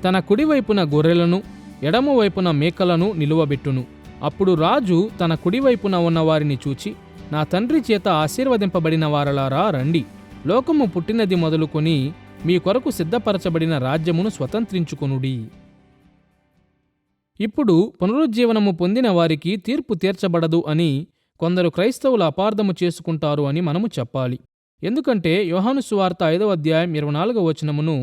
తన కుడివైపున గొర్రెలను ఎడమ వైపున మేకలను నిలువబెట్టును. అప్పుడు రాజు తన కుడివైపున ఉన్న వారిని చూచి, నా తండ్రి చేత ఆశీర్వదింపబడిన వారలారా రండి, లోకము పుట్టినది మొదలుకొని మీ కొరకు సిద్ధపరచబడిన రాజ్యమును స్వతంత్రించుకొనుడి. ఇప్పుడు పునరుజ్జీవనము పొందిన వారికి తీర్పు తీర్చబడదు అని కొందరు క్రైస్తవులు అపార్థము చేసుకుంటారు అని మనము చెప్పాలి. ఎందుకంటే యోహాను సువార్త 5వ అధ్యాయం 24వ వచనమును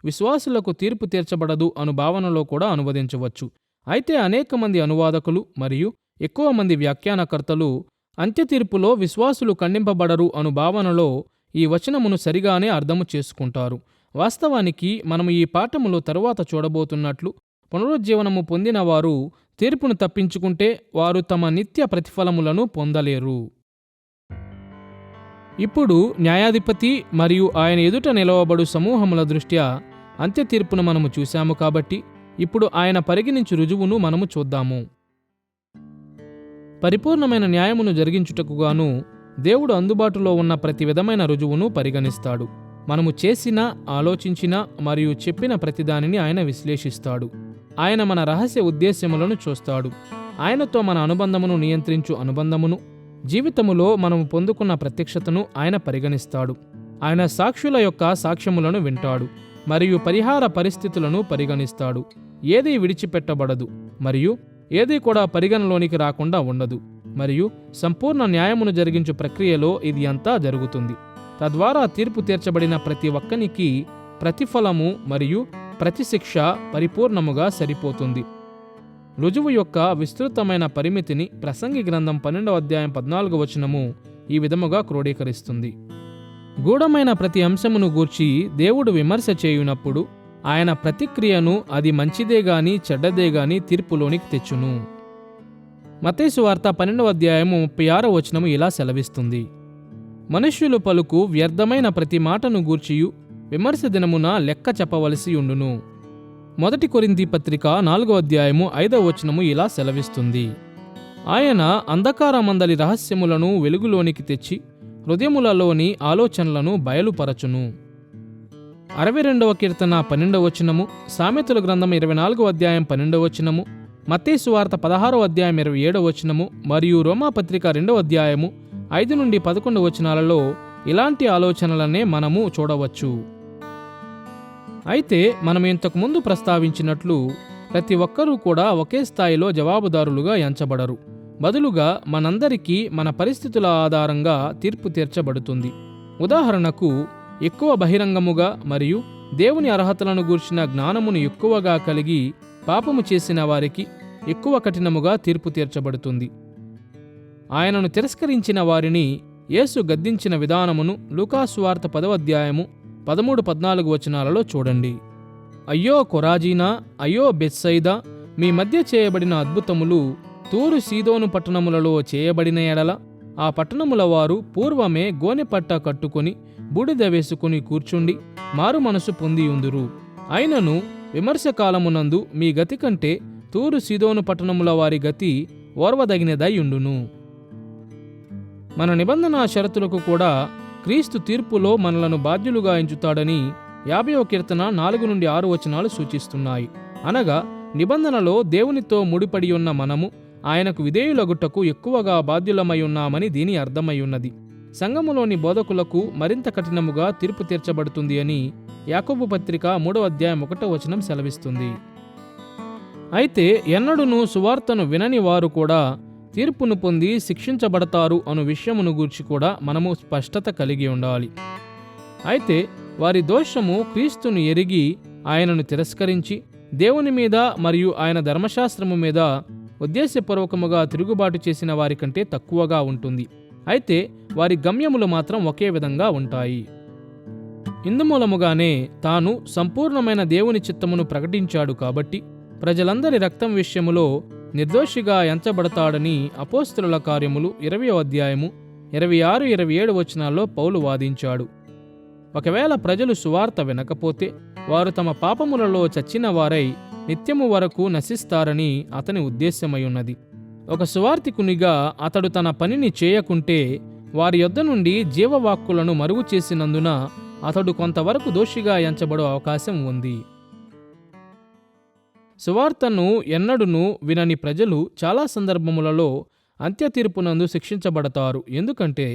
విశ్వాసులకు తీర్పు తీర్చబడదు అను భావనలో కూడా అనువదించవచ్చు. అయితే అనేక మంది అనువాదకులు మరియు ఎక్కువ మంది వ్యాఖ్యానకర్తలు అంత్యతీర్పులో విశ్వాసులు ఖండింపబడరు అను భావనలో ఈ వచనమును సరిగానే అర్థము చేసుకుంటారు. వాస్తవానికి మనము ఈ పాఠములో తరువాత చూడబోతున్నట్లు పునరుజ్జీవనము పొందిన వారు తీర్పును తప్పించుకుంటే వారు తమ నిత్య ప్రతిఫలములను పొందలేరు. ఇప్పుడు న్యాయాధిపతి మరియు ఆయన ఎదుట నిలవబడు సమూహముల దృష్ట్యా అంత్యతీర్పును మనము చూశాము కాబట్టి ఇప్పుడు ఆయన పరిగణించు రుజువును మనము చూద్దాము. పరిపూర్ణమైన న్యాయమును జరిగించుటకుగాను దేవుడు అందుబాటులో ఉన్న ప్రతి విధమైన రుజువును పరిగణిస్తాడు. మనము చేసిన, ఆలోచించిన మరియు చెప్పిన ప్రతిదానిని ఆయన విశ్లేషిస్తాడు. ఆయన మన రహస్య ఉద్దేశ్యములను చూస్తాడు. ఆయనతో మన అనుబంధమును నియంత్రించు అనుబంధమును, జీవితములో మనము పొందుకున్న ప్రత్యక్షతను ఆయన పరిగణిస్తాడు. ఆయన సాక్షుల యొక్క సాక్ష్యములను వింటాడు మరియు పరిహార పరిస్థితులను పరిగణిస్తాడు. ఏదీ విడిచిపెట్టబడదు మరియు ఏదీ కూడా పరిగణలోనికి రాకుండా ఉండదు మరియు సంపూర్ణ న్యాయమును జరిగించు ప్రక్రియలో ఇది అంతా జరుగుతుంది. తద్వారా తీర్పు తీర్చబడిన ప్రతి ఒక్కనికి ప్రతిఫలము మరియు ప్రతిశిక్ష పరిపూర్ణముగా సరిపోతుంది. రుజువు యొక్క విస్తృతమైన పరిమితిని ప్రసంగి గ్రంథం 12వ అధ్యాయం 14వ వచనము ఈ విధముగా క్రోడీకరిస్తుంది. గూఢమైన ప్రతి అంశమును గూర్చి దేవుడు విమర్శ చేయునప్పుడు ఆయన ప్రతిక్రియను అది మంచిదే గాని చెడ్డదే గాని తీర్పులోనికి తెచ్చును. మత్తయి సువార్త 12వ అధ్యాయము 36వ వచనము ఇలా సెలవిస్తుంది, మనుష్యులు పలుకు వ్యర్థమైన ప్రతి మాటను గూర్చియు విమర్శ దినమున లెక్క చెప్పవలసి ఉండును. 1 కొరింథీ పత్రిక 4వ అధ్యాయము 5వ వచనము ఇలా సెలవిస్తుంది, ఆయన అంధకారమందలి రహస్యములను వెలుగులోనికి తెచ్చి హృదయములలోని ఆలోచనలను బయలుపరచును. 62వ కీర్తన 12వ వచనము, సామెతల గ్రంథం 24వ అధ్యాయం 12వ వచనము, మత్తయి సువార్త 16వ అధ్యాయం 27వ వచనము మరియు రోమాపత్రిక 2వ అధ్యాయము 5-11 వచనాలలో ఇలాంటి ఆలోచనలనే మనము చూడవచ్చు. అయితే మనం ఇంతకుముందు ప్రస్తావించినట్లు ప్రతి ఒక్కరూ కూడా ఒకే స్థాయిలో జవాబుదారులుగా ఎంచబడరు. బదులుగా మనందరికీ మన పరిస్థితుల ఆధారంగా తీర్పు తీర్చబడుతుంది. ఉదాహరణకు, ఎక్కువ బహిరంగముగా మరియు దేవుని అర్హతలను గూర్చిన జ్ఞానమును ఎక్కువగా కలిగి పాపము చేసిన వారికి ఎక్కువ కఠినముగా తీర్పు తీర్చబడుతుంది. ఆయనను తిరస్కరించిన వారిని యేసు గద్దించిన విధానమును లూకా సువార్త 10వ అధ్యాయము 13-14 వచనాలలో చూడండి. అయ్యో కొరాజీనా, అయ్యో బెత్సైదా, మీ మధ్య చేయబడిన అద్భుతములు తూరు సీదోను పట్టణములలో చేయబడిన ఎడల ఆ పట్టణముల వారు పూర్వమే గోనెపట్ట కట్టుకొని బూడిద వేసుకుని కూర్చుండి మారు మనసు పొందియుందురు. అయినను విమర్శకాలమునందు మీ గతి కంటే తూరు సీదోను పట్టణముల వారి గతి ఓర్వదగినదై ఉండును. మన నిబంధన షరతులకు కూడా క్రీస్తు తీర్పులో మనలను బాధ్యులుగా ఎంచుతాడని 50వ కీర్తన 4-6 వచనాలు సూచిస్తున్నాయి. అనగా నిబంధనలో దేవునితో ముడిపడి ఉన్న మనము ఆయనకు విధేయులగుటకు ఎక్కువగా బాధ్యులమై ఉన్నామని దీని అర్థమై ఉన్నది. సంఘములోని బోధకులకు మరింత కఠినముగా తీర్పు తీర్చబడుతుంది అని యాకోబు పత్రిక 3వ అధ్యాయం 1వ వచనం సెలవిస్తుంది. అయితే ఎన్నడూనూ సువార్తను వినని వారు కూడా తీర్పును పొంది శిక్షించబడతారు అను విషయమును గూర్చి కూడా మనము స్పష్టత కలిగి ఉండాలి. అయితే వారి దోషము క్రీస్తును ఎరిగి ఆయనను తిరస్కరించి దేవుని మీద మరియు ఆయన ధర్మశాస్త్రము మీద ఉద్దేశపూర్వకముగా తిరుగుబాటు చేసిన వారి కంటే తక్కువగా ఉంటుంది. అయితే వారి గమ్యములు మాత్రం ఒకే విధంగా ఉంటాయి. ఇందుమూలముగానే తాను సంపూర్ణమైన దేవుని చిత్తమును ప్రకటించాడు కాబట్టి ప్రజలందరి రక్తం విషయములో నిర్దోషిగా ఎంచబడతాడని అపోస్తలుల కార్యములు 20వ అధ్యాయము 26-27 వచనాల్లో పౌలు వాదించాడు. ఒకవేళ ప్రజలు సువార్త వినకపోతే వారు తమ పాపములలో చచ్చిన వారై నిత్యము వరకు నశిస్తారని అతని ఉద్దేశమయ్యున్నది. ఒక సువార్తికునిగా అతడు తన పనిని చేయకుంటే వారి యొద్ద నుండి జీవవాక్కులను మరుగు చేసినందున అతడు కొంతవరకు దోషిగా ఎంచబడే అవకాశం ఉంది. సువార్తను ఎన్నడూనూ వినని ప్రజలు చాలా సందర్భములలో అంత్యతీర్పునందు శిక్షించబడతారు. ఎందుకంటే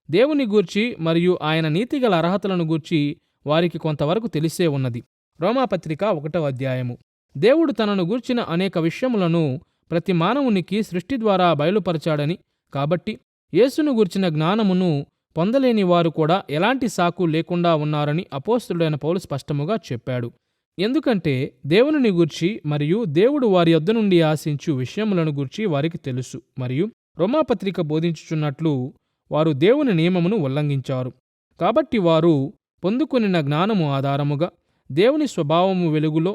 దేవుని గూర్చి మరియు ఆయన నీతిగల అర్హతలను గూర్చి వారికి కొంతవరకు తెలిసే ఉన్నది. రోమాపత్రిక 1వ అధ్యాయము. దేవుడు తనను గూర్చిన అనేక విషయములను ప్రతి మానవునికి సృష్టి ద్వారా బయలుపరచాడని, కాబట్టి యేసును గూర్చిన జ్ఞానమును పొందలేని వారు కూడా ఎలాంటి సాకు లేకుండా ఉన్నారని అపోస్తలుడైన పౌలు స్పష్టముగా చెప్పాడు. ఎందుకంటే దేవునిని గూర్చి మరియు దేవుడు వారి యొద్ద నుండి ఆశించు విషయములను గూర్చి వారికి తెలుసు, మరియు రోమాపత్రిక బోధించుచున్నట్లు వారు దేవుని నియమమును ఉల్లంఘించారు. కాబట్టి వారు పొందుకొనిన జ్ఞానము ఆధారముగా దేవుని స్వభావము వెలుగులో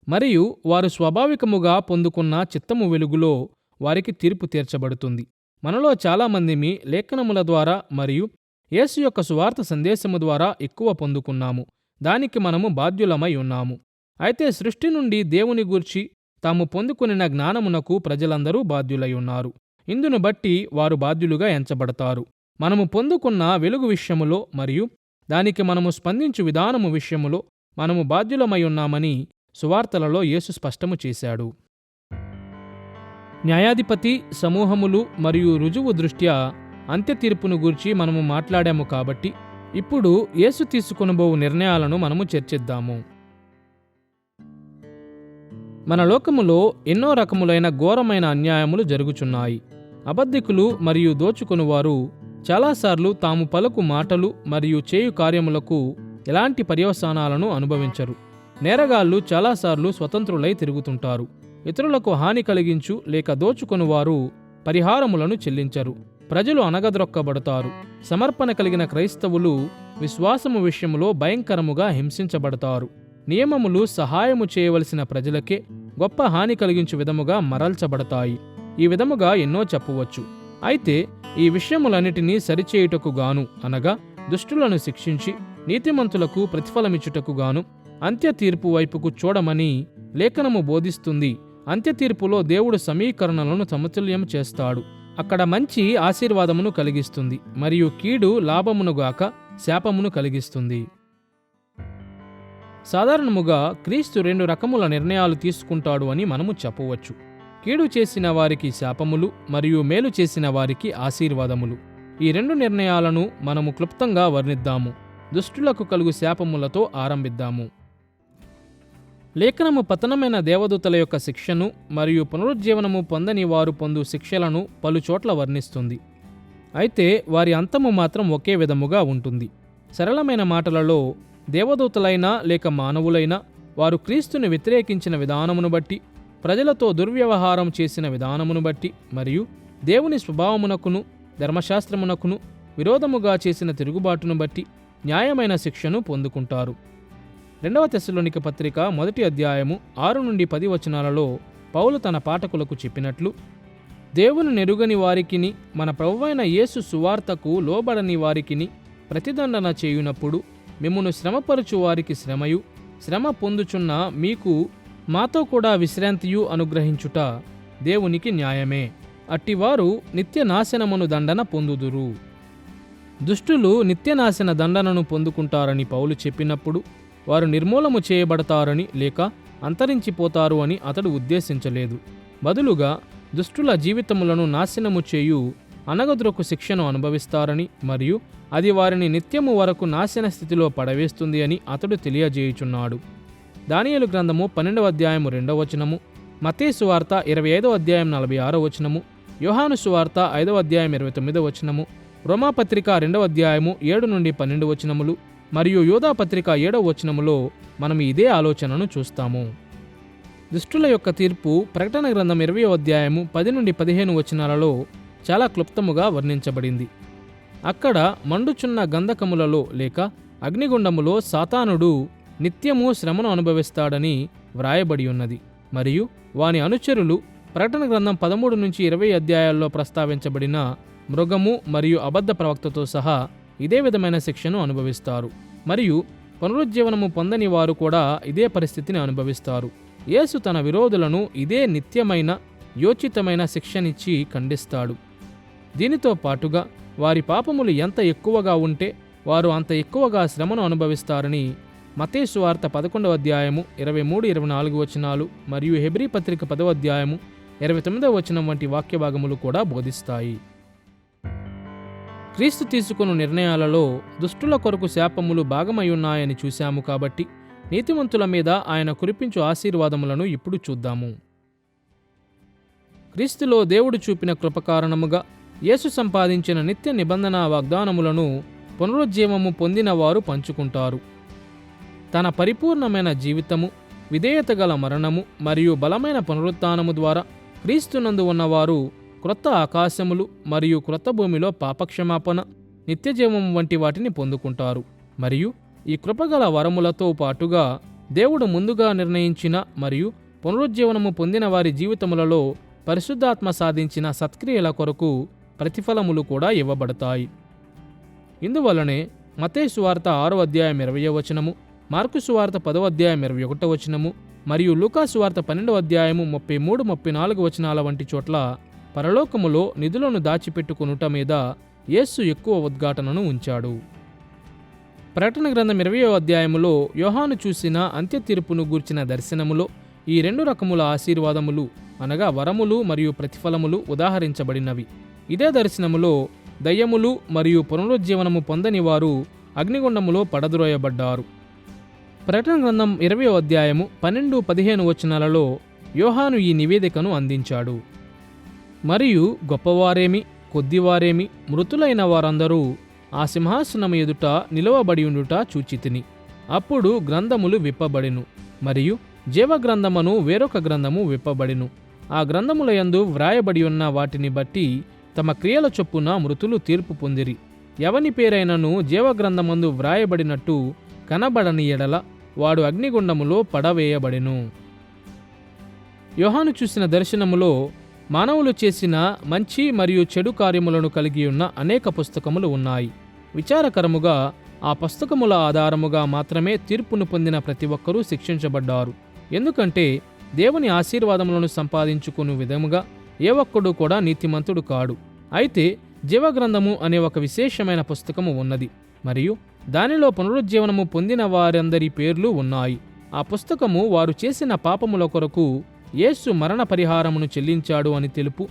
మరియు వారు స్వాభావికముగా పొందుకున్న చిత్తము వెలుగులో వారికి తీర్పు తీర్చబడుతుంది. మనలో చాలామందిమి లేఖనముల ద్వారా మరియు యేసు యొక్క సువార్త సందేశము ద్వారా ఎక్కువ పొందుకున్నాము. దానికి మనము బాధ్యులమై ఉన్నాము. అయితే సృష్టి నుండి దేవుని గూర్చి తాము పొందుకొనిన జ్ఞానమునకు ప్రజలందరూ బాధ్యులై ఉన్నారు. ఇందును బట్టి వారు బాధ్యులుగా ఎంచబడతారు. మనము పొందుకున్న వెలుగు విషయములో మరియు దానికి మనము స్పందించు విధానము విషయములో మనము బాధ్యులమై ఉన్నామని సువార్తలలో యేసు స్పష్టము చేశాడు. న్యాయాధిపతి సమూహములు మరియు రుజువు దృష్ట్యా అంత్యతీర్పును గూర్చి మనము మాట్లాడాము కాబట్టి ఇప్పుడు యేసు తీసుకొనబోవు నిర్ణయాలను మనము చర్చిద్దాము. మన లోకములో ఎన్నో రకములైన ఘోరమైన అన్యాయములు జరుగుచున్నాయి. అబద్ధికులు మరియు దోచుకొనువారు చాలాసార్లు తాము పలుకు మాటలు మరియు చేయు కార్యములకు ఎలాంటి పర్యవసానాలను అనుభవించరు. నేరగాళ్లు చాలాసార్లు స్వతంత్రులై తిరుగుతుంటారు. ఇతరులకు హాని కలిగించు లేక దోచుకొనువారు పరిహారములను చెల్లించరు. ప్రజలు అనగద్రొక్కబడతారు. సమర్పణ కలిగిన క్రైస్తవులు విశ్వాసము విషయములో భయంకరముగా హింసించబడతారు. నియమములు సహాయము చేయవలసిన ప్రజలకే గొప్ప హాని కలిగించు విధముగా మరల్చబడతాయి. ఈ విధముగా ఎన్నో చెప్పవచ్చు. అయితే ఈ విషయములన్నిటినీ సరిచేయుటకు గాను, అనగా దుష్టులను శిక్షించి నీతిమంతులకు ప్రతిఫలమిచ్చుటకు గాను అంత్యతీర్పు వైపుకు చూడమని లేఖనము బోధిస్తుంది. అంత్యతీర్పులో దేవుడు సమీకరణలను సమతుల్యం చేస్తాడు. అక్కడ మంచి ఆశీర్వాదమును కలిగిస్తుంది మరియు కీడు లాభమునుగాక శాపమును కలిగిస్తుంది. సాధారణముగా క్రీస్తు 2 రకముల నిర్ణయాలు తీసుకుంటాడు అని మనము చెప్పవచ్చు. కీడు చేసిన వారికి శాపములు మరియు మేలు చేసిన వారికి ఆశీర్వాదములు. ఈ 2 నిర్ణయాలను మనము క్లుప్తంగా వర్ణిద్దాము. దుష్టులకు కలుగు శాపములతో ఆరంభిద్దాము. లేఖనము పతనమైన దేవదూతల యొక్క శిక్షను మరియు పునరుజ్జీవనము పొందని వారు పొందు శిక్షలను పలుచోట్ల వర్ణిస్తుంది. అయితే వారి అంతము మాత్రం ఒకే విధముగా ఉంటుంది. సరళమైన మాటలలో దేవదూతలైనా లేక మానవులైనా వారు క్రీస్తుని వ్యతిరేకించిన విధానమును బట్టి, ప్రజలతో దుర్వ్యవహారం చేసిన విధానమును బట్టి మరియు దేవుని స్వభావమునకును ధర్మశాస్త్రమునకును విరోధముగా చేసిన తిరుగుబాటును బట్టి న్యాయమైన శిక్షను పొందుకుంటారు. 2వ తెస్సలోనిక పత్రిక 1వ అధ్యాయము 6-10 వచనాలలో పౌలు తన పాఠకులకు చెప్పినట్లు, దేవుని నెరుగని వారికిని మన ప్రభువైన యేసు సువార్తకు లోబడని వారికిని ప్రతిదండన చేయునప్పుడు మిమ్మును శ్రమపరచు వారికి శ్రమయు, శ్రమ పొందుచున్న మీకు మాతో కూడా విశ్రాంతియు అనుగ్రహించుట దేవునికి న్యాయమే. అట్టివారు నిత్యనాశనమును దండన పొందుదురు. దుష్టులు నిత్యనాశన దండనను పొందుకుంటారని పౌలు చెప్పినప్పుడు వారు నిర్మూలము చేయబడతారని లేక అంతరించిపోతారు అని అతడు ఉద్దేశించలేదు. బదులుగా దుష్టుల జీవితములను నాశనము చేయు అనగద్రొక్కు శిక్షను అనుభవిస్తారని మరియు అది వారిని నిత్యము వరకు నాశన స్థితిలో పడవేస్తుంది అని అతడు తెలియజేయుచున్నాడు. దానియేలు గ్రంథము 12వ అధ్యాయము 2వ వచనము, మత్తయి సువార్త 25వ అధ్యాయం 46వ వచనము, యోహాను సువార్త 5వ అధ్యాయం 29వ వచనము, రోమాపత్రిక 2వ అధ్యాయము 7 నుండి 12 వచనములు మరియు యూదా పత్రిక 7వ వచనములో మనం ఇదే ఆలోచనను చూస్తాము. దుష్టుల యొక్క తీర్పు ప్రకటన గ్రంథం 20వ అధ్యాయము 10 నుండి 15 వచనాలలో చాలా క్లుప్తముగా వర్ణించబడింది. అక్కడ మండుచున్న గంధకములలో లేక అగ్నిగుండములో సాతానుడు నిత్యము శ్రమను అనుభవిస్తాడని వ్రాయబడి ఉన్నది. మరియు వాని అనుచరులు ప్రకటన గ్రంథం 13 నుంచి 20 అధ్యాయాల్లో ప్రస్తావించబడిన మృగము మరియు అబద్ధ ప్రవక్తతో సహా ఇదే విధమైన శిక్షను అనుభవిస్తారు. మరియు పునరుజ్జీవనము పొందని వారు కూడా ఇదే పరిస్థితిని అనుభవిస్తారు. యేసు తన విరోధులను ఇదే నిత్యమైన యోచితమైన శిక్షనిచ్చి ఖండిస్తాడు. దీనితో పాటుగా వారి పాపములు ఎంత ఎక్కువగా ఉంటే వారు అంత ఎక్కువగా శ్రమను అనుభవిస్తారని మత్తయి సువార్త 11వ అధ్యాయము 23-24 వచనాలు మరియు హెబ్రీ పత్రిక 10వ అధ్యాయము 29వ వచనం వంటి వాక్యభాగములు కూడా బోధిస్తాయి. క్రీస్తు తీసుకున్న నిర్ణయాలలో దుష్టుల కొరకు శాపములు భాగమయ్యున్నాయని చూశాము కాబట్టి నీతిమంతుల మీద ఆయన కురిపించు ఆశీర్వాదములను ఇప్పుడు చూద్దాము. క్రీస్తులో దేవుడు చూపిన కృప కారణముగా యేసు సంపాదించిన నిత్య నిబంధన వాగ్దానములను పునరుజ్జీవము పొందిన వారు పంచుకుంటారు. తన పరిపూర్ణమైన జీవితము, విధేయత గల మరణము మరియు బలమైన పునరుత్థానము ద్వారా క్రీస్తునందు ఉన్నవారు క్రొత్త ఆకాశములు మరియు క్రొత్త భూమిలో పాపక్షమాపణ, నిత్యజీవము వంటి వాటిని పొందుకుంటారు. మరియు ఈ కృపగల వరములతో పాటుగా దేవుడు ముందుగా నిర్ణయించిన మరియు పునరుజ్జీవనము పొందిన వారి జీవితములలో పరిశుద్ధాత్మ సాధించిన సత్క్రియల కొరకు ప్రతిఫలములు కూడా ఇవ్వబడతాయి. ఇందువలనే మత్తయి సువార్త 6వ అధ్యాయం 20వ వచనము, మార్కు సువార్త 10వ అధ్యాయం 21వ వచనము మరియు లూకా సువార్త 12వ అధ్యాయము 33-34 వచనాల వంటి చోట్ల పరలోకములో నిధులను దాచిపెట్టుకొనుట మీద యేసు ఎక్కువ ఉద్ఘాటనను ఉంచాడు. ప్రకటన గ్రంథం 20వ అధ్యాయములో యోహాను చూసిన అంత్య తీర్పును గూర్చిన దర్శనములో ఈ 2 రకముల ఆశీర్వాదములు అనగా వరములు మరియు ప్రతిఫలములు ఉదాహరించబడినవి. ఇదే దర్శనములో దయ్యములు మరియు పునరుజ్జీవనము పొందని వారు అగ్నిగుండములో పడద్రోయబడ్డారు. ప్రకటన గ్రంథం 20వ అధ్యాయము 12-15 వచనాలలో యోహాను ఈ నివేదికను అందించాడు. మరియు గొప్పవారేమి కొద్దివారేమి మృతులైన వారందరూ ఆ సింహాసనము ఎదుట నిలువబడియుండుట చూచితిని. అప్పుడు గ్రంథములు విప్పబడెను మరియు జీవగ్రంథమును వేరొక గ్రంథము విప్పబడెను. ఆ గ్రంథములయందు వ్రాయబడి ఉన్న వాటిని బట్టి తమ క్రియల చొప్పున మృతులు తీర్పు పొందిరి. ఎవని పేరైనను జీవగ్రంథమందు వ్రాయబడినట్టు కనబడని ఎడల వాడు అగ్నిగుండములో పడవేయబడెను. యోహాను చూసిన దర్శనములో మానవులు చేసిన మంచి మరియు చెడు కార్యములను కలిగి ఉన్న అనేక పుస్తకములు ఉన్నాయి. విచారకరముగా ఆ పుస్తకముల ఆధారముగా మాత్రమే తీర్పును పొందిన ప్రతి ఒక్కరూ శిక్షించబడ్డారు. ఎందుకంటే దేవుని ఆశీర్వాదములను సంపాదించుకునే విధముగా ఏ ఒక్కడు కూడా నీతిమంతుడు కాడు. అయితే జీవగ్రంథము అనే ఒక విశేషమైన పుస్తకము ఉన్నది మరియు దానిలో పునరుజ్జీవనము పొందిన వారందరి పేర్లు ఉన్నాయి. ఆ పుస్తకము వారు చేసిన పాపముల కొరకు యేసు మరణ పరిహారమును చెల్లించాడు అని తెలుపు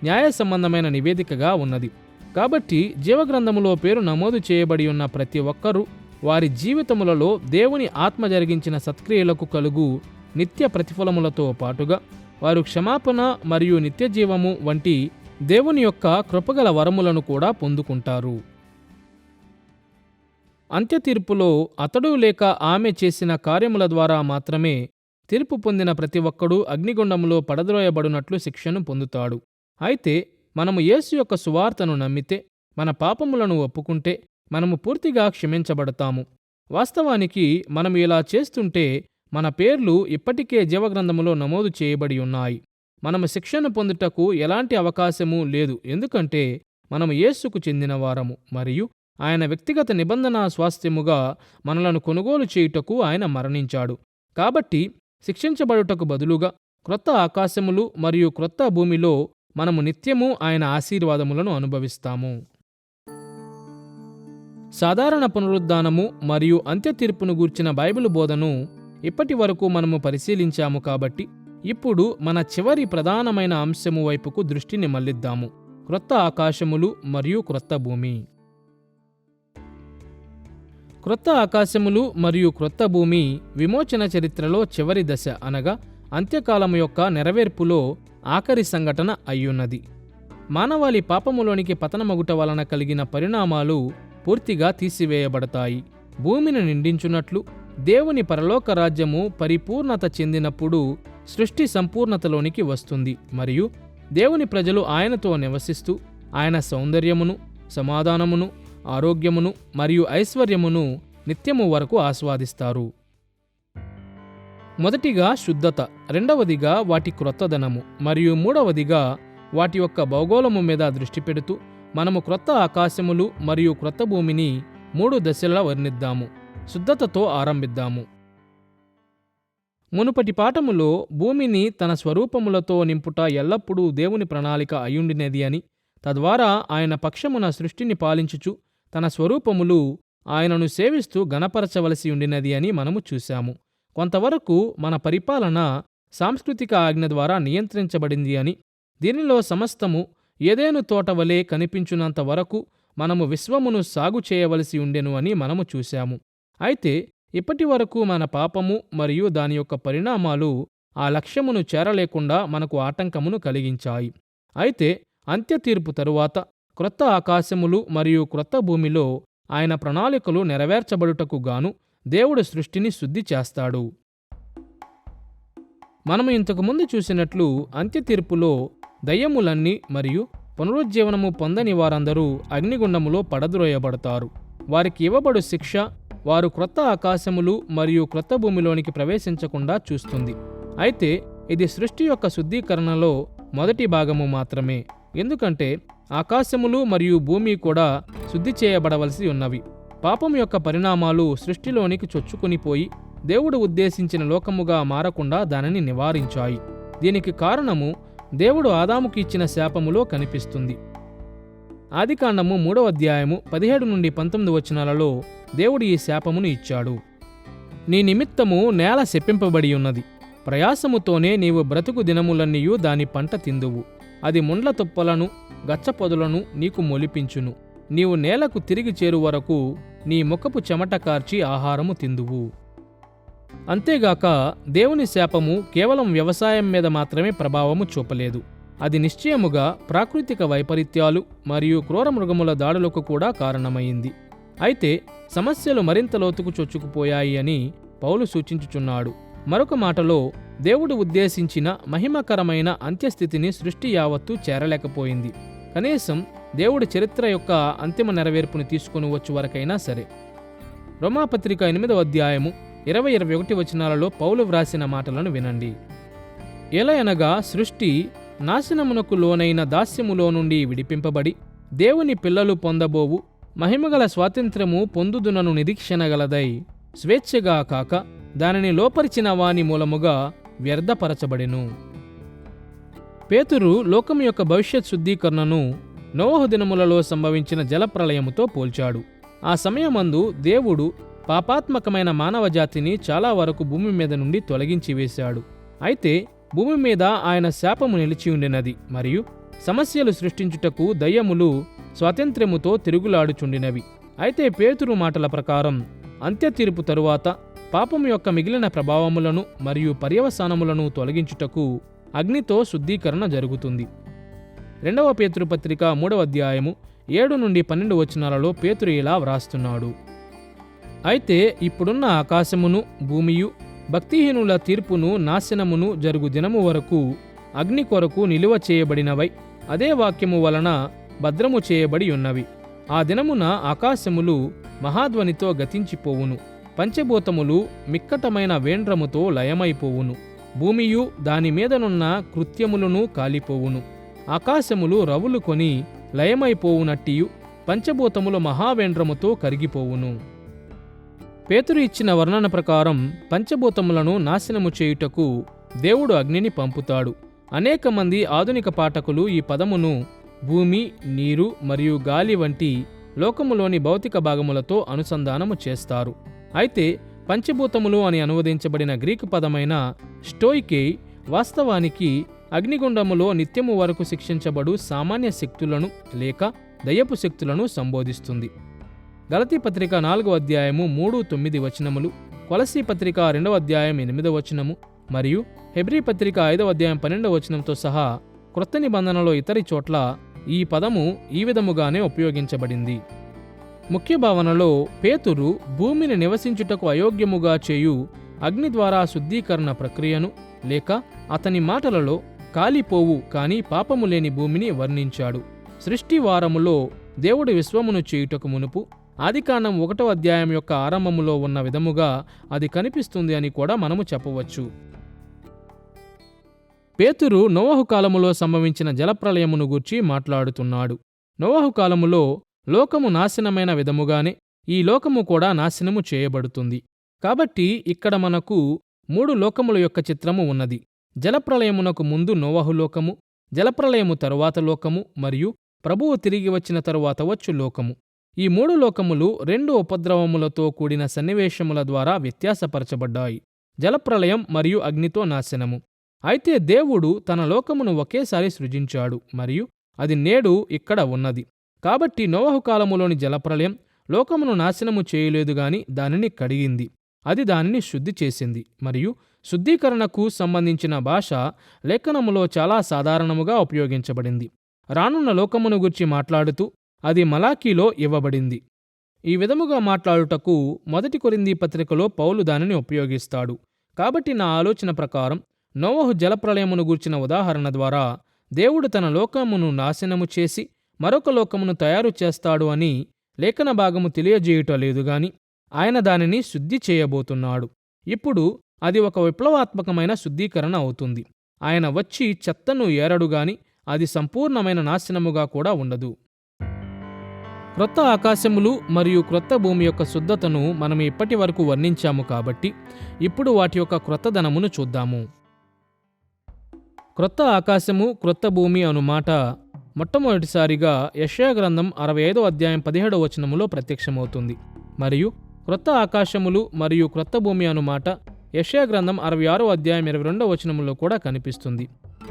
న్యాయ సంబంధమైన నివేదికగా ఉన్నది. కాబట్టి జీవగ్రంథములో పేరు నమోదు చేయబడి ఉన్న ప్రతి ఒక్కరూ వారి జీవితములలో దేవుని ఆత్మ జరిగించిన సత్క్రియలకు కలుగు నిత్య ప్రతిఫలములతో పాటుగా వారు క్షమాపణ మరియు నిత్యజీవము వంటి దేవుని యొక్క కృపగల వరములను కూడా పొందుకుంటారు. అంత్యతీర్పులో అతడు లేక ఆమె చేసిన కార్యముల ద్వారా మాత్రమే తీర్పు పొందిన ప్రతి ఒక్కడూ అగ్నిగుండములో పడద్రోయబడినట్లు శిక్షను పొందుతాడు. అయితే మనము యేసు యొక్క సువార్తను నమ్మితే, మన పాపములను ఒప్పుకుంటే మనము పూర్తిగా క్షమించబడతాము. వాస్తవానికి మనం ఇలా చేస్తుంటే మన పేర్లు ఇప్పటికే జీవగ్రంథములో నమోదు చేయబడి ఉన్నాయి. మనము శిక్షను పొందుటకు ఎలాంటి అవకాశము లేదు, ఎందుకంటే మనము యేసుకు చెందిన వారము మరియు ఆయన వ్యక్తిగత నిబంధన స్వాస్థ్యముగా మనలను కొనుగోలు చేయుటకు ఆయన మరణించాడు. కాబట్టి శిక్షించబడుటకు బదులుగా క్రొత్త ఆకాశములు మరియు క్రొత్త భూమిలో మనము నిత్యము ఆయన ఆశీర్వాదములను అనుభవిస్తాము. సాధారణ పునరుద్ధానము మరియు అంత్యతీర్పును గూర్చిన బైబిల్ బోధను ఇప్పటి వరకు మనము పరిశీలించాము కాబట్టి ఇప్పుడు మన చివరి ప్రధానమైన అంశము వైపుకు దృష్టిని మళ్లిద్దాము: క్రొత్త ఆకాశములు మరియు క్రొత్త భూమి. క్రొత్త ఆకాశములు మరియు క్రొత్త భూమి విమోచన చరిత్రలో చివరి దశ అనగా అంత్యకాలము యొక్క నెరవేర్పులో ఆఖరి సంఘటన అయ్యున్నది. మానవాళి పాపములోనికి పతనమగుట వలన కలిగిన పరిణామాలు పూర్తిగా తీసివేయబడతాయి. భూమిని నిండించున్నట్లు దేవుని పరలోక రాజ్యము పరిపూర్ణత చెందినప్పుడు సృష్టి సంపూర్ణతలోనికి వస్తుంది మరియు దేవుని ప్రజలు ఆయనతో నివసిస్తూ ఆయన సౌందర్యమును, సమాధానమును, ఆరోగ్యమును మరియు ఐశ్వర్యమును నిత్యము వరకు ఆస్వాదిస్తారు. మొదటిగా శుద్ధత, రెండవదిగా వాటి క్రొత్తదనము మరియు మూడవదిగా వాటి యొక్క భౌగోళము మీద దృష్టి పెడుతూ మనము క్రొత్త ఆకాశములు మరియు క్రొత్త భూమిని 3 దశలా వర్ణిద్దాము. శుద్ధతతో ఆరంభిద్దాము. మునుపటి పాఠములో భూమిని తన స్వరూపములతో నింపుట ఎల్లప్పుడూ దేవుని ప్రణాళిక అయ్యుండినది అని, తద్వారా ఆయన పక్షమున సృష్టిని పాలించుచు తన స్వరూపములు ఆయనను సేవిస్తూ గణపరచవలసి ఉండినది అని మనము చూశాము. కొంతవరకు మన పరిపాలన సాంస్కృతిక ఆజ్ఞ ద్వారా నియంత్రించబడింది అని, దీనిలో సమస్తము ఏదెను తోట వలె కనిపించునంత వరకు మనము విశ్వమును సాగు చేయవలసి ఉండెను అని మనము చూశాము. అయితే ఇప్పటి వరకు మన పాపము మరియు దాని యొక్క పరిణామాలు ఆ లక్ష్యమును చేరలేకుండా మనకు ఆటంకమును కలిగించాయి. అయితే అంత్య తీర్పు తరువాత క్రొత్త ఆకాశములు మరియు క్రొత్త భూమిలో ఆయన ప్రణాళికలు నెరవేర్చబడుటకు గాను దేవుడు సృష్టిని శుద్ధి చేస్తాడు. మనము ఇంతకుముందు చూసినట్లు అంత్య తీర్పులో దయ్యములన్నీ మరియు పునరుజ్జీవనము పొందని వారందరూ అగ్నిగుండములో పడద్రోయబడతారు. వారికి ఇవ్వబడు శిక్ష వారు క్రొత్త ఆకాశములు మరియు క్రొత్త భూమిలోనికి ప్రవేశించకుండా చూస్తుంది. అయితే ఇది సృష్టి యొక్క శుద్ధీకరణలో మొదటి భాగము మాత్రమే, ఎందుకంటే ఆకాశములు మరియు భూమి కూడా శుద్ధి చేయబడవలసి ఉన్నవి. పాపం యొక్క పరిణామాలు సృష్టిలోనికి చొచ్చుకునిపోయి దేవుడు ఉద్దేశించిన లోకముగా మారకుండా దానిని నివారించాయి. దీనికి కారణము దేవుడు ఆదాముకి ఇచ్చిన శాపములో కనిపిస్తుంది. ఆదికాండము 3వ అధ్యాయము 17 నుండి 19 వచనాలలో దేవుడు ఈ శాపమును ఇచ్చాడు. నీ నిమిత్తము నేల శపింపబడి ఉన్నది, ప్రయాసముతోనే నీవు బ్రతుకు దినములన్నీయు దాని పంట తిందువు. అది ముండ్ల తుప్పలను గచ్చపొదలను నీకు మొలిపించును. నీవు నేలకు తిరిగి చేరు వరకు నీ ముఖపు చెమట కార్చి ఆహారము తిందువు. అంతేగాక దేవుని శాపము కేవలం వ్యవసాయం మీద మాత్రమే ప్రభావము చూపలేదు. అది నిశ్చయముగా ప్రాకృతిక వైపరీత్యాలు మరియు క్రూర మృగముల దాడులకు కూడా కారణమైంది. అయితే సమస్యలు మరింత లోతుకు చొచ్చుకుపోయాయి అని పౌలు సూచించుచున్నాడు. మరొక మాటలో దేవుడు ఉద్దేశించిన మహిమకరమైన అంత్యస్థితిని సృష్టి యావత్తు చేరలేకపోయింది. కనీసం దేవుడి చరిత్ర యొక్క అంతిమ నెరవేర్పుని తీసుకుని వచ్చు వరకైనా సరే. రోమాపత్రిక 8వ అధ్యాయము 20-21 వచనాలలో పౌలు వ్రాసిన మాటలను వినండి. ఎలయనగా సృష్టి నాశనమునకు లోనైన దాస్యములో నుండి విడిపింపబడి దేవుని పిల్లలు పొందబోవు మహిమగల స్వాతంత్ర్యము పొందుదునను నిరీక్షణగలదై స్వేచ్ఛగా కాక దానిని లోపరిచిన వాని మూలముగా వ్యర్థపరచబడెను. పేతురు లోకం యొక్క భవిష్యత్ శుద్ధీకరణను నోవహు దినములలో సంభవించిన జలప్రళయముతో పోల్చాడు. ఆ సమయమందు దేవుడు పాపాత్మకమైన మానవజాతిని చాలా వరకు భూమి మీద నుండి తొలగించి వేశాడు. అయితే భూమి మీద ఆయన శాపము నిలిచి ఉండినది మరియు సమస్యలు సృష్టించుటకు దయ్యములు స్వాతంత్ర్యముతో తిరుగులాడుచుండినవి. అయితే పేతురు మాటల ప్రకారం అంత్య తీర్పు తరువాత పాపము యొక్క మిగిలిన ప్రభావములను మరియు పర్యవసానములను తొలగించుటకు అగ్నితో శుద్ధీకరణ జరుగుతుంది. 2వ పేతురు పత్రిక 3వ అధ్యాయము 7 నుండి 12 వచనాలలో పేతురు ఇలా వ్రాస్తున్నాడు. అయితే ఇప్పుడున్న ఆకాశమును భూమియు భక్తిహీనుల తీర్పును నాశనమును జరుగు దినము వరకు అగ్ని కొరకు నిలువ చేయబడినవై అదే వాక్యము వలన భద్రము చేయబడి ఉన్నవి. ఆ దినమున ఆకాశములు మహాధ్వనితో గతించిపోవును, పంచభూతములు మిక్కటమైన వేండ్రముతో లయమైపోవును, భూమియు దాని మీదనున్న కృత్యములను కాలిపోవును, ఆకాశములు రవులు కొని లయమైపోవునట్టియు పంచభూతములు మహావేండ్రముతో కరిగిపోవును. పేతురు ఇచ్చిన వర్ణన ప్రకారం పంచభూతములను నాశనము చేయుటకు దేవుడు అగ్నిని పంపుతాడు. అనేక మంది ఆధునిక పాఠకులు ఈ పదమును భూమి, నీరు మరియు గాలి వంటి లోకములోని భౌతిక భాగములతో అనుసంధానము చేస్తారు. అయితే పంచభూతములు అని అనువదించబడిన గ్రీకు పదమైన స్టోయికే వాస్తవానికి అగ్నిగుండములో నిత్యము వరకు శిక్షించబడు సామాన్య శక్తులను లేక దయ్యపు శక్తులను సంబోధిస్తుంది. గలతీ పత్రిక 4వ అధ్యాయము 3-9 వచనములు, కొలసీ పత్రిక 2వ అధ్యాయం 8వ వచనము మరియు హెబ్రీ పత్రిక 5వ అధ్యాయం 12వ వచనంతో సహా క్రొత్త నిబంధనలో ఇతరి చోట్ల ఈ పదము ఈ విధముగానే ఉపయోగించబడింది. ముఖ్య భావనలో పేతురు భూమిని నివసించుటకు అయోగ్యముగా చేయు అగ్ని ద్వారా శుద్ధీకరణ ప్రక్రియను, లేక అతని మాటలలో కాలిపోవు కాని పాపము లేని భూమిని వర్ణించాడు. సృష్టి వారములో దేవుడు విశ్వమును చేయుటకు మునుపు ఆదికాండం 1వ అధ్యాయం యొక్క ఆరంభములో ఉన్న విధముగా అది కనిపిస్తుంది అని కూడా మనము చెప్పవచ్చు. పేతురు నోవహు కాలములో సంభవించిన జలప్రళయమును గూర్చి మాట్లాడుతున్నాడు. నోవహు కాలములో లోకము నాశనమైన విధముగానే ఈ లోకము కూడా నాశనము చేయబడుతుంది. కాబట్టి ఇక్కడ మనకు 3 లోకముల యొక్క చిత్రము ఉన్నది. జలప్రళయమునకు ముందు నోవహు లోకము, జలప్రళయము తరువాత లోకము మరియు ప్రభువు తిరిగి వచ్చిన తరువాత వచ్చు లోకము. ఈ 3 లోకములు 2 ఉపద్రవములతో కూడిన సన్నివేశముల ద్వారా వ్యత్యాసపరచబడ్డాయి: జలప్రళయం మరియు అగ్నితో నాశనము. అయితే దేవుడు తన లోకమును ఒకేసారి సృజించాడు మరియు అది నేడు ఇక్కడ ఉన్నది. కాబట్టి నోవహు కాలములోని జలప్రళయం లోకమును నాశనము చేయలేదు గాని దానిని కడిగింది. అది దానిని శుద్ధి చేసింది. మరియు శుద్ధీకరణకు సంబంధించిన భాష లేఖనములో చాలా సాధారణముగా ఉపయోగించబడింది. రానున్న లోకమును గురించి మాట్లాడుతూ అది మలాకీలో ఇవ్వబడింది. ఈ విధముగా మాట్లాడుటకు 1 కొరింథీ పత్రికలో పౌలు దానిని ఉపయోగిస్తాడు. కాబట్టి నా ఆలోచన ప్రకారం నోవహు జలప్రళయమును గూర్చిన ఉదాహరణ ద్వారా దేవుడు తన లోకమును నాశనము చేసి మరొక లోకమును తయారు చేస్తాడు అని లేఖన భాగము తెలియజేయుటలేదు గాని ఆయన దానిని శుద్ధి చేయబోతున్నాడు. ఇప్పుడు అది ఒక విప్లవాత్మకమైన శుద్ధీకరణ అవుతుంది. ఆయన వచ్చి చెత్తను ఏరడుగాని అది సంపూర్ణమైన నాశనముగా కూడా ఉండదు. క్రొత్త ఆకాశములు మరియు క్రొత్త భూమి యొక్క శుద్ధతను మనం ఇప్పటి వరకు వర్ణించాము కాబట్టి ఇప్పుడు వాటి యొక్క క్రొత్తదనమును చూద్దాము. క్రొత్త ఆకాశము క్రొత్త భూమి అను మాట మొట్టమొదటిసారిగా యెషయా గ్రంథం 65వ అధ్యాయం 17వ వచనములో ప్రత్యక్షమవుతుంది. మరియు క్రొత్త ఆకాశములు మరియు క్రొత్త భూమి అను మాట యెషయా గ్రంథం 66వ అధ్యాయం 22వ వచనములో కూడా కనిపిస్తుంది.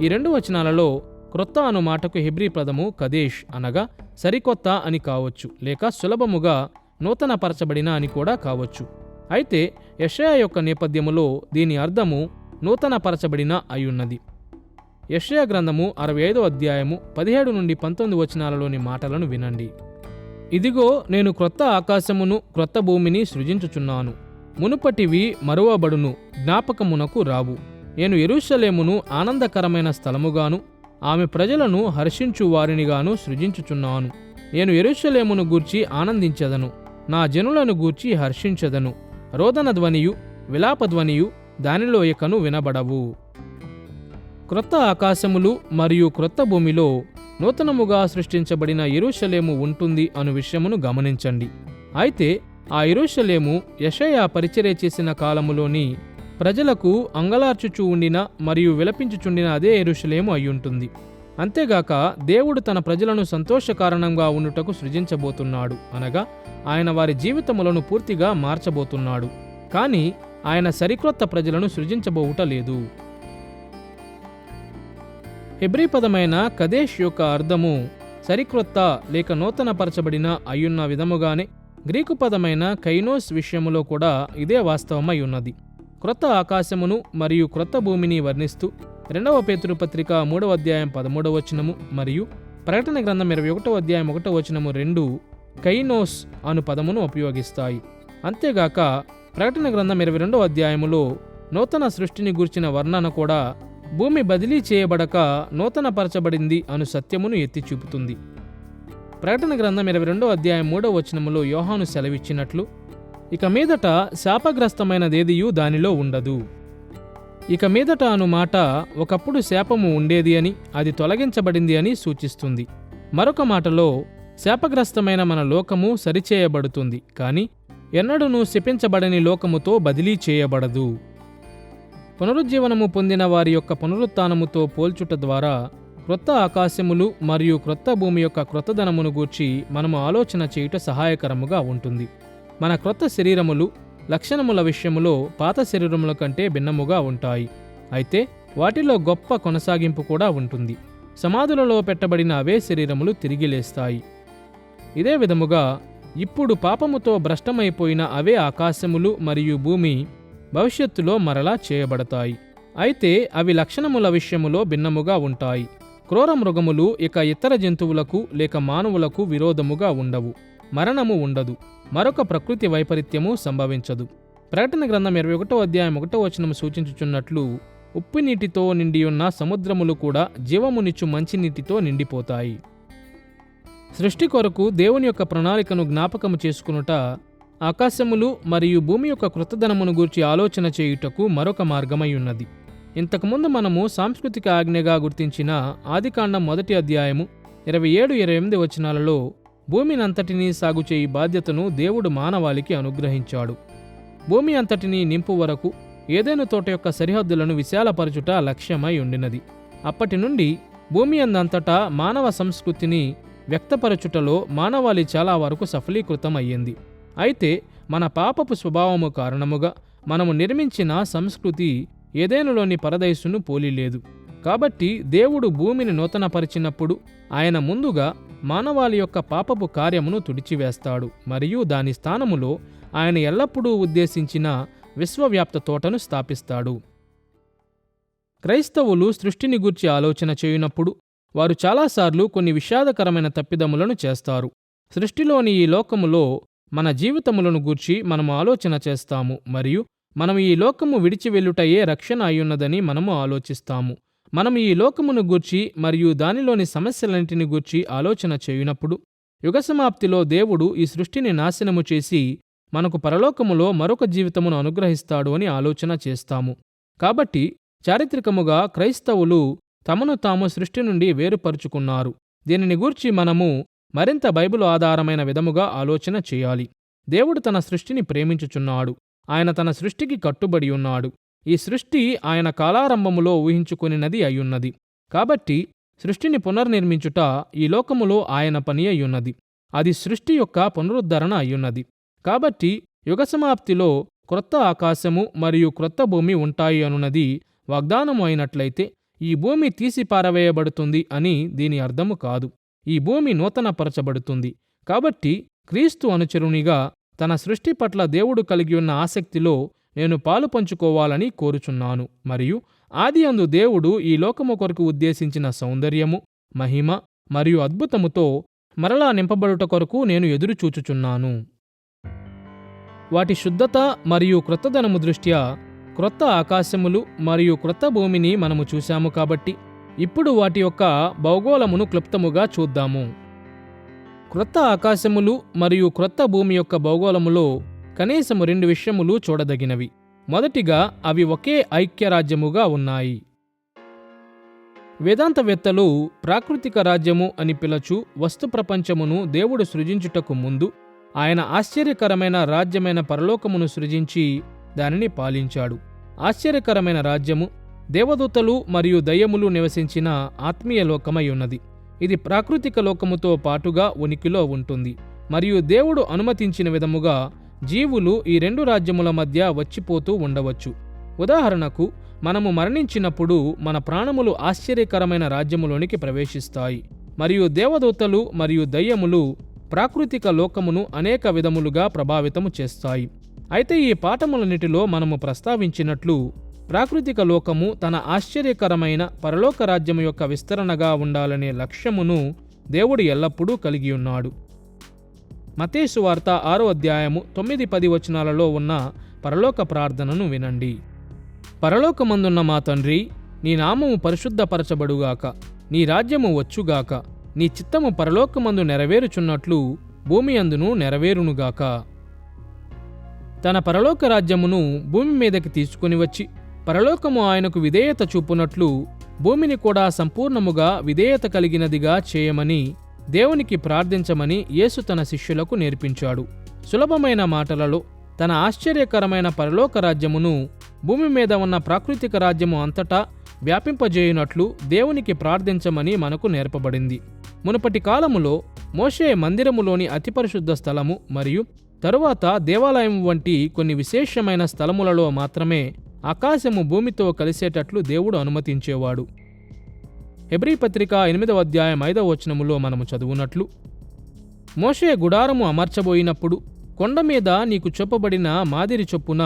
ఈ 2 వచనాలలో క్రొత్త అను మాటకు హెబ్రీ పదము కదేష్ అనగా సరికొత్త అని కావచ్చు, లేక సులభముగా నూతనపరచబడిన అని కూడా కావచ్చు. అయితే యెషయా యొక్క నేపథ్యములో దీని అర్థము నూతనపరచబడిన అయ్యున్నది. యెషయా గ్రంథము 65వ అధ్యాయము 17 నుండి 19 వచనాలలోని మాటలను వినండి. ఇదిగో నేను క్రొత్త ఆకాశమును క్రొత్త భూమిని సృజించుచున్నాను. మునుపటివి మరువబడును, జ్ఞాపకమునకు రావు. నేను యెరూషలేమును ఆనందకరమైన స్థలముగాను ఆమె ప్రజలను హర్షించు వారినిగాను సృజించుచున్నాను. నేను యెరూషలేమును గూర్చి ఆనందించెదను, నా జనులను గూర్చి హర్షించెదను. రోదన ధ్వనియు విలాపధ్వనియు దానిలో ఇకను వినబడవు. క్రొత్త ఆకాశములు మరియు క్రొత్త భూమిలో నూతనముగా సృష్టించబడిన యెరూషలేము ఉంటుంది అను విషయమును గమనించండి. అయితే ఆ యెరూషలేము యెషయా పరిచర్య చేసిన కాలములోని ప్రజలకు అంగలార్చుచూ ఉండిన మరియు విలపించుచుండిన అదే యెరూషలేము అయ్యుంటుంది. అంతేగాక దేవుడు తన ప్రజలను సంతోషకారణంగా ఉండుటకు సృజించబోతున్నాడు, అనగా ఆయన వారి జీవితములను పూర్తిగా మార్చబోతున్నాడు. కానీ ఆయన సరిక్రొత్త ప్రజలను సృజించబోవుట లేదు. హెబ్రీ పదమైన కదేష్ యొక్క అర్థము సరిక్రొత్త లేక నూతనపరచబడిన అయ్యున్న విధముగానే గ్రీకు పదమైన కైనోస్ విషయములో కూడా ఇదే వాస్తవమై ఉన్నది. క్రొత్త ఆకాశమును మరియు క్రొత్త భూమిని వర్ణిస్తూ 2వ పేతురు పత్రిక 3వ అధ్యాయం 13వ వచనము మరియు ప్రకటన గ్రంథం 21వ అధ్యాయం 1వ వచనము 2 కైనోస్ అను పదమును ఉపయోగిస్తాయి. అంతేగాక ప్రకటన గ్రంథం 22వ అధ్యాయములో నూతన సృష్టిని గూర్చిన వర్ణన కూడా భూమి బదిలీ చేయబడక నూతనపరచబడింది అను సత్యమును ఎత్తి చూపుతుంది. ప్రకటన గ్రంథం 22వ అధ్యాయం 3వ వచనములో యోహాను సెలవిచ్చినట్లు, ఇక మీదట శాపగ్రస్తమైనదేదియు దానిలో ఉండదు. ఇక మీదట అను మాట ఒకప్పుడు శాపము ఉండేది అని, అది తొలగించబడింది అని సూచిస్తుంది. మరొక మాటలో శాపగ్రస్తమైన మన లోకము సరిచేయబడుతుంది, కానీ ఎన్నడూనూ శపించబడని లోకముతో బదిలీ చేయబడదు. పునరుజ్జీవనము పొందిన వారి యొక్క పునరుత్థానముతో పోల్చుట ద్వారా క్రొత్త ఆకాశములు మరియు క్రొత్త భూమి యొక్క క్రొత్తదనమును గూర్చి మనము ఆలోచన చేయుట సహాయకరముగా ఉంటుంది. మన క్రొత్త శరీరములు లక్షణముల విషయములో పాత శరీరముల కంటే భిన్నముగా ఉంటాయి. అయితే వాటిలో గొప్ప కొనసాగింపు కూడా ఉంటుంది. సమాధులలో పెట్టబడిన అవే శరీరములు తిరిగి లేస్తాయి. ఇదే విధముగా ఇప్పుడు పాపముతో భ్రష్టమైపోయిన అవే ఆకాశములు మరియు భూమి భవిష్యత్తులో మరలా చేయబడతాయి. అయితే అవి లక్షణముల విషయములో భిన్నముగా ఉంటాయి. క్రూర మృగములు ఇక ఇతర జంతువులకు లేక మానవులకు విరోధముగా ఉండవు. మరణము ఉండదు. మరొక ప్రకృతి వైపరీత్యము సంభవించదు. ప్రకటన గ్రంథం 21వ అధ్యాయం 1వ వచనం సూచించుచున్నట్లు ఉప్పు నీటితో నిండియున్న సముద్రములు కూడా జీవమునిచ్చు మంచినీటితో నిండిపోతాయి. సృష్టి కొరకు దేవుని యొక్క ప్రణాళికను జ్ఞాపకము చేసుకునుట, ఆకాశములు మరియు భూమి యొక్క కృతధనమును గూర్చి ఆలోచన చేయుటకు మరొక మార్గమై ఉన్నది. ఇంతకుముందు మనము సాంస్కృతిక ఆజ్ఞగా గుర్తించిన ఆదికాండం 1వ అధ్యాయము 27-28 వచనాలలో భూమినంతటినీ సాగు చేయి బాధ్యతను దేవుడు మానవాళికి అనుగ్రహించాడు. భూమి అంతటినీ నింపు వరకు ఏదైనా తోట యొక్క సరిహద్దులను విశాలపరచుట లక్ష్యమై ఉండినది. అప్పటి నుండి భూమి అందంతటా మానవ సంస్కృతిని వ్యక్తపరచుటలో మానవాళి చాలా వరకు సఫలీకృతం అయ్యింది. అయితే మన పాపపు స్వభావము కారణముగా మనము నిర్మించిన సంస్కృతి ఏదెనులోని పరదైసును పోలిలేదు. కాబట్టి దేవుడు భూమిని నూతనపరిచినప్పుడు ఆయన ముందుగా మానవాళి యొక్క పాపపు కార్యమును తుడిచివేస్తాడు మరియు దాని స్థానములో ఆయన ఎల్లప్పుడూ ఉద్దేశించిన విశ్వవ్యాప్త తోటను స్థాపిస్తాడు. క్రైస్తవులు సృష్టిని గూర్చి ఆలోచన చేయునప్పుడు వారు చాలాసార్లు కొన్ని విషాదకరమైన తప్పిదములను చేస్తారు. సృష్టిలోని ఈ లోకములో మన జీవితములను గూర్చి మనము ఆలోచన చేస్తాము మరియు మనము ఈ లోకము విడిచి వెళ్ళుటయే రక్షణ అయ్యున్నదని మనము ఆలోచిస్తాము. మనం ఈ లోకమును గూర్చి మరియు దానిలోని సమస్యలన్నింటిని గూర్చి ఆలోచన చేయునప్పుడు యుగసమాప్తిలో దేవుడు ఈ సృష్టిని నాశనము చేసి మనకు పరలోకములో మరొక జీవితమును అనుగ్రహిస్తాడు అని ఆలోచన చేస్తాము. కాబట్టి చారిత్రకముగా క్రైస్తవులు తమను తాము సృష్టి నుండి వేరుపరుచుకున్నారు. దీనిని గూర్చి మనము మరింత బైబిలు ఆధారమైన విధముగా ఆలోచన చేయాలి. దేవుడు తన సృష్టిని ప్రేమించుచున్నాడు. ఆయన తన సృష్టికి కట్టుబడి ఉన్నాడు. ఈ సృష్టి ఆయన కాలారంభములో ఊహించుకొనినది అయ్యున్నది. కాబట్టి సృష్టిని పునర్నిర్మించుట ఈ లోకములో ఆయన పని అయ్యున్నది. అది సృష్టి యొక్క పునరుద్ధరణ అయ్యున్నది. కాబట్టి యుగసమాప్తిలో క్రొత్త ఆకాశము మరియు క్రొత్త భూమి ఉంటాయి అనున్నది వాగ్దానము అయినట్లయితే ఈ భూమి తీసి పారవేయబడుతుంది అని దీని అర్థము కాదు. ఈ భూమి నూతనపరచబడుతుంది. కాబట్టి క్రీస్తు అనుచరునిగా తన సృష్టి పట్ల దేవుడు కలిగి ఉన్న ఆసక్తిలో నేను పాలు పంచుకోవాలని కోరుచున్నాను మరియు ఆదియందు దేవుడు ఈ లోకము కొరకు ఉద్దేశించిన సౌందర్యము, మహిమ మరియు అద్భుతముతో మరలా నింపబడుట కొరకు నేను ఎదురుచూచుచున్నాను. వాటి శుద్ధత మరియు క్రొత్తదనము దృష్ట్యా క్రొత్త ఆకాశములు మరియు క్రొత్త భూమిని మనము చూశాము. కాబట్టి ఇప్పుడు వాటి యొక్క భౌగోళమును క్లుప్తముగా చూద్దాము. క్రొత్త ఆకాశములు మరియు క్రొత్త భూమి యొక్క భౌగోళములో కనీసము 2 విషయములు చూడదగినవి. మొదటిగా అవి ఒకే ఐక్యరాజ్యముగా ఉన్నాయి. వేదాంతవేత్తలు ప్రాకృతిక రాజ్యము అని పిలచు వస్తు ప్రపంచమును దేవుడు సృజించుటకు ముందు ఆయన ఆశ్చర్యకరమైన రాజ్యమైన పరలోకమును సృజించి దానిని పాలించాడు. ఆశ్చర్యకరమైన రాజ్యము దేవదూతలు మరియు దయ్యములు నివసించిన ఆత్మీయ లోకమై ఉన్నది. ఇది ప్రాకృతిక లోకముతో పాటుగా ఉనికిలో ఉంటుంది మరియు దేవుడు అనుమతించిన విధముగా జీవులు ఈ 2 రాజ్యముల మధ్య వచ్చిపోతూ ఉండవచ్చు. ఉదాహరణకు మనము మరణించినప్పుడు మన ప్రాణములు ఆశ్చర్యకరమైన రాజ్యములోనికి ప్రవేశిస్తాయి మరియు దేవదూతలు మరియు దయ్యములు ప్రాకృతిక లోకమును అనేక విధములుగా ప్రభావితము చేస్తాయి. అయితే ఈ పాఠములన్నిటిలో మనము ప్రస్తావించినట్లు ప్రాకృతిక లోకము తన ఆశ్చర్యకరమైన పరలోక రాజ్యము యొక్క విస్తరణగా ఉండాలనే లక్ష్యమును దేవుడు ఎల్లప్పుడూ కలిగి ఉన్నాడు. మత్తయి సువార్త 6వ అధ్యాయము 9-10 వచనాలలో ఉన్న పరలోక ప్రార్థనను వినండి. పరలోకమందున్న మా తండ్రి, నీ నామము పరిశుద్ధపరచబడుగాక, నీ రాజ్యము వచ్చుగాక, నీ చిత్తము పరలోకమందు నెరవేరుచున్నట్లు భూమి అందును నెరవేరునుగాక. తన పరలోక రాజ్యమును భూమి మీదకి తీసుకుని వచ్చి పరలోకము ఆయనకు విధేయత చూపునట్లు భూమిని కూడా సంపూర్ణముగా విధేయత కలిగినదిగా చేయమని దేవునికి ప్రార్థించమని యేసు తన శిష్యులకు నేర్పించాడు. సులభమైన మాటలలో తన ఆశ్చర్యకరమైన పరలోక రాజ్యమును భూమి మీద ఉన్న ప్రాకృతిక రాజ్యము అంతటా వ్యాపింపజేయునట్లు దేవునికి ప్రార్థించమని మనకు నేర్పబడింది. మునుపటి కాలములో మోషే మందిరములోని అతి పరిశుద్ధ స్థలము మరియు తరువాత దేవాలయం వంటి కొన్ని విశేషమైన స్థలములలో మాత్రమే ఆకాశము భూమితో కలిసేటట్లు దేవుడు అనుమతించేవాడు. హెబ్రీ పత్రిక 8వ అధ్యాయం 5వ వచనములో మనము చదువునట్లు, మోషే గుడారము అమర్చబోయినప్పుడు కొండ మీద నీకు చూపబడిన మాదిరి చొప్పున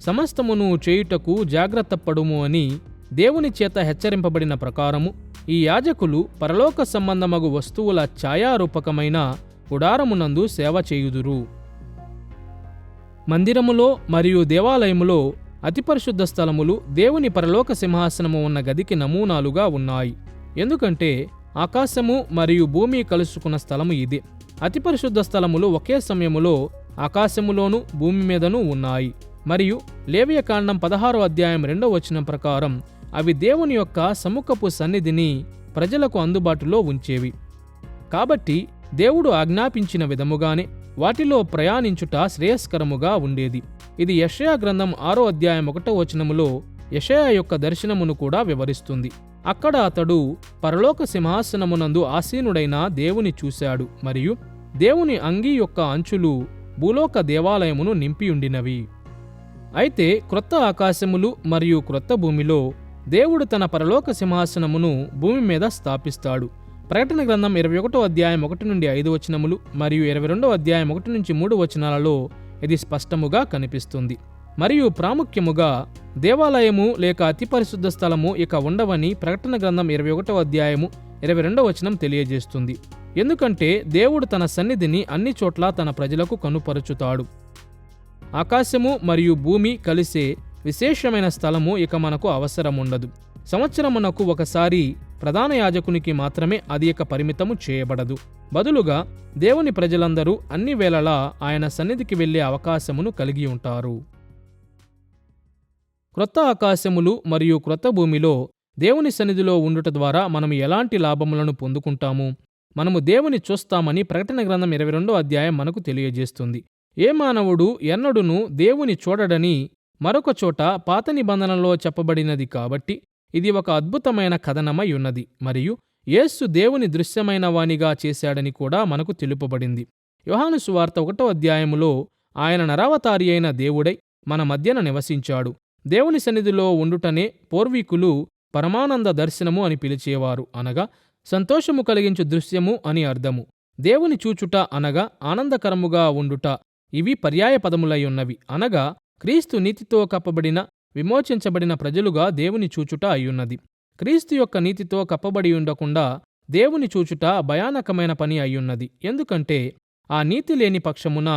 సమస్తమును చేయుటకు జాగ్రత్త పడుము అని దేవుని చేత హెచ్చరింపబడిన ప్రకారము ఈ యాజకులు పరలోక సంబంధమగు వస్తువుల ఛాయారూపకమైన గుడారమునందు సేవ చేయుదురు. మందిరములో మరియు దేవాలయములో అతి పరిశుద్ధ స్థలములు దేవుని పరలోక సింహాసనము ఉన్న గదికి నమూనాలుగా ఉన్నాయి. ఎందుకంటే ఆకాశము మరియు భూమి కలుసుకున్న స్థలము ఇదే. అతి పరిశుద్ధ స్థలములు ఒకే సమయములో ఆకాశములోను భూమి మీదనూ ఉన్నాయి. మరియు లేవియకాండం 16వ అధ్యాయం 2వ వచనం ప్రకారం అవి దేవుని యొక్క సముఖపు సన్నిధిని ప్రజలకు అందుబాటులో ఉంచేవి. కాబట్టి దేవుడు ఆజ్ఞాపించిన విధముగానే వాటిలో ప్రయాణించుట శ్రేయస్కరముగా ఉండేది. ఇది యెషయా గ్రంథం 6వ అధ్యాయం 1వ వచనములో యెషయా యొక్క దర్శనమును కూడా వివరిస్తుంది. అక్కడ అతడు పరలోక సింహాసనమునందు ఆసీనుడైన దేవుని చూశాడు మరియు దేవుని అంగీ యొక్క అంచులు భూలోక దేవాలయమును నింపియుండినవి. అయితే క్రొత్త ఆకాశములు మరియు క్రొత్త భూమిలో దేవుడు తన పరలోక సింహాసనమును భూమి మీద స్థాపిస్తాడు. ప్రకటన గ్రంథం 21వ అధ్యాయం 1 నుండి 5 వచనములు మరియు 22వ అధ్యాయం 1 నుంచి 3 వచనాలలో ఇది స్పష్టముగా కనిపిస్తుంది. మరియు ప్రాముఖ్యముగా దేవాలయము లేక అతి పరిశుద్ధ స్థలము ఇక ఉండవని ప్రకటన గ్రంథం 21వ అధ్యాయము 22వ వచనం తెలియజేస్తుంది. ఎందుకంటే దేవుడు తన సన్నిధిని అన్ని చోట్ల తన ప్రజలకు కనుపరుచుతాడు. ఆకాశము మరియు భూమి కలిసే విశేషమైన స్థలము ఇక మనకు అవసరముండదు. సంవత్సరమునకు ఒకసారి ప్రధాన యాజకునికి మాత్రమే అది ఇక పరిమితము చేయబడదు. బదులుగా దేవుని ప్రజలందరూ అన్ని వేళలా ఆయన సన్నిధికి వెళ్లే అవకాశమును కలిగి ఉంటారు. క్రొత్త ఆకాశములు మరియు క్రొత్త భూమిలో దేవుని సన్నిధిలో ఉండుట ద్వారా మనం ఎలాంటి లాభములను పొందుకుంటాము? మనము దేవుని చూస్తామని ప్రకటన గ్రంథం 22వ అధ్యాయం మనకు తెలియజేస్తుంది. ఏ మానవుడు ఎన్నడును దేవుని చూడడని మరొక చోట పాత నిబంధనలో చెప్పబడినది. కాబట్టి ఇది ఒక అద్భుతమైన కథనమై ఉన్నది మరియు యేసు దేవుని దృశ్యమైన వానిగా చేశాడని కూడా మనకు తెలుపబడింది. యోహాను సువార్త 1వ అధ్యాయములో ఆయన నరావతారి అయిన దేవుడై మన మధ్యన నివసించాడు. దేవుని సన్నిధిలో ఉండుటనే పూర్వీకులు పరమానంద దర్శనము అని పిలిచేవారు, అనగా సంతోషము కలిగించు దృశ్యము అని అర్థము. దేవుని చూచుట అనగా ఆనందకరముగా ఉండుట. ఇవి పర్యాయ పదములై ఉన్నవి, అనగా క్రీస్తు నీతితో కప్పబడిన విమోచించబడిన ప్రజలుగా దేవుని చూచుట అయ్యున్నది. క్రీస్తు యొక్క నీతితో కప్పబడి ఉండకుండా దేవుని చూచుట భయానకమైన పని అయ్యున్నది. ఎందుకంటే ఆ నీతి లేని పక్షమున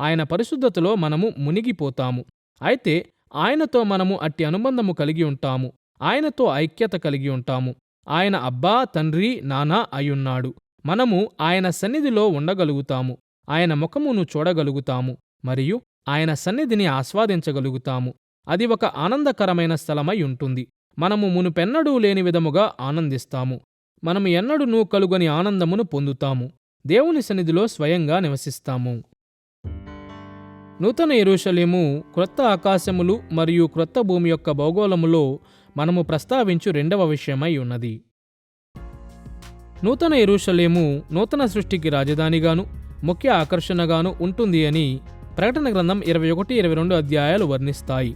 ఆయన పరిశుద్ధతలో మనము మునిగిపోతాము. అయితే ఆయనతో మనము అట్టి అనుబంధము కలిగి ఉంటాము. ఆయనతో ఐక్యత కలిగి ఉంటాము. ఆయన అబ్బా, తండ్రి, నాన్న అయ్యున్నాడు. మనము ఆయన సన్నిధిలో ఉండగలుగుతాము. ఆయన ముఖమును చూడగలుగుతాము మరియు ఆయన సన్నిధిని ఆస్వాదించగలుగుతాము. అది ఒక ఆనందకరమైన స్థలమై ఉంటుంది. మనము మునుపెన్నడూ లేని విధముగా ఆనందిస్తాము. మనము ఎన్నడూనూ కలుగని ఆనందమును పొందుతాము. దేవుని సన్నిధిలో స్వయంగా నివసిస్తాము. నూతన యెరూషలేము క్రొత్త ఆకాశములు మరియు క్రొత్త భూమి యొక్క భౌగోళములో మనము ప్రస్తావించు రెండవ విషయమై ఉన్నది. నూతన యెరూషలేము నూతన సృష్టికి రాజధానిగాను ముఖ్య ఆకర్షణగాను ఉంటుంది అని ప్రకటన గ్రంథం 21, 22 అధ్యాయాలు వర్ణిస్తాయి.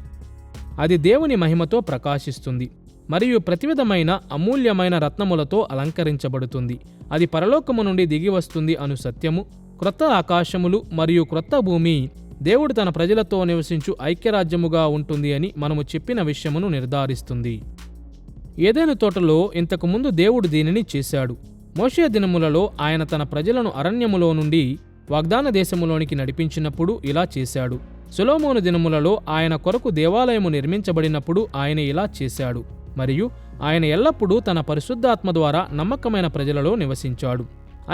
అది దేవుని మహిమతో ప్రకాశిస్తుంది మరియు ప్రతివిధమైన అమూల్యమైన రత్నములతో అలంకరించబడుతుంది. అది పరలోకము నుండి దిగి వస్తుంది అను సత్యము, క్రొత్త ఆకాశములు మరియు క్రొత్త భూమి దేవుడు తన ప్రజలతో నివసించు ఐక్యరాజ్యముగా ఉంటుంది అని మనము చెప్పిన విషయమును నిర్ధారిస్తుంది. ఏదెను తోటలో ఇంతకుముందు దేవుడు దీనిని చేశాడు. మోషే దినములలో ఆయన తన ప్రజలను అరణ్యములో నుండి వాగ్దాన దేశములోనికి నడిపించినప్పుడు ఇలా చేశాడు. సొలొమోను దినములలో ఆయన కొరకు దేవాలయము నిర్మించబడినప్పుడు ఆయన ఇలా చేశాడు. మరియు ఆయన ఎల్లప్పుడూ తన పరిశుద్ధాత్మ ద్వారా నమ్మకమైన ప్రజలలో నివసించాడు.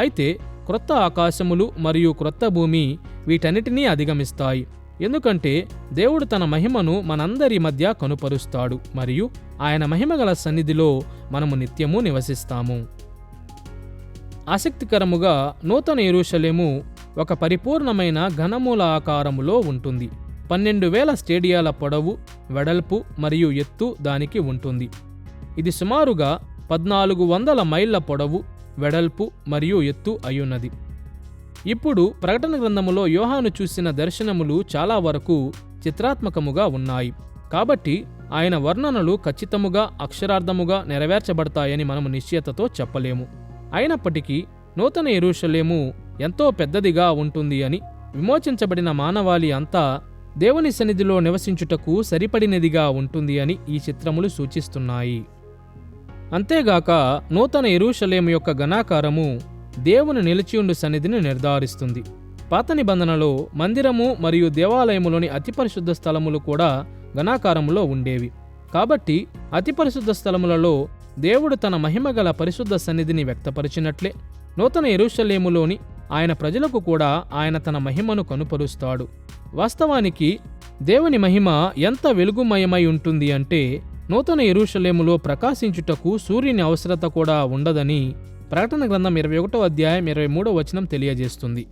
అయితే క్రొత్త ఆకాశములు మరియు క్రొత్త భూమి వీటన్నిటినీ అధిగమిస్తాయి. ఎందుకంటే దేవుడు తన మహిమను మనందరి మధ్య కనుపరుస్తాడు మరియు ఆయన మహిమగల సన్నిధిలో మనము నిత్యము నివసిస్తాము. ఆసక్తికరముగా నూతన యెరూషలేము ఒక పరిపూర్ణమైన ఘనమూల ఆకారములో ఉంటుంది. 12,000 స్టేడియాల పొడవు, వెడల్పు మరియు ఎత్తు దానికి ఉంటుంది. ఇది సుమారుగా 1400 మైళ్ళ పొడవు, వెడల్పు మరియు ఎత్తు అయ్యున్నది. ఇప్పుడు ప్రకటన గ్రంథములో యోహాను చూసిన దర్శనములు చాలా వరకు చిత్రాత్మకముగా ఉన్నాయి. కాబట్టి ఆయన వర్ణనలు ఖచ్చితముగా అక్షరార్థముగా నెరవేర్చబడతాయని మనము నిశ్చయతతో చెప్పలేము. అయినప్పటికీ నూతన యెరూషలేము ఎంతో పెద్దదిగా ఉంటుంది అని, విమోచించబడిన మానవాళి అంతా దేవుని సన్నిధిలో నివసించుటకు సరిపడినదిగా ఉంటుంది అని ఈ చిత్రములు సూచిస్తున్నాయి. అంతేగాక నూతన యెరూషలేము యొక్క ఘనాకారము దేవుని నిలిచియుండు సన్నిధిని నిర్ధారిస్తుంది. పాత నిబంధనలో మందిరము మరియు దేవాలయములోని అతి పరిశుద్ధ స్థలములు కూడా ఘనాకారములో ఉండేవి. కాబట్టి అతి పరిశుద్ధ స్థలములలో దేవుడు తన మహిమగల పరిశుద్ధ సన్నిధిని వ్యక్తపరిచినట్లే నూతన యెరూషలేములోని ఆయన ప్రజలకు కూడా ఆయన తన మహిమను కనుపరుస్తాడు. వాస్తవానికి దేవుని మహిమ ఎంత వెలుగుమయమై ఉంటుంది అంటే నూతన యెరూషలేములో ప్రకాశించుటకు సూర్యుని అవసరత కూడా ఉండదని ప్రకటన గ్రంథం 21వ అధ్యాయం 23వ వచనం తెలియజేస్తుంది.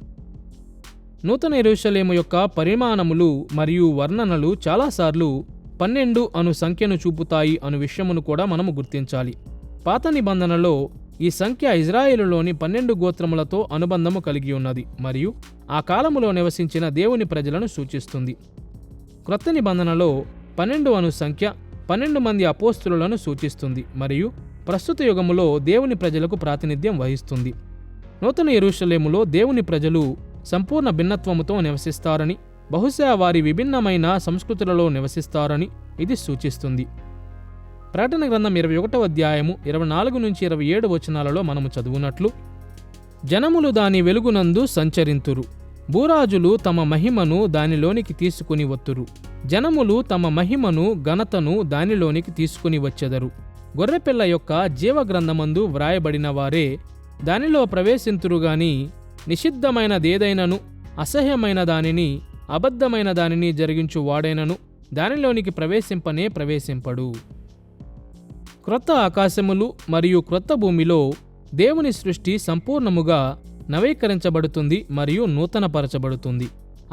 నూతన యెరూషలేము యొక్క పరిమాణములు మరియు వర్ణనలు చాలాసార్లు 12 అను సంఖ్యను చూపుతాయి అను విషయమును కూడా మనము గుర్తించాలి. పాత నిబంధనలో ఈ సంఖ్య ఇజ్రాయేలులోని 12 గోత్రములతో అనుబంధము కలిగి ఉన్నది మరియు ఆ కాలములో నివసించిన దేవుని ప్రజలను సూచిస్తుంది. క్రొత్త నిబంధనలో 12 అను సంఖ్య 12 మంది అపోస్తులులను సూచిస్తుంది మరియు ప్రస్తుత యుగములో దేవుని ప్రజలకు ప్రాతినిధ్యం వహిస్తుంది. నూతన యెరూషలేములో దేవుని ప్రజలు సంపూర్ణ భిన్నత్వముతో నివసిస్తారని, బహుశా వారి విభిన్నమైన సంస్కృతులలో నివసిస్తారని ఇది సూచిస్తుంది. ప్రకటన గ్రంథం 21వ అధ్యాయము 24 నుంచి 27 వచనాలలో మనము చదువునట్లు, జనములు దాని వెలుగునందు సంచరింతురు, భూరాజులు తమ మహిమను దానిలోనికి తీసుకుని వత్తురు, జనములు తమ మహిమను ఘనతను దానిలోనికి తీసుకుని వచ్చెదరు. గొర్రెపిల్ల యొక్క జీవగ్రంథమందు వ్రాయబడిన వారే దానిలో ప్రవేశింతురుగాని నిషిద్ధమైనదేదైనను అసహ్యమైన దానిని అబద్ధమైన దానిని జరిగించు వాడైనను దానిలోనికి ప్రవేశింపడు. క్రొత్త ఆకాశములు మరియు క్రొత్త భూమిలో దేవుని సృష్టి సంపూర్ణముగా నవీకరించబడుతుంది మరియు నూతనపరచబడుతుంది.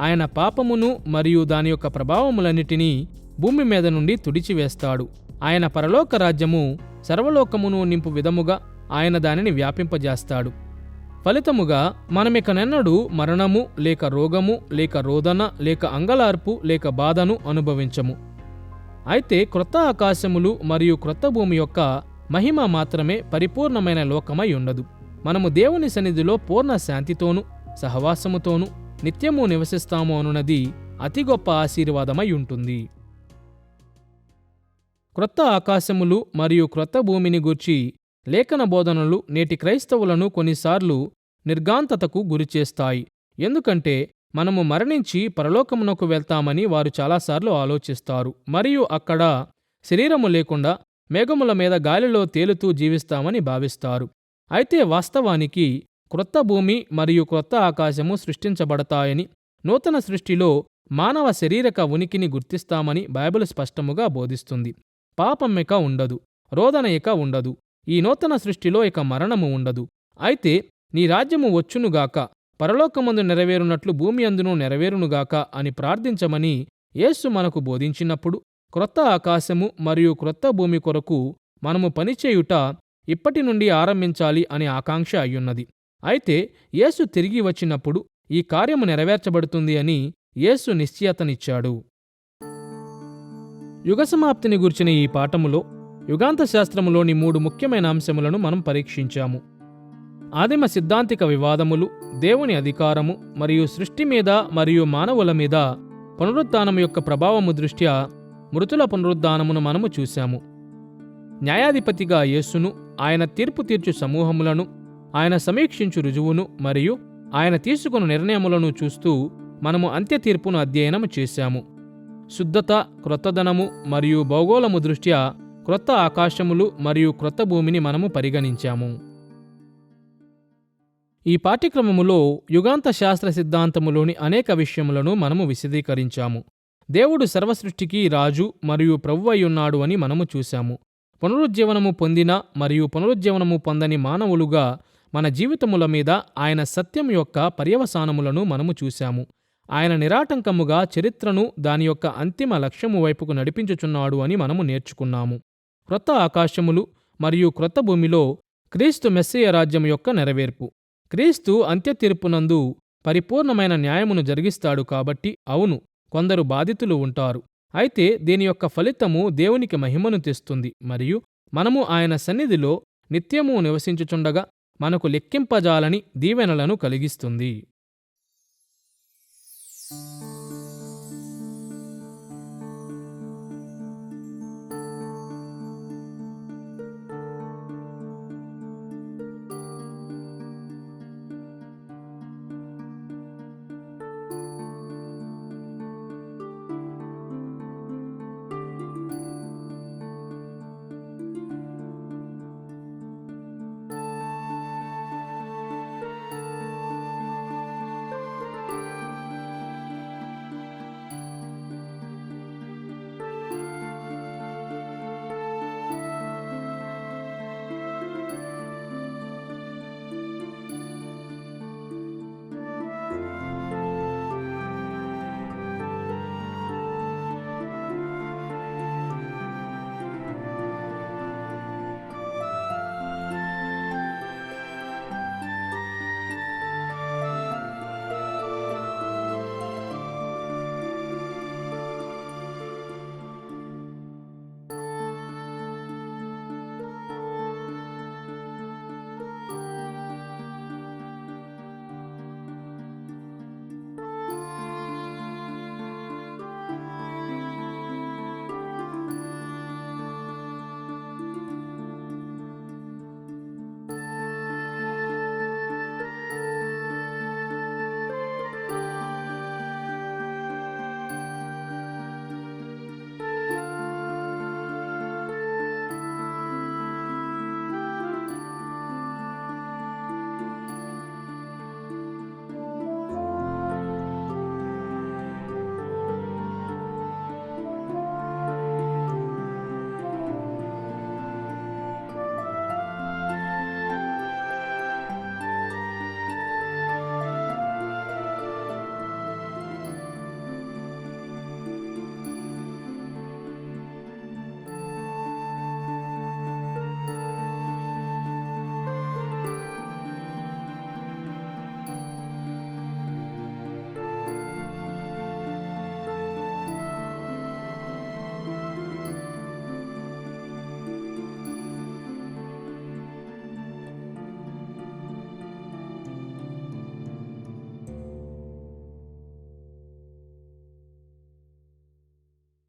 ఆయన పాపమును మరియు దాని యొక్క ప్రభావములన్నిటినీ భూమి మీద నుండి తుడిచివేస్తాడు. ఆయన పరలోక రాజ్యము సర్వలోకమును నింపు విధముగా ఆయన దానిని వ్యాపింపజేస్తాడు. ఫలితముగా మనమికనెన్నడూ మరణము లేక రోగము లేక రోదన లేక అంగలార్పు లేక బాధను అనుభవించము. అయితే క్రొత్త ఆకాశములు మరియు క్రొత్త భూమి యొక్క మహిమ మాత్రమే పరిపూర్ణమైన లోకమై ఉండదు. మనము దేవుని సన్నిధిలో పూర్ణ శాంతితోనూ సహవాసముతోనూ నిత్యము నివసిస్తాము అనున్నది అతి గొప్ప ఆశీర్వాదమై ఉంటుంది. క్రొత్త ఆకాశములు మరియు క్రొత్త భూమిని గూర్చి లేఖన బోధనలు నేటి క్రైస్తవులను కొన్నిసార్లు నిర్గాంతతకు గురిచేస్తాయి. ఎందుకంటే మనము మరణించి పరలోకమునకు వెళ్తామని వారు చాలాసార్లు ఆలోచిస్తారు మరియు అక్కడ శరీరము లేకుండా మేఘముల మీద గాలిలో తేలుతూ జీవిస్తామని భావిస్తారు. అయితే వాస్తవానికి క్రొత్త భూమి మరియు క్రొత్త ఆకాశము సృష్టించబడతాయని, నూతన సృష్టిలో మానవ శరీరక ఉనికిని గుర్తిస్తామని బైబిల్ స్పష్టముగా బోధిస్తుంది. పాపం ఇక ఉండదు, రోదన ఇక ఉండదు, ఈ నూతన సృష్టిలో ఇక మరణము ఉండదు. అయితే నీ రాజ్యము వచ్చునుగాక, పరలోకమందు నెరవేరునట్లు భూమి అందును నెరవేరునుగాక అని ప్రార్థించమని యేసు మనకు బోధించినప్పుడు, క్రొత్త ఆకాశము మరియు క్రొత్త భూమి కొరకు మనము పనిచేయుట ఇప్పటి నుండి ఆరంభించాలి అనే ఆకాంక్ష అయ్యున్నది. అయితే యేసు తిరిగి వచ్చినప్పుడు ఈ కార్యము నెరవేర్చబడుతుంది అని యేసు నిశ్చయతనిచ్చాడు. యుగ సమాప్తిని గుర్చిన ఈ పాఠములో యుగాంత శాస్త్రములోని 3 ముఖ్యమైన అంశములను మనం పరీక్షించాము. ఆదిమ సిద్ధాంతిక వివాదములు, దేవుని అధికారము మరియు సృష్టి మీద మరియు మానవుల మీద పునరుత్థానము యొక్క ప్రభావము దృష్ట్యా మృతుల పునరుద్ధానమును మనము చూశాము. న్యాయాధిపతిగా యేసును, ఆయన తీర్పు తీర్చు సమూహములను, ఆయన సమీక్షించు రుజువును మరియు ఆయన తీసుకున్న నిర్ణయములను చూస్తూ మనము అంత్య తీర్పును అధ్యయనం చేశాము. శుద్ధత, క్రొత్తదనము మరియు భౌగోళము దృష్ట్యా క్రొత్త ఆకాశములు మరియు క్రొత్త భూమిని మనము పరిగణించాము. ఈ పాఠ్యక్రమములో యుగాంత శాస్త్ర సిద్ధాంతములోని అనేక విషయములను మనము విశదీకరించాము. దేవుడు సర్వసృష్టికి రాజు మరియు ప్రభువయ్యున్నాడు అని మనము చూశాము. పునరుజ్జీవనము పొందిన మరియు పునరుజ్జీవనము పొందని మానవులుగా మన జీవితముల మీద ఆయన సత్యం యొక్క పర్యవసానములను మనము చూశాము. ఆయన నిరాటంకముగా చరిత్రను దాని యొక్క అంతిమ లక్ష్యము వైపుకు నడిపించుచున్నాడు అని మనము నేర్చుకున్నాము. క్రొత్త ఆకాశములు మరియు క్రొత్త భూమిలో క్రీస్తు మెస్సియ రాజ్యం యొక్క నెరవేర్పు. క్రీస్తు అంత్య తీర్పునందు పరిపూర్ణమైన న్యాయమును జరిగిస్తాడు కాబట్టి అవును, కొందరు బాధితులు ఉంటారు. అయితే దీని యొక్క ఫలితము దేవునికి మహిమను తెస్తుంది మరియు మనము ఆయన సన్నిధిలో నిత్యము నివసించుచుండగా మనకు లెక్కింపజాలని దీవెనలను కలిగిస్తుంది.